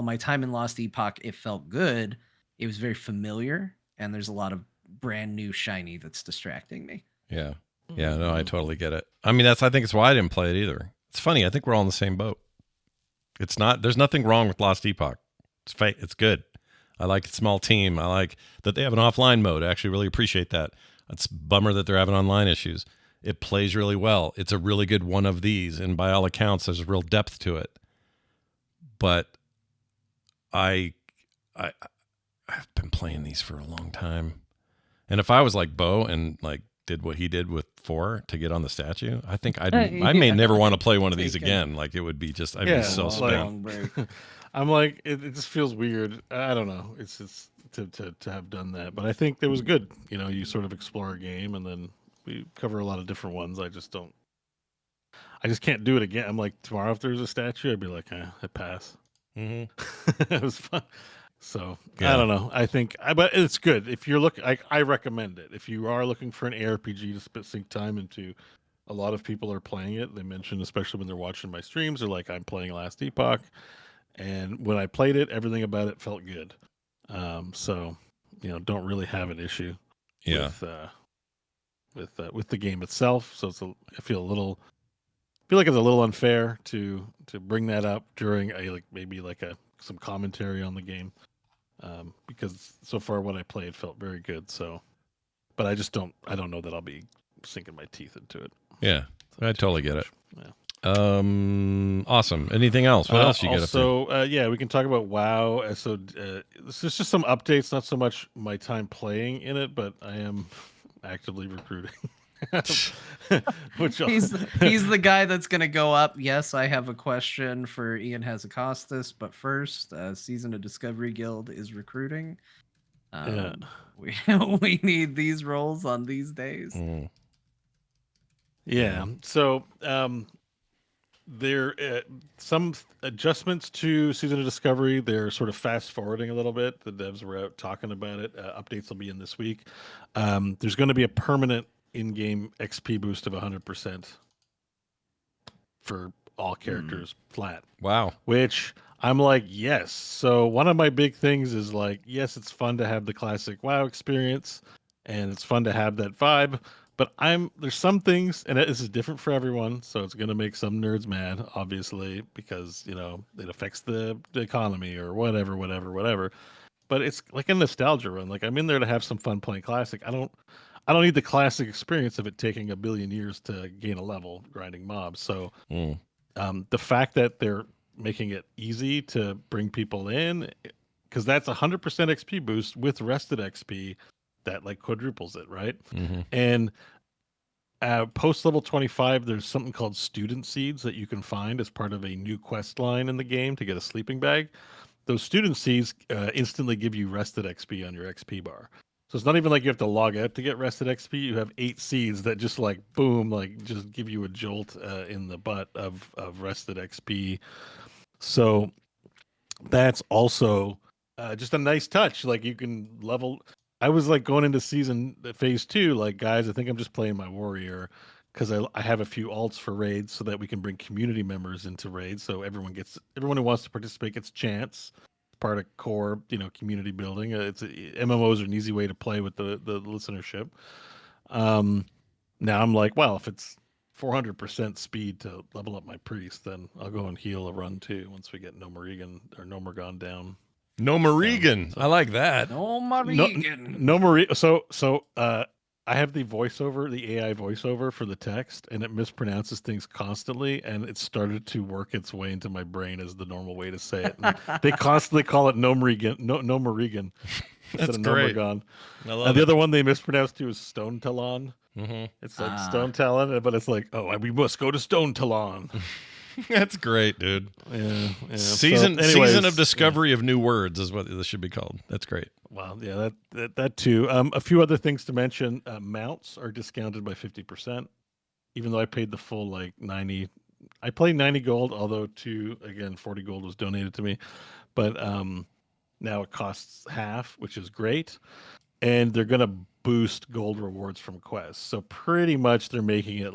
my time in Lost Epoch, it felt good, it was very familiar, and there's a lot of brand new shiny that's distracting me. Yeah. Yeah, no, I totally get it. I mean, I think it's why I didn't play it either. It's funny. I think we're all in the same boat. There's nothing wrong with Lost Epoch. It's good. I like its small team. I like that they have an offline mode. I actually really appreciate that. It's a bummer that they're having online issues. It plays really well. It's a really good one of these, and by all accounts, there's a real depth to it. But I've been playing these for a long time, and if I was like Bo and like did what he did with 4 to get on the statue, I think I may never want to play one of these again. Like it would be just I'd be so spent. I'm like it just feels weird. I don't know. It's just to have done that, but I think it was good. You sort of explore a game and then we cover a lot of different ones. I just can't do it again. I'm like, tomorrow if there's a statue, I'd be like, I pass. It was fun. So Yeah. I don't know. I think, but it's good if you're looking. I recommend it if you are looking for an ARPG to sink time into. A lot of people are playing it. They mentioned, especially when they're watching my streams, they're like, I'm playing Last Epoch, and when I played it, everything about it felt good. So don't really have an issue. Yeah. With the game itself. So I feel like it's a little unfair to bring that up during some commentary on the game, because so far what I played felt very good. So, but I don't know that I'll be sinking my teeth into it. Yeah, So I totally get it. Yeah. Awesome. Anything else? What else you got up there? Also, yeah, we can talk about WoW. So this is just some updates. Not so much my time playing in it, but I am actively recruiting. He's the guy that's going to go up. Yes, I have a question for Ian Hazakostas, but first, Season of Discovery Guild is recruiting. We need these roles on these days. Yeah. So there some adjustments to Season of Discovery. They're sort of fast forwarding a little bit. The devs were out talking about it. Updates will be in this week. There's going to be a permanent in-game XP boost of 100% for all characters flat. Wow. Which I'm like, yes. So one of my big things is like, yes, it's fun to have the classic WoW experience and it's fun to have that vibe, but there's some things, and this is different for everyone, so it's gonna make some nerds mad, obviously, because it affects the economy or whatever. But it's like a nostalgia run. Like I'm in there to have some fun playing classic. I don't need the classic experience of it taking a billion years to gain a level grinding mobs. So the fact that they're making it easy to bring people in, because that's 100% XP boost with rested XP that like quadruples it, right? And post level 25, there's something called student seeds that you can find as part of a new quest line in the game to get a sleeping bag. Those student seeds instantly give you rested XP on your XP bar. So it's not even like you have to log out to get rested XP. You have 8 seeds that just like boom, like just give you a jolt in the butt of rested XP. So that's also just a nice touch. Like you can level. I was like going into phase 2, like, guys, I think I'm just playing my warrior because I have a few alts for raids so that we can bring community members into raids. So everyone who wants to participate gets a chance. Part of core, community building. MMOs are an easy way to play with the listenership. Now I'm like, well, if it's 400% speed to level up my priest, then I'll go and heal a run too once we get Nomergon down. Nomeregan. I like that. Nomeregan. So I have the AI voiceover for the text, and it mispronounces things constantly, and it started to work its way into my brain as the normal way to say it. And they constantly call it Nomeregan. That's great. Nomergon. I love The other one they mispronounced too is Stone Talon. It's like Stone Talon, but it's like, oh, we must go to Stone Talon. That's great, dude. Yeah. Season of discovery of new words is what this should be called. That's great. Well, yeah, that too. A few other things to mention. Mounts are discounted by 50%, even though I paid the full 90. I played 90 gold, although 40 gold was donated to me. But now it costs half, which is great. And they're going to boost gold rewards from quests. So pretty much they're making it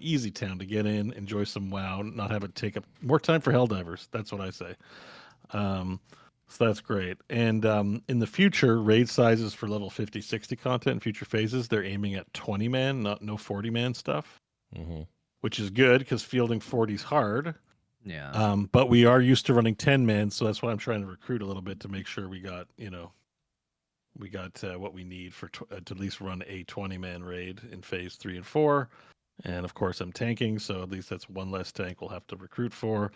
easy town to get in, enjoy some WoW, not have it take up more time for Helldivers. That's what I say. So that's great. And in the future, raid sizes for level 50, 60 content in future phases, they're aiming at 20-man, no 40-man stuff, which is good because fielding 40 is hard. Yeah. But we are used to running 10-man, so that's why I'm trying to recruit a little bit to make sure we got what we need for to at least run a 20-man raid in phase 3 and 4. And of course, I'm tanking, so at least that's one less tank we'll have to recruit for.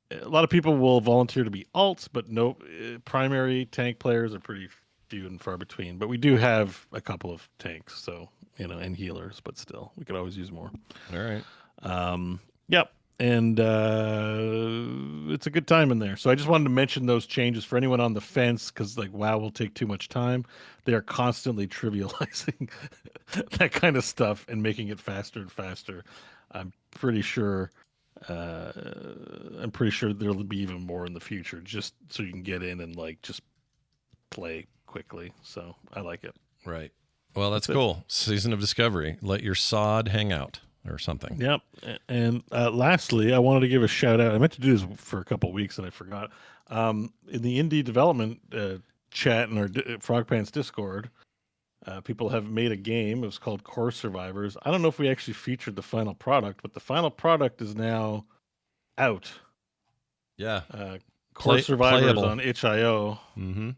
A lot of people will volunteer to be alts, but no primary tank players are pretty few and far between. But we do have a couple of tanks, so and healers, but still, we could always use more. All right. Yep. And it's a good time in there. So I just wanted to mention those changes for anyone on the fence, because WoW will take too much time. They are constantly trivializing that kind of stuff and making it faster and faster. I'm pretty sure there'll be even more in the future, just so you can get in and just play quickly. So I like it. Right. Well, that's cool. Season of discovery. Let your sod hang out. Or something. Yep. And lastly, I wanted to give a shout out. I meant to do this for a couple of weeks and I forgot. In the indie development chat in our Frog Pants Discord, people have made a game. It was called Core Survivors. I don't know if we actually featured the final product, but the final product is now out. Yeah. Core Survivors playable on itch.io. Mm-hmm.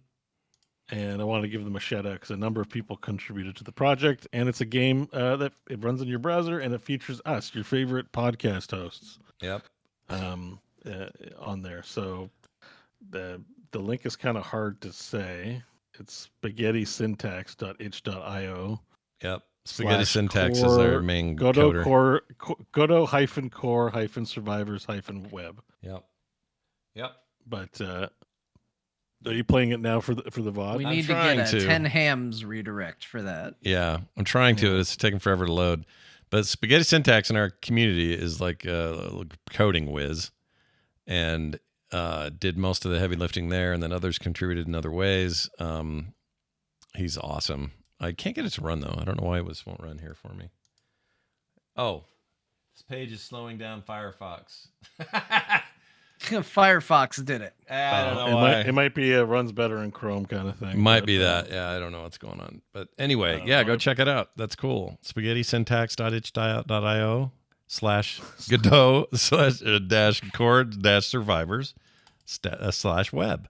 And I wanted to give them a shout out because a number of people contributed to the project, and it's a game that it runs in your browser and it features us, your favorite podcast hosts. Yep. On there. So the link is kind of hard to say. It's spaghettisyntax.itch.io. Yep. Spaghetti Syntax is our main coder. Core-survivors-web. Yep. But are you playing it now for the VOD? We need to get a 10 hams redirect for that. Yeah, I'm trying to. It's taking forever to load. But Spaghetti Syntax in our community is like a coding whiz, and did most of the heavy lifting there, and then others contributed in other ways. He's awesome. I can't get it to run, though. I don't know why it won't run here for me. Oh, this page is slowing down Firefox. Firefox did it. I don't know why. It might be a runs better in Chrome kind of thing. Might be that. Yeah, I don't know what's going on. But anyway, go check it out. That's cool. SpaghettiSyntax.itch.io /Godot /core-survivors /web.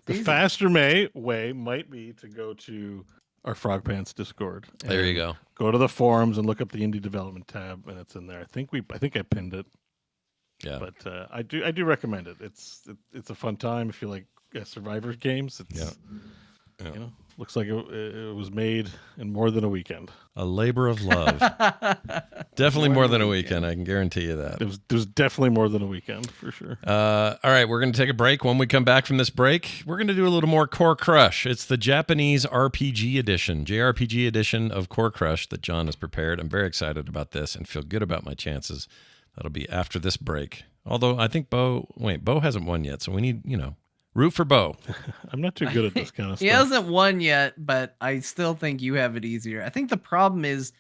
The faster way might be to go to our Frog Pants Discord. There you go. Go to the forums and look up the indie development tab, and it's in there. I think I pinned it. Yeah, but I do recommend it. It's a fun time if you like Survivor games. It's looks like it was made in more than a weekend. A labor of love. Definitely more than a weekend. I can guarantee you that. It was definitely more than a weekend for sure. All right, we're going to take a break. When we come back from this break, we're going to do a little more Core Crush. It's the Japanese RPG edition, JRPG edition of Core Crush that John has prepared. I'm very excited about this and feel good about my chances. That'll be after this break. Although I think Bo hasn't won yet, so we need, root for Bo. I'm not too good at this kind of stuff. He hasn't won yet, but I still think you have it easier. I think the problem is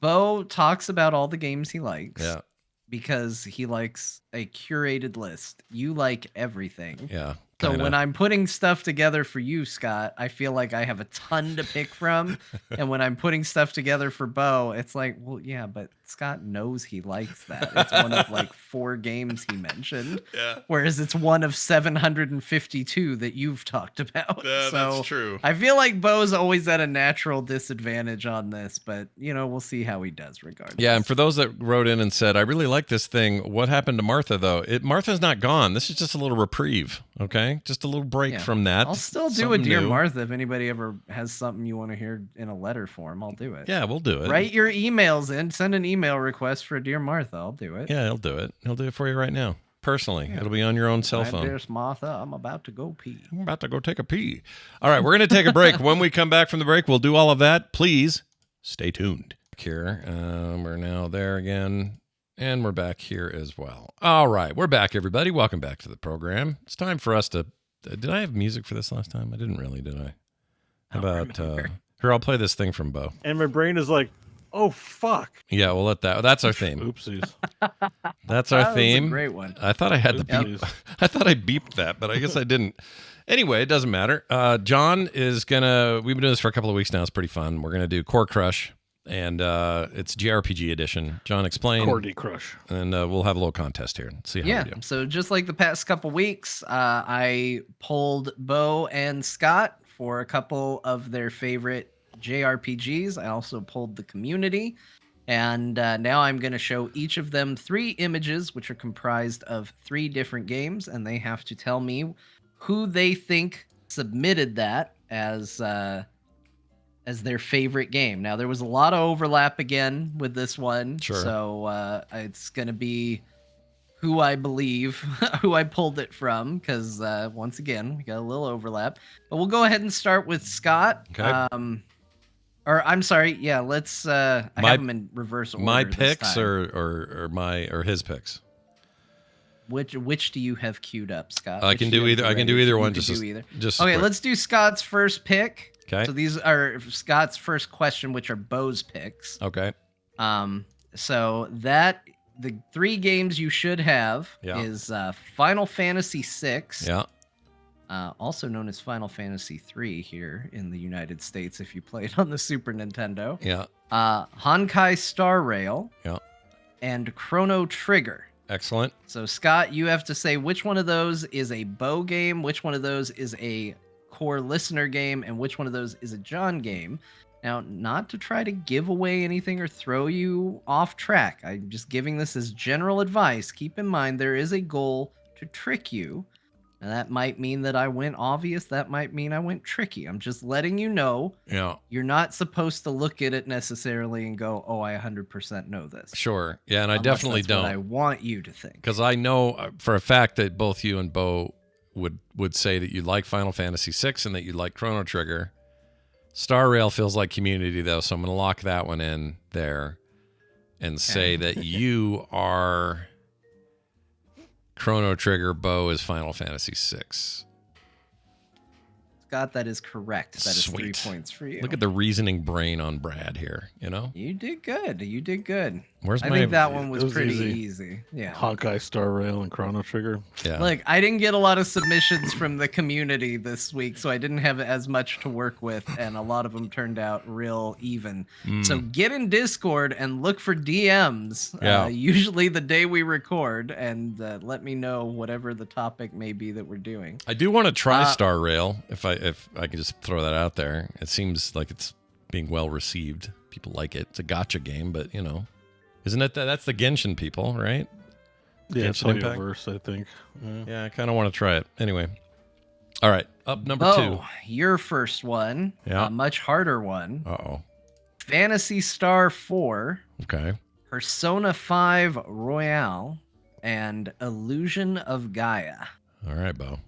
Bo talks about all the games he likes. Yeah. Because he likes a curated list. You like everything. Yeah. So kinda. when I'm putting stuff together for you, Scott, I feel like I have a ton to pick from. And when I'm putting stuff together for Bo, it's like, well, yeah, but Scott knows he likes that. It's one of 4 games he mentioned. Yeah. Whereas it's one of 752 that you've talked about. Yeah, so that's true. I feel like Bo's always at a natural disadvantage on this, but we'll see how he does regardless. Yeah, and for those that wrote in and said, I really like this thing, what happened to Martha, though? Martha's not gone. This is just a little reprieve, okay? Okay, just a little break Yeah. from that. I'll still do a Something Dear new. Martha if anybody ever has something you want to hear in a letter form. I'll do it. Yeah, we'll do it. Write your emails in. Send an email request for Dear Martha. I'll do it. Yeah, he'll do it. He'll do it for you right now. Personally, Yeah. it'll be on your own cell My phone. dearest Martha, I'm about to go pee. I'm about to go take a pee. All right, we're going to take a break. When we come back from the break, we'll do all of that. Please stay tuned. Here, we're now there again, and we're back here as well. All right, we're back, everybody. Welcome back to the program. It's time for us to... Did I have music for this last time? I didn't really, did I? How about... Here, I'll play this thing from Bo. And my brain is like, oh, fuck. Yeah, we'll let that... That's our theme. Oopsies. That's our That was theme. a great one. I thought I had the beep. Oopsies. I thought I beeped that, but I guess I didn't. Anyway, it doesn't matter. John is gonna. We've been doing this for a couple of weeks now. It's pretty fun. We're gonna do Core Crush, and it's JRPG edition. John, explain. Cordy Crush. And we'll have a little contest here. See how we do. So just like the past couple weeks, I polled Bo and Scott for a couple of their favorite JRPGs. I also polled the community. And now I'm going to show each of them 3 images, which are comprised of 3 different games, and they have to tell me who they think submitted that as their favorite game. Now, there was a lot of overlap again with this one, Sure. So it's going to be who I believe, who I pulled it from, because once again, we got a little overlap. But we'll go ahead and start with Scott. Okay. Or I'm sorry, yeah. Let's. I have them in reverse order. My this picks time. or his picks. Which do you have queued up, Scott? I can Which do you have either. I can ready? do either You one. can Just do either. just Okay, quick. let's do Scott's first pick. Okay. So these are Scott's first question, which are Bo's picks. Okay. So that the 3 games you should have is Final Fantasy VI. Yeah. Also known as Final Fantasy III here in the United States if you play it on the Super Nintendo. Yeah. Honkai Star Rail. Yeah. And Chrono Trigger. Excellent. So Scott, you have to say which one of those is a Bo game, which one of those is a core listener game, and which one of those is a John game. Now, not to try to give away anything or throw you off track. I'm just giving this as general advice. Keep in mind there is a goal to trick you. And that might mean that I went obvious. That might mean I went tricky. I'm just letting you know. Yeah. You're not supposed to look at it necessarily and go, "Oh, I 100% know this." Sure. Yeah, and I Unless definitely that's don't. what I want you to think. Because I know for a fact that both you and Bo would say that you like Final Fantasy VI and that you like Chrono Trigger. Star Rail feels like Community, though, so I'm going to lock that one in there and say that you are Chrono Trigger, Bo is Final Fantasy VI. Scott, that is correct. That is Sweet. 3 points for you. Look at the reasoning brain on Brad here, you know? You did good. You did good. Where's I my... think that one was It was pretty easy. easy. Yeah. Honkai Star Rail and Chrono Trigger. Yeah. Look, I didn't get a lot of submissions from the community this week, so I didn't have as much to work with, and a lot of them turned out real even. So get in Discord and look for DMs, Yeah. usually the day we record, and let me know whatever the topic may be that we're doing. I do want to try Star Rail, if I can just throw that out there. It seems like it's being well received. People like it. It's a gotcha game, but, you know, isn't it that's the Genshin people, right? Yeah, it's Genshin Impact? verse, I think. Yeah, I kind of want to try it. Anyway. All right, up number Oh, your first one, Yeah. a much harder one. 2. Uh-oh. Phantasy Star 4, Okay. Persona 5 Royale, and Illusion of Gaia. All right, Bo.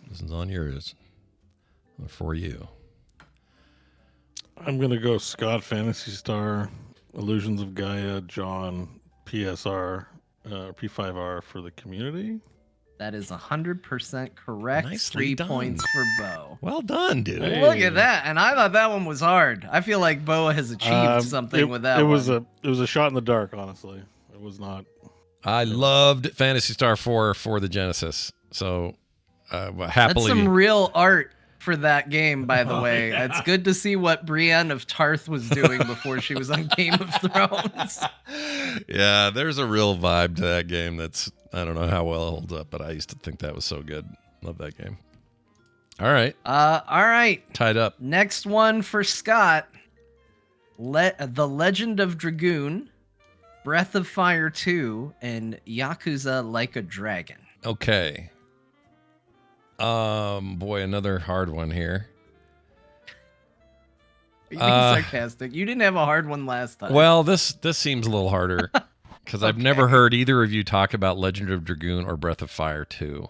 This is on yours. For you. I'm going to go Scott, Fantasy Star, Illusions of Gaia, John, PSR, P5R for the community. That is 100% correct. Nicely 3 done. points for Bo. Well done, dude. Hey. Look at that. And I thought that one was hard. I feel like Bo has achieved something with that it one. was a shot in the dark, honestly. It was not. I loved Phantasy Star 4 for the Genesis. So, That's happily. some real art for that game, by the way. It's good to see what Brienne of Tarth was doing before she was on Game of Thrones. Yeah, there's a real vibe to that game that's, I don't know how well it holds up, but I used to think that was so good. Love that game. All right. All right. Tied up. Next one for Scott. The Legend of Dragoon, Breath of Fire 2, and Yakuza Like a Dragon. Okay. Boy, another hard one here. Are you being sarcastic? You didn't have a hard one last time. Well, this seems a little harder because I've never heard either of you talk about Legend of Dragoon or Breath of Fire 2.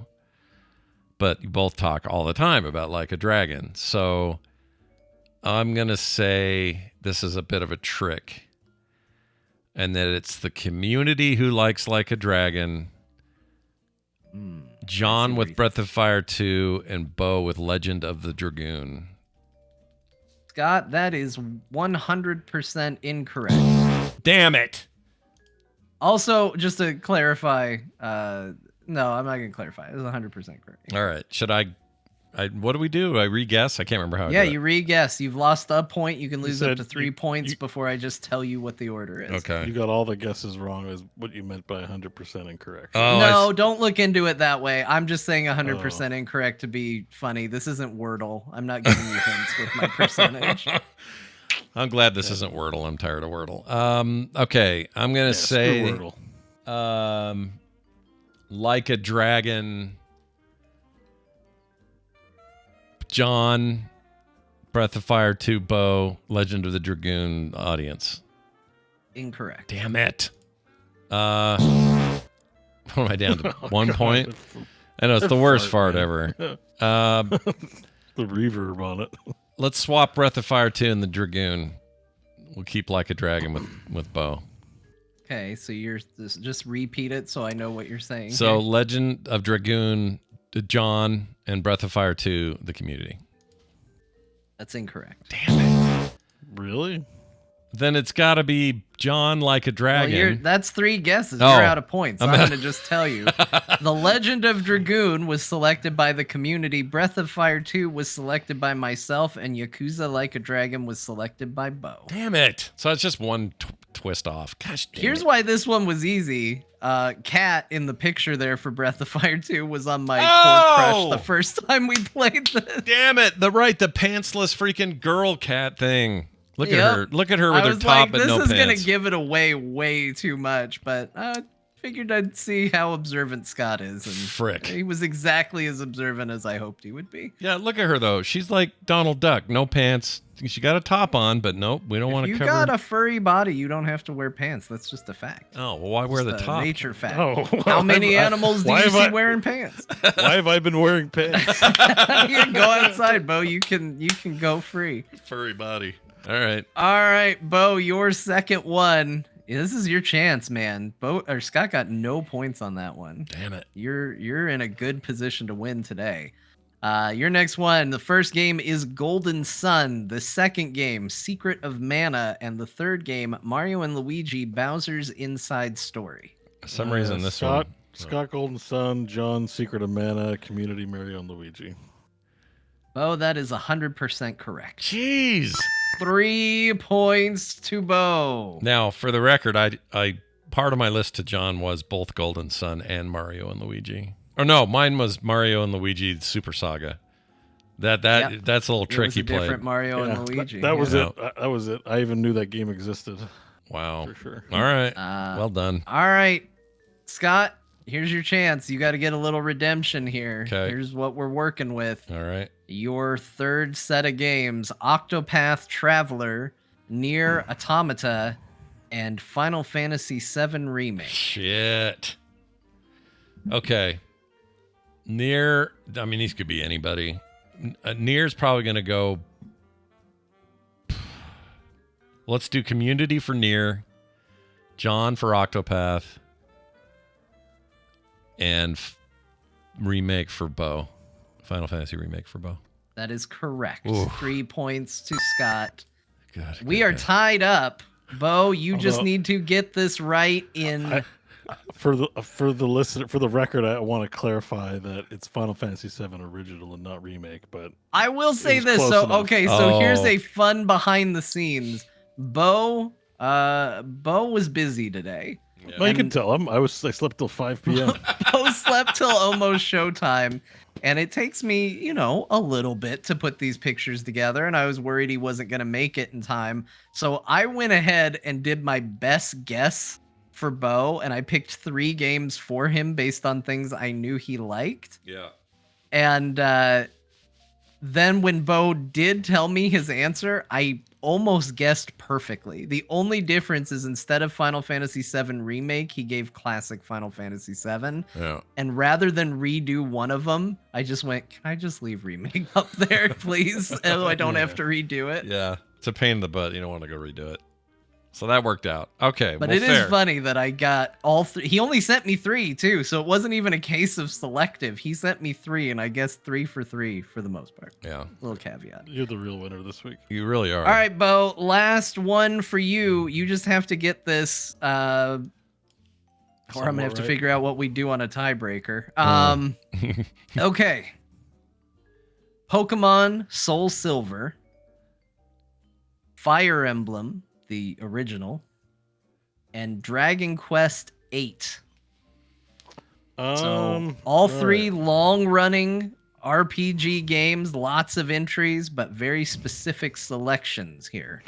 But you both talk all the time about Like a Dragon. So I'm going to say this is a bit of a trick. And that it's the community who likes Like a Dragon. John with Breath of Fire 2 and Bo with Legend of the Dragoon. Scott, that is 100% incorrect. Damn it. Also, just to clarify, no, I'm not going to clarify. It was 100% correct. All right. Should I what do we do? I re-guess? I can't remember how I do you re-guess. You've lost a point. You can lose up to 3 points you- before I just tell you what the order is. Okay. You got all the guesses wrong is what you meant by 100% incorrect. Oh, No, don't look into it that way. I'm just saying 100% incorrect to be funny. This isn't Wordle. I'm not giving you hints with my percentage. I'm glad this isn't Wordle. I'm tired of Wordle. Okay. I'm going to say screw Wordle. Like a Dragon, John, Breath of Fire 2, Bo, Legend of the Dragoon audience. Incorrect. Damn it. What am I down to? 1 point? I know it's the worst fart ever. The reverb on it. Let's swap Breath of Fire 2 and the Dragoon. We'll keep Like a Dragon with Bo. Okay, so you're just repeat it so I know what you're saying. So here. Legend of Dragoon, John, and Breath of Fire 2, the community. That's incorrect. Damn it. Really? Then it's got to be John Like a Dragon. That's 3 guesses. Oh. You're out of points. I'm going to just tell you. The Legend of Dragoon was selected by the community. Breath of Fire 2 was selected by myself. And Yakuza Like a Dragon was selected by Bo. Damn it. So it's just one twist off. Gosh damn Here's it. why this one was easy. Kat in the picture there for Breath of Fire 2 was on my core crush the first time we played this. Damn it. The pantsless freaking girl cat thing. Look at Yep. her. Look at her with I her was top like, but this no is pants. gonna give it away way too much, but figured I'd see how observant Scott is, and Frick. he was exactly as observant as I hoped he would be. Yeah, look at her though. She's like Donald Duck, no pants. She got a top on, but nope, we don't want If to you cover. got a furry body, you don't have to wear pants. That's just a fact. Oh, well, why wear the Just a top? nature fact. Oh, How many animals do you see I- wearing pants? Why have I been wearing pants? You can go outside, Bo. You can go free. Furry body. All right. All right, Bo, your second one. This is your chance, man. Scott got no points on that one. Damn it. You're in a good position to win today. Your next one, the first game is Golden Sun. The second game, Secret of Mana, and the third game, Mario and Luigi: Bowser's Inside Story. For some reason, this Scott, one. Scott Golden Sun, John Secret of Mana, Community Mario and Luigi. Bo, that is 100% correct. Jeez. 3 points to Bo. Now, for the record, I part of my list to John was both Golden Sun and Mario and Luigi. Or no, mine was Mario and Luigi Super Saga. That's a little It was tricky a play. different Mario Yeah, and Luigi. That was Yeah. it. That was it. I even knew that game existed. Wow. For sure. All right. Uh, Well done. All right, Scott, here's your chance. You got to get a little redemption here. Okay. Here's what we're working with. All right. Your third set of games: Octopath Traveler, Nier Automata, and Final Fantasy VII Remake. Shit. Okay. Nier, I mean, these could be anybody. Nier's probably going to go. Let's do Community for Nier, John for Octopath, and Remake for Bo. Final Fantasy Remake for Bo. That is correct. Ooh. 3 points to Scott. Good. We are tied up. Bo, you just Although- need to get this right in. For the listener, for the record, I want to clarify that it's Final Fantasy VII Original and not remake. But I will say was this. close So, enough. okay, so here's Oh. a fun behind the scenes. Bo was busy today. no, you can tell him. I slept till 5 p.m. Bo slept till almost showtime, and it takes me, a little bit to put these pictures together, and I was worried he wasn't going to make it in time. So I went ahead and did my best guess for Bo, and I picked 3 games for him based on things I knew he liked. Yeah. And then when Bo did tell me his answer, I almost guessed perfectly. The only difference is instead of Final Fantasy VII Remake, he gave classic Final Fantasy VII. Yeah. And rather than redo one of them, I just went, can I just leave Remake up there, please? So I don't have to redo it. Yeah. It's a pain in the butt. You don't want to go redo it. So that worked out. Okay. But well, it fair. is funny that I got all three. He only sent me 3 too, so it wasn't even a case of selective. He sent me 3, and I guessed 3 for 3 for the most part. Yeah. Little caveat. You're the real winner this week. You really are. All right, Bo. Last one for you. You just have to get this, or I'm gonna have to figure out what we do on a tiebreaker. Okay. Pokemon Soul Silver, Fire Emblem, the original, and Dragon Quest VIII. So all 3 long-running RPG games, lots of entries, but very specific selections here.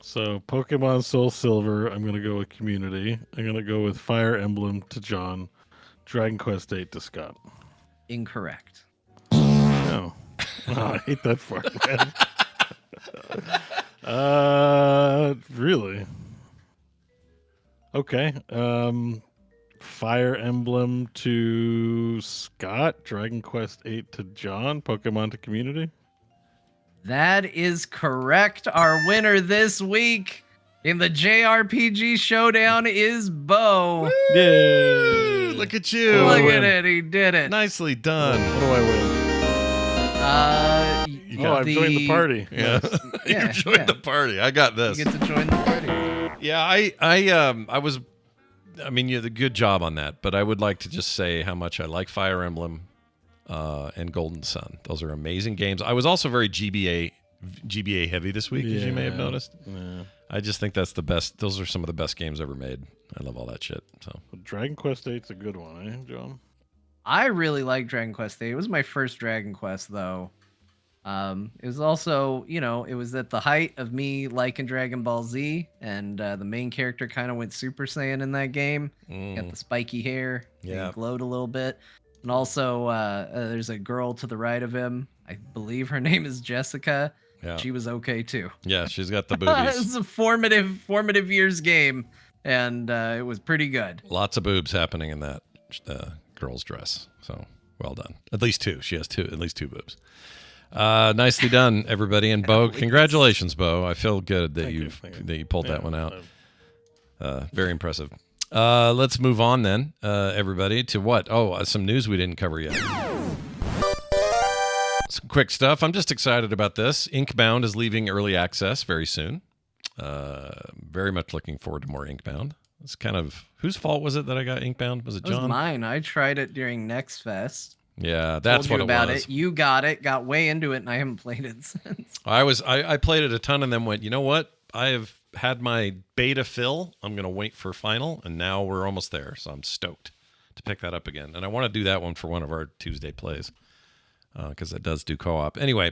So Pokemon Soul Silver, I'm going to go with Community. I'm going to go with Fire Emblem to John. Dragon Quest VIII to Scott. Incorrect. No. Oh, I hate that part, man. Really? Okay. Fire Emblem to Scott. Dragon Quest VIII to John. Pokemon to Community. That is correct. Our winner this week in the JRPG Showdown is Bo. Yay! Look at you. Look at it. He did it. Nicely done. What do I win? I've joined the party. Yeah. Yeah, You joined yeah. the party. I got this. You get to join the party. Yeah, I mean, you did a good job on that, but I would like to just say how much I like Fire Emblem and Golden Sun. Those are amazing games. I was also very GBA heavy this week, as you may have noticed. Yeah. I just think that's the best. Those are some of the best games ever made. I love all that shit. So Dragon Quest VIII's a good one, eh, John? I really like Dragon Quest VIII. It was my first Dragon Quest, though. It was also, it was at the height of me liking Dragon Ball Z, and the main character kind of went Super Saiyan in that game. Got the spiky hair. Yeah. He glowed a little bit. And also, there's a girl to the right of him. I believe her name is Jessica. yeah, She was okay, too. yeah, she's got the It boobies. was a formative years game, and it was pretty good. Lots of boobs happening in that girl's dress. So well done. At least 2. She has at least 2 boobs. Nicely done, everybody. And Bo, congratulations, Bo. I feel good that you pulled that one out. Very impressive. Let's move on then, everybody, to what? Oh, some news we didn't cover yet. Some quick stuff. I'm just excited about this. Inkbound is leaving early access very soon. Very much looking forward to more Inkbound. It's kind of, whose fault was it that I got Inkbound? Was it John? It was mine. I tried it during Next Fest. Yeah, that's Told what you it about was. it. You got it, got way into it, and I haven't played it since. I played it a ton and then went, you know what? I have had my beta fill. I'm going to wait for final, and now we're almost there. So I'm stoked to pick that up again. And I want to do that one for one of our Tuesday plays because it does do co-op. Anyway,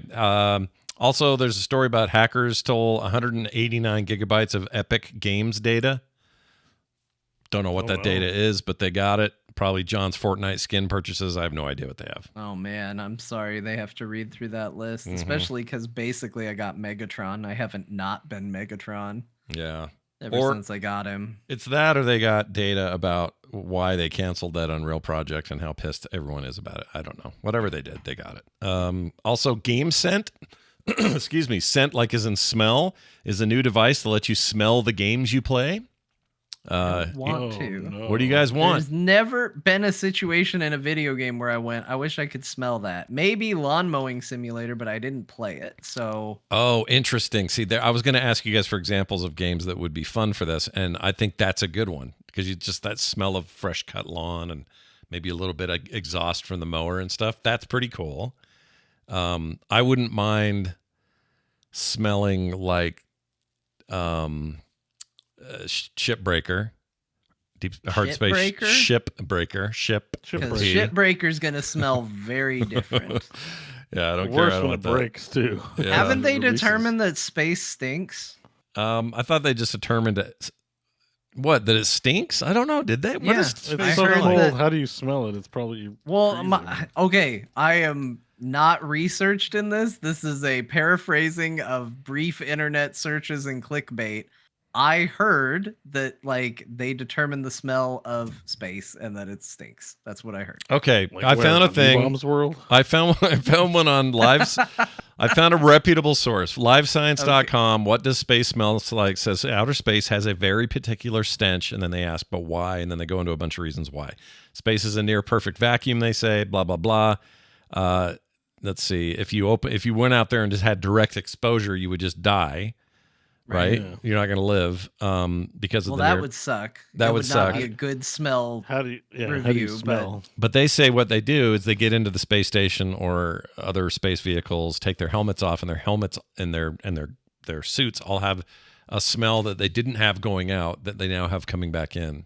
also there's a story about hackers stole 189 gigabytes of Epic Games data. Don't know what that data is, but they got it. Probably John's Fortnite skin purchases. I have no idea what they have. Oh man, I'm sorry they have to read through that list, especially because basically I got Megatron. I haven't not been Megatron Yeah. ever since I got him. It's that, or they got data about why they canceled that Unreal project and how pissed everyone is about it. I don't know. Whatever they did, they got it. Also, Game Scent, excuse me, scent like as in smell, is a new device to let you smell the games you play. Want to. No. What do you guys want? There's never been a situation in a video game where I went, I wish I could smell that. Maybe Lawn Mowing Simulator, but I didn't play it. So Oh, interesting. See, I was going to ask you guys for examples of games that would be fun for this, and I think that's a good one because you just that smell of fresh cut lawn and maybe a little bit of exhaust from the mower and stuff. That's pretty cool. I wouldn't mind smelling like Shipbreaker, deep hard space Shipbreaker? Because Shipbreaker's gonna smell very different. Yeah, I don't care. Worse I don't when want it breaks too. Yeah. Haven't they determined that space stinks? I thought they just determined that What, that it stinks? I don't know. Did they? What Yeah. is It's space so heard smell cold. like? that- How do you smell it? It's probably Well, freezing. okay, I am not researched in this. This is a paraphrasing of brief internet searches and clickbait. I heard that like they determine the smell of space and that it stinks. That's what I heard. Okay, Like I where, found a on thing. Bombs World. I found one on Lives. I found a reputable source, livescience.com. What does space smell like? Says outer space has a very particular stench, and then they ask, but why? And then they go into a bunch of reasons why. Space is a near perfect vacuum, they say, blah, blah, blah. Let's see. If you went out there and just had direct exposure, you would just die. Right? Yeah. You're not going to live because of Well, the that near- would suck. That It would not suck. be a good smell. How do you Review, but- smell? But they say what they do is they get into the space station or other space vehicles, take their helmets off, and their helmets and their suits all have a smell that they didn't have going out that they now have coming back in.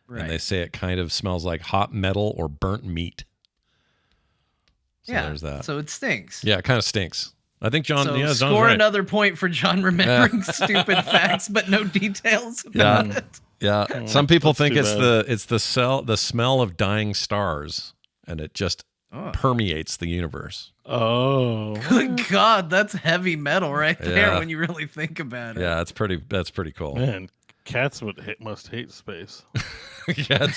Right. And they say it kind of smells like hot metal or burnt meat. So yeah. there's that. So it stinks. Yeah, it kind of stinks. I think John. So Yeah, John's score right. another point for John remembering stupid facts but no details Yeah. about it. Yeah, some people that's think too it's the smell of dying stars, and it just Oh. permeates the universe. Oh, Good God, that's heavy metal right there Yeah. when you really think about it. Yeah, that's pretty cool. man, cats must hate space. Yeah,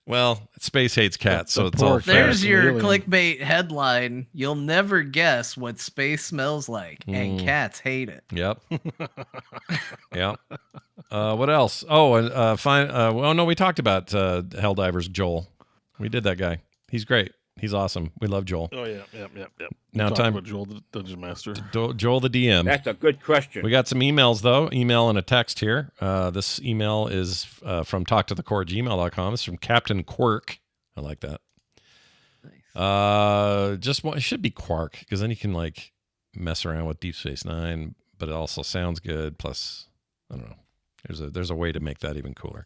well, space hates cats, so The it's all poor fair. There's your Alien. clickbait headline. You'll never guess what space smells like, and cats hate it. Yep. Yep. What else? Oh, and fine. Well, no, we talked about Helldivers Joel. We did that guy. He's great. He's awesome. We love Joel. Oh yeah, yep. Now Talk time- about Joel the Dungeon Master. Joel the DM. That's a good question. We got some emails, though. Email and a text here. This email is from talktothecore@gmail.com. It's from Captain Quirk. I like that. Nice. It should be Quark, because then you can, like, mess around with Deep Space Nine, but it also sounds good. Plus, I don't know. There's a way to make that even cooler.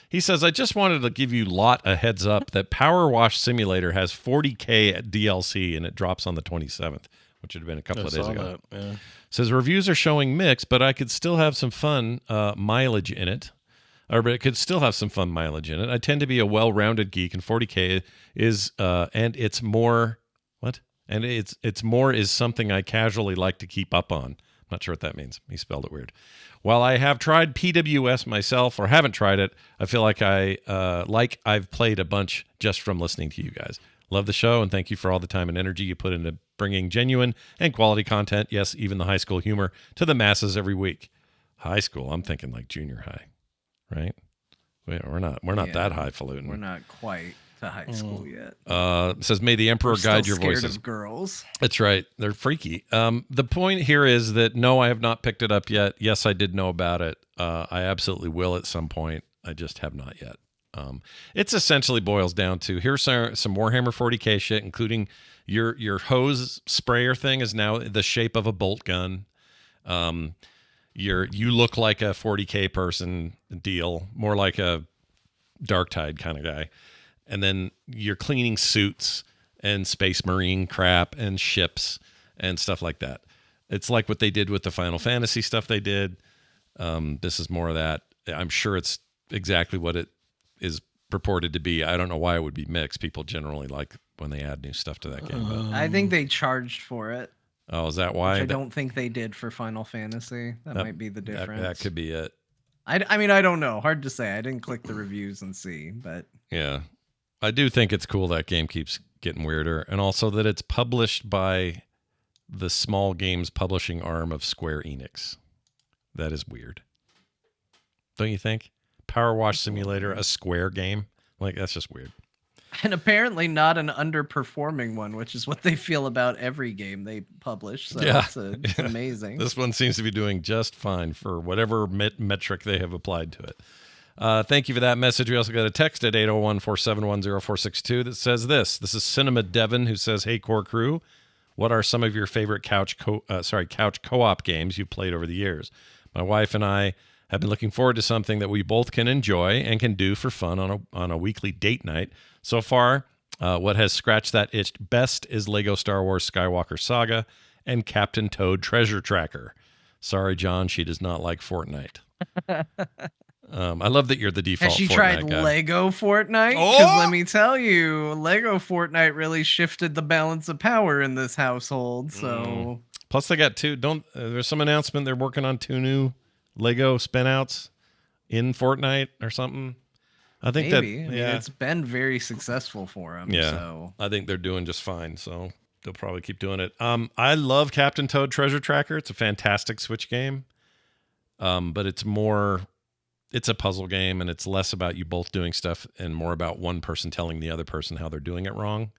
He says, I just wanted to give you lot a heads up that Power Wash Simulator has 40K at DLC, and it drops on the 27th, which would have been a couple I of days saw ago. that. Yeah. Says reviews are showing mixed, but I could still have some fun mileage in it. But it could still have some fun mileage in it. I tend to be a well-rounded geek, and 40K is and it's more what? And it's more is something I casually like to keep up on. I'm not sure what that means. He spelled it weird. While I have tried PWS myself or haven't tried it, I feel like I've played a bunch just from listening to you guys. Love the show, and thank you for all the time and energy you put into bringing genuine and quality content, yes, even the high school humor, to the masses every week. High school, I'm thinking like junior high, right? We're not Yeah. that highfalutin. We're not quite to high school yet. It says, may the Emperor We're still guide your scared voices. of girls. That's right. They're freaky. The point here is that no, I have not picked it up yet. Yes, I did know about it. I absolutely will at some point. I just have not yet. It's essentially boils down to here's some Warhammer 40K shit, including your hose sprayer thing is now the shape of a bolt gun. You look like a 40K person deal, more like a Dark Tide kind of guy. And then you're cleaning suits and Space Marine crap and ships and stuff like that. It's like what they did with the Final Fantasy stuff they did. This is more of that. I'm sure it's exactly what it is purported to be. I don't know why it would be mixed. People generally like when they add new stuff to that game. But, I think they charged for it. oh, is that why? Which I don't think they did for Final Fantasy. That might be the difference. That could be it. I mean, I don't know. Hard to say. I didn't click the reviews and see, but Yeah. I do think it's cool that game keeps getting weirder, and also that it's published by the small games publishing arm of Square Enix. That is weird. Don't you think? Power Wash Simulator, a Square game? Like, that's just weird. and apparently not an underperforming one, which is what they feel about every game they publish. So Yeah. it's amazing. This one seems to be doing just fine for whatever metric they have applied to it. Thank you for that message. We also got a text at 801-471-0462 that says this. This is Cinema Devon, who says, hey, Core Crew, what are some of your favorite couch co-op games you've played over the years? My wife and I have been looking forward to something that we both can enjoy and can do for fun on a weekly date night. So far, what has scratched that itch best is Lego Star Wars Skywalker Saga and Captain Toad Treasure Tracker. Sorry, John, she does not like Fortnite. I love that you're the default Has she Fortnite tried guy. Lego Fortnite? Because Oh! let me tell you, Lego Fortnite really shifted the balance of power in this household. So Plus, they got there's some announcement they're working on 2 new Lego spinouts in Fortnite or something. I think maybe. that, I mean, it's been very successful for them. yeah. So I think they're doing just fine. So they'll probably keep doing it. I love Captain Toad Treasure Tracker. It's a fantastic Switch game. But it's a puzzle game, and it's less about you both doing stuff and more about one person telling the other person how they're doing it wrong.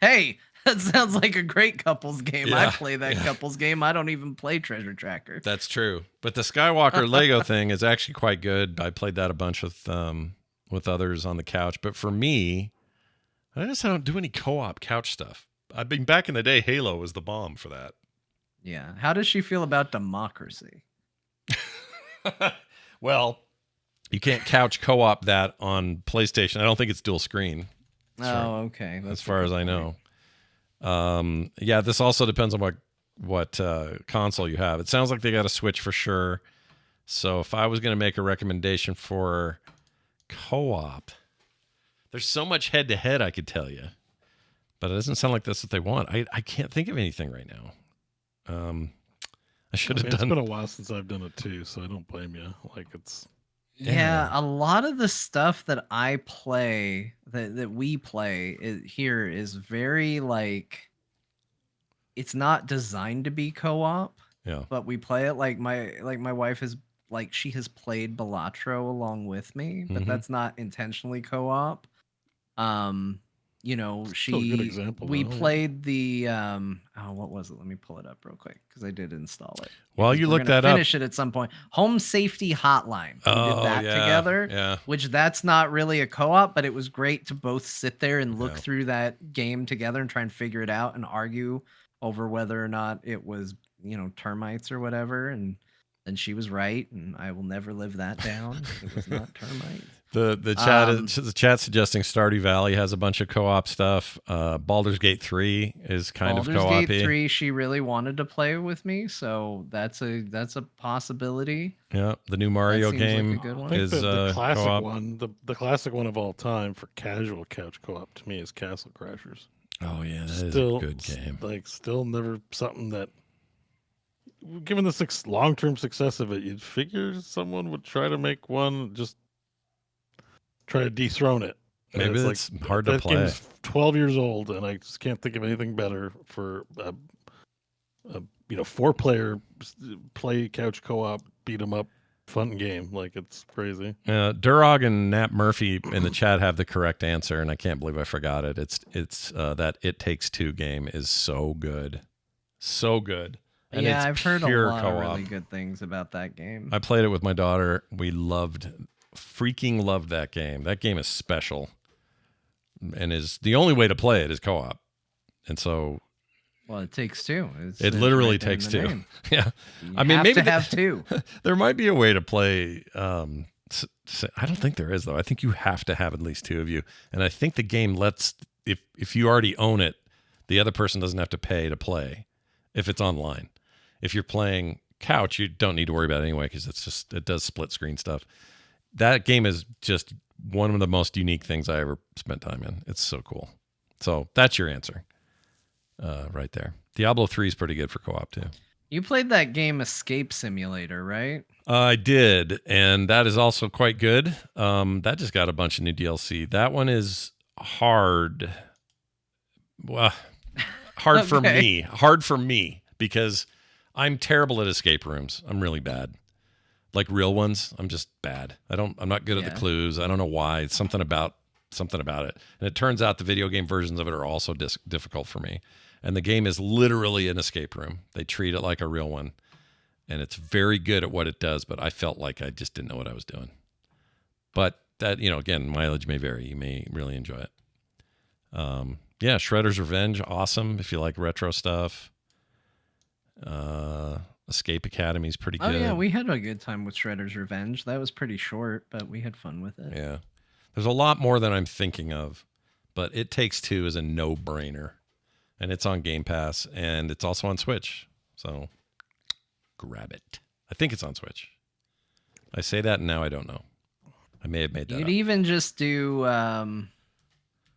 hey, that sounds like a great couples game. I Yeah, play that couples game. I don't even play Treasure Tracker. That's true. But the Skywalker Lego thing is actually quite good. I played that a bunch with others on the couch. But for me, I don't do any co-op couch stuff. I mean, back in the day, Halo was the bomb for that. Yeah. How does she feel about democracy? Well, you can't couch co-op that on PlayStation. I don't think it's dual screen. Okay. As far as I know. Yeah, this also depends on what console you have. It sounds like they got a Switch for sure. So if I was going to make a recommendation for co-op, there's so much head-to-head I could tell you. But it doesn't sound like that's what they want. I can't think of anything right now. I should have done. It's been a while since I've done it too, so I don't blame you. Like it's. Yeah, a lot of the stuff that I play, that we play here is very like, it's not designed to be co-op. Yeah. But we play it like my wife is like, she has played Balatro along with me, but that's not intentionally co-op. You know, Still a good example, we though, yeah. played the what was it? Let me pull it up real quick because I did install it. While Because you we're look gonna that up, finish it at some point. Home Safety Hotline. We Oh, did that yeah, together. yeah. Which that's not really a co-op, but it was great to both sit there and look Yeah. through that game together and try and figure it out and argue over whether or not it was, termites or whatever. And then she was right, and I will never live that down. It was not termites. The chat suggesting Stardew Valley has a bunch of co-op stuff. Baldur's Gate 3 is kind of co-op. Baldur's Gate 3, she really wanted to play with me, so that's a possibility. Yeah, the new Mario seems like a game good one. I think is the classic co-op. one, the classic one of all time for casual couch co-op to me is Castle Crashers. Oh yeah, that is a good game. Like still never something that, given the long-term success of it, you'd figure someone would try to make one, just try to dethrone it. And Maybe it's hard to that play. game's 12 years old, and I just can't think of anything better for a 4-player play couch co-op beat 'em up fun game. Like it's crazy. Durog and Nat Murphy in the chat have the correct answer, and I can't believe I forgot it. It's that It Takes Two game is so good, so good. And yeah, it's I've heard a pure lot co-op. of really good things about that game. I played it with my daughter. We freaking loved that game. That game is special, and is the only way to play it is co-op. And so, Well, It Takes Two. it literally takes two. Yeah, I mean, maybe to have two. There might be a way to play. I don't think there is though. I think you have to have at least two of you, and I think the game lets if you already own it, the other person doesn't have to pay to play if it's online. If you're playing couch, you don't need to worry about it anyway because it does split screen stuff. That game is just one of the most unique things I ever spent time in. It's so cool. So that's your answer right there. Diablo 3 is pretty good for co-op too. You played that game Escape Simulator, right? I did, and that is also quite good. That just got a bunch of new DLC. That one is hard. Well, hard for me. Hard for me because I'm terrible at escape rooms. I'm really bad. Like real ones, I'm just bad. I'm not good at the clues. I don't know why. It's something about it. And it turns out the video game versions of it are also difficult for me. And the game is literally an escape room. They treat it like a real one. And it's very good at what it does, but I felt like I just didn't know what I was doing. But that, again, mileage may vary. You may really enjoy it. Yeah, Shredder's Revenge, awesome if you like retro stuff. Escape Academy is pretty good. Oh yeah, we had a good time with Shredder's Revenge. That was pretty short, but we had fun with it. Yeah. There's a lot more than I'm thinking of, but It Takes Two is a no-brainer. And it's on Game Pass, and it's also on Switch. So grab it. I think it's on Switch. I say that and now I don't know. I may have made that You'd up. even just do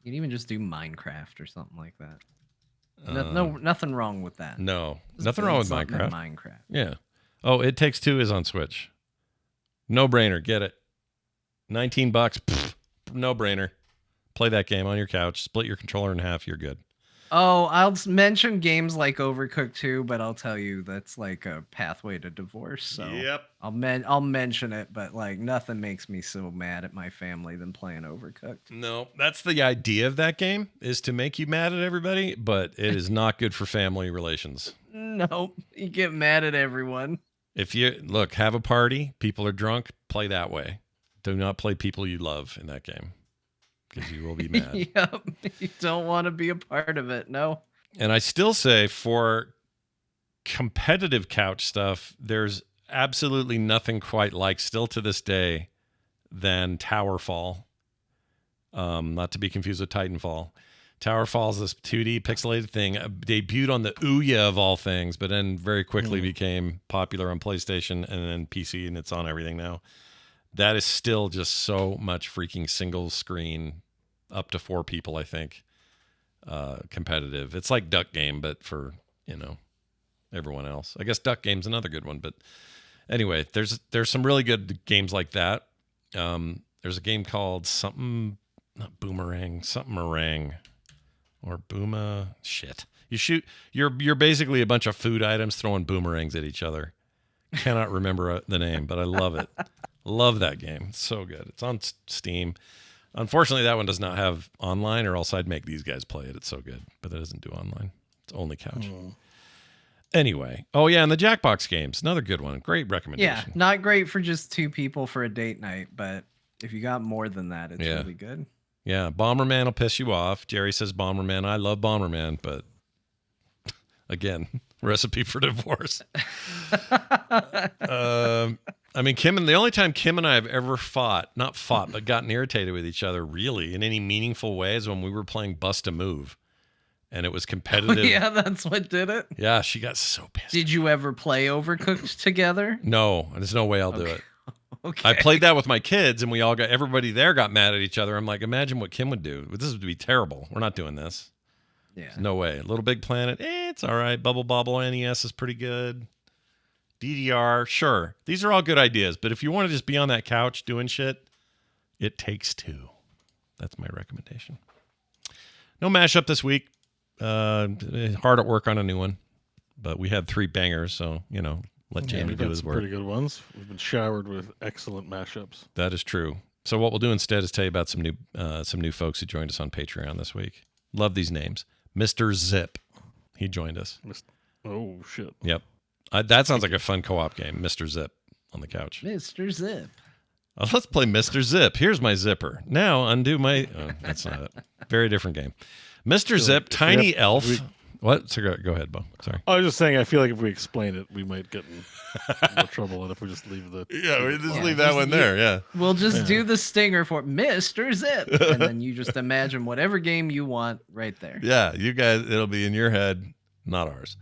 Minecraft or something like that. Nothing wrong with that. No, Just nothing build wrong with something in Minecraft. Minecraft. Yeah. Oh, It Takes Two is on Switch. No brainer. Get it. $19. Pfft, no brainer. Play that game on your couch. Split your controller in half. You're good. Oh, I'll mention games like Overcooked 2, but I'll tell you that's like a pathway to divorce. So Yep. I'll mention it, but like nothing makes me so mad at my family than playing Overcooked. No, that's the idea of that game, is to make you mad at everybody, but it is not good for family relations. Nope, you get mad at everyone. If you have a party, people are drunk, play that way. Do not play people you love in that game, because you will be mad. Yep, you don't want to be a part of it. No. And I still say, for competitive couch stuff, there's absolutely nothing quite like, still to this day, than Towerfall. Not to be confused with Titanfall. Towerfall is this 2D pixelated thing, debuted on the Ouya of all things, but then very quickly became popular on PlayStation and then PC, and it's on everything now. That is still just so much freaking single screen, up to 4 people, I think. Competitive. It's like Duck Game, but for, everyone else. I guess Duck Game's another good one, but anyway, there's some really good games like that. There's a game called something Meringue or Booma. Shit. You're basically a bunch of food items throwing boomerangs at each other. Cannot remember the name, but I love it. Love that game. It's so good. It's on Steam. Unfortunately, that one does not have online, or else I'd make these guys play it. It's so good, but it doesn't do online. It's only couch. Anyway. Oh, yeah, and the Jackbox games. Another good one. Great recommendation. Yeah, not great for just 2 people for a date night, but if you got more than that, it's really good. Yeah, Bomberman will piss you off. Jerry says Bomberman. I love Bomberman, but again, recipe for divorce. The only time Kim and I have ever but gotten irritated with each other really in any meaningful way is when we were playing Bust a Move. And it was competitive. Yeah, that's what did it. Yeah, she got so pissed. Did you ever play Overcooked together? No, there's no way I'll do it. Okay. I played that with my kids, and everybody there got mad at each other. I'm like, imagine what Kim would do. This would be terrible. We're not doing this. Yeah. No way. Little Big Planet, it's all right. Bubble Bobble NES is pretty good. DDR, sure. These are all good ideas, but if you want to just be on that couch doing shit, It Takes Two. That's my recommendation. No mashup this week. Hard at work on a new one, but we had 3 bangers, so let Jamie do his work. Pretty good ones. We've been showered with excellent mashups. That is true. So what we'll do instead is tell you about some new folks who joined us on Patreon this week. Love these names. Mr. Zip, he joined us. Oh shit. Yep, that sounds like a fun co-op game. Mr. Zip on the couch. Mr. Zip. Let's play Mr. Zip. Here's my zipper. Now undo my. Oh, that's not it. Very different game. Mr. Zip, tiny elf. What? So go ahead, Bo. Sorry. I was just saying, I feel like if we explain it, we might get in more trouble than if we just leave the. Yeah, we just leave that one there. Yeah. We'll just do the stinger for Mr. Zip, and then you just imagine whatever game you want right there. Yeah, you guys, it'll be in your head, not ours.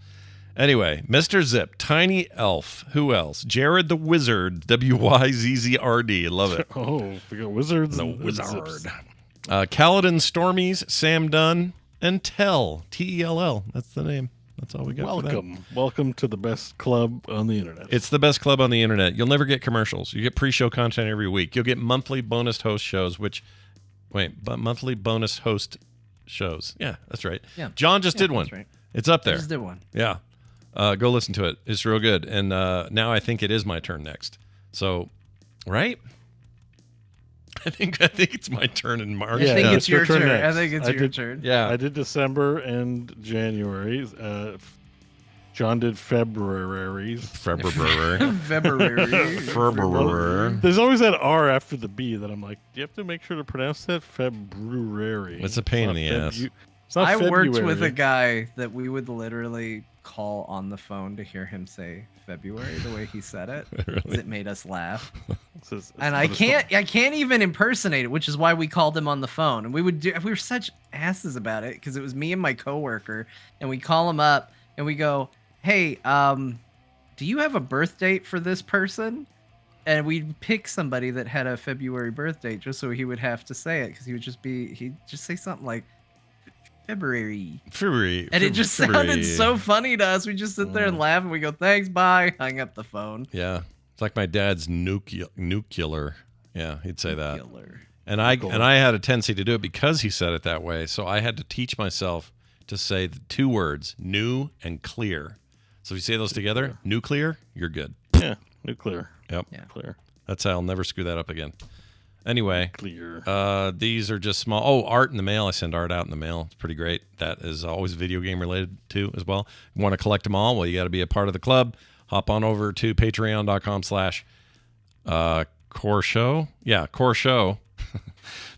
Anyway, Mr. Zip, tiny elf. Who else? Jared the Wizard, WYZZRD. Love it. Oh, we got wizards. The and Wizard. zips. Kaladin Stormies, Sam Dunn, and Tell. TELL. That's the name. That's all we got for that. Welcome to the best club on the internet. It's the best club on the internet. You'll never get commercials. You get pre-show content every week. You'll get monthly bonus host shows, monthly bonus host shows. Yeah, that's right. Yeah. John just did one. That's right. It's up there. Just did one. Yeah. Go listen to it. It's real good. And now I think it is my turn next. So, right? I think it's my turn in March. I think it's your turn. next. I think it's your turn. Yeah. I did December and January. John did February. February. February. There's always that R after the B that I'm like, do you have to make sure to pronounce that? February. It's a pain in the ass. It's not I worked February. with a guy that we would literally call on the phone to hear him say February the way he said it. Really? It made us laugh. It's And I can't even impersonate it, which is why we called him on the phone. And we were such asses about it because it was me and my coworker, and we call him up and we go, "Hey, do you have a birth date for this person? And we'd pick somebody that had a February birth date just so he would have to say it, because he'd just say something like February. And It just sounded so funny to us. We just sit there and laugh, and we go, thanks, bye, hang up the phone. Yeah. It's like my dad's nuclear. Yeah, he'd say that. Nuclear. And I had a tendency to do it because he said it that way. So I had to teach myself to say the two words, new and clear. So if you say those together, nuclear, you're good. Yeah, nuclear. Yep. Yeah. Clear. That's how I'll never screw that up again. Anyway, Clear. these are just small. Oh, art in the mail. I send art out in the mail. It's pretty great. That is always video game related too as well. You want to collect them all? Well, you got to be a part of the club. Hop on over to patreon.com/core show. Yeah, core show.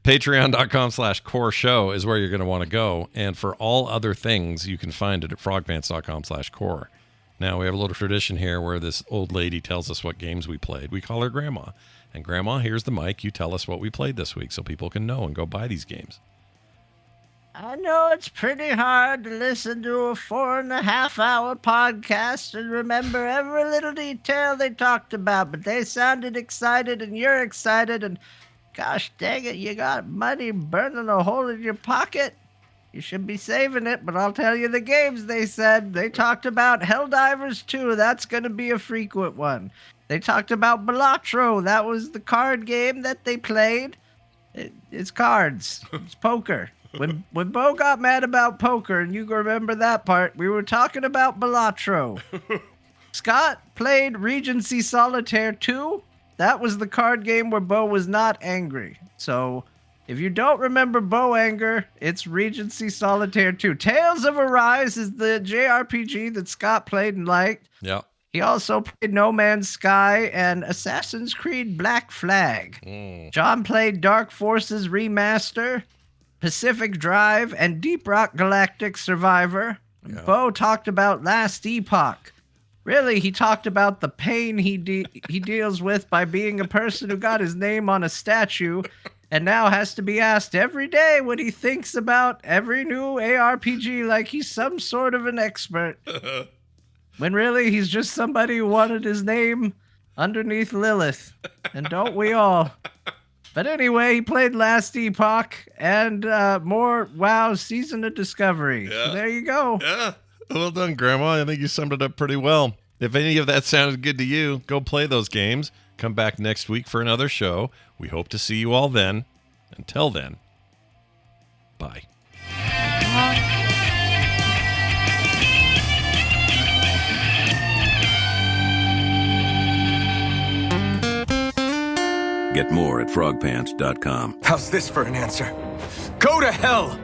Patreon.com/core show is where you're going to want to go. And for all other things, you can find it at frogpants.com/core. Now, we have a little tradition here where this old lady tells us what games we played. We call her Grandma. And Grandma, here's the mic. You tell us what we played this week so people can know and go buy these games. I know it's pretty hard to listen to a 4.5-hour podcast and remember every little detail they talked about, but they sounded excited and you're excited, and gosh dang it, you got money burning a hole in your pocket. You should be saving it, but I'll tell you the games they said. They talked about Helldivers II. That's going to be a frequent one. They talked about Balatro. That was the card game that they played. It's cards. It's poker. When Bo got mad about poker, and you remember that part, we were talking about Balatro. Scott played Regency Solitaire II. That was the card game where Bo was not angry. So if you don't remember Bo anger, it's Regency Solitaire II. Tales of Arise is the JRPG that Scott played and liked. Yeah. He also played No Man's Sky and Assassin's Creed Black Flag. John played Dark Forces Remaster, Pacific Drive, and Deep Rock Galactic Survivor. Yeah. Bo talked about Last Epoch. Really, he talked about the pain he deals with by being a person who got his name on a statue and now has to be asked every day what he thinks about every new ARPG like he's some sort of an expert. When really, he's just somebody who wanted his name underneath Lilith. And don't we all? But anyway, he played Last Epoch and more WoW Season of Discovery. Yeah. So there you go. Yeah. Well done, Grandma. I think you summed it up pretty well. If any of that sounded good to you, go play those games. Come back next week for another show. We hope to see you all then. Until then, bye. Get more at frogpants.com. How's this for an answer? Go to hell!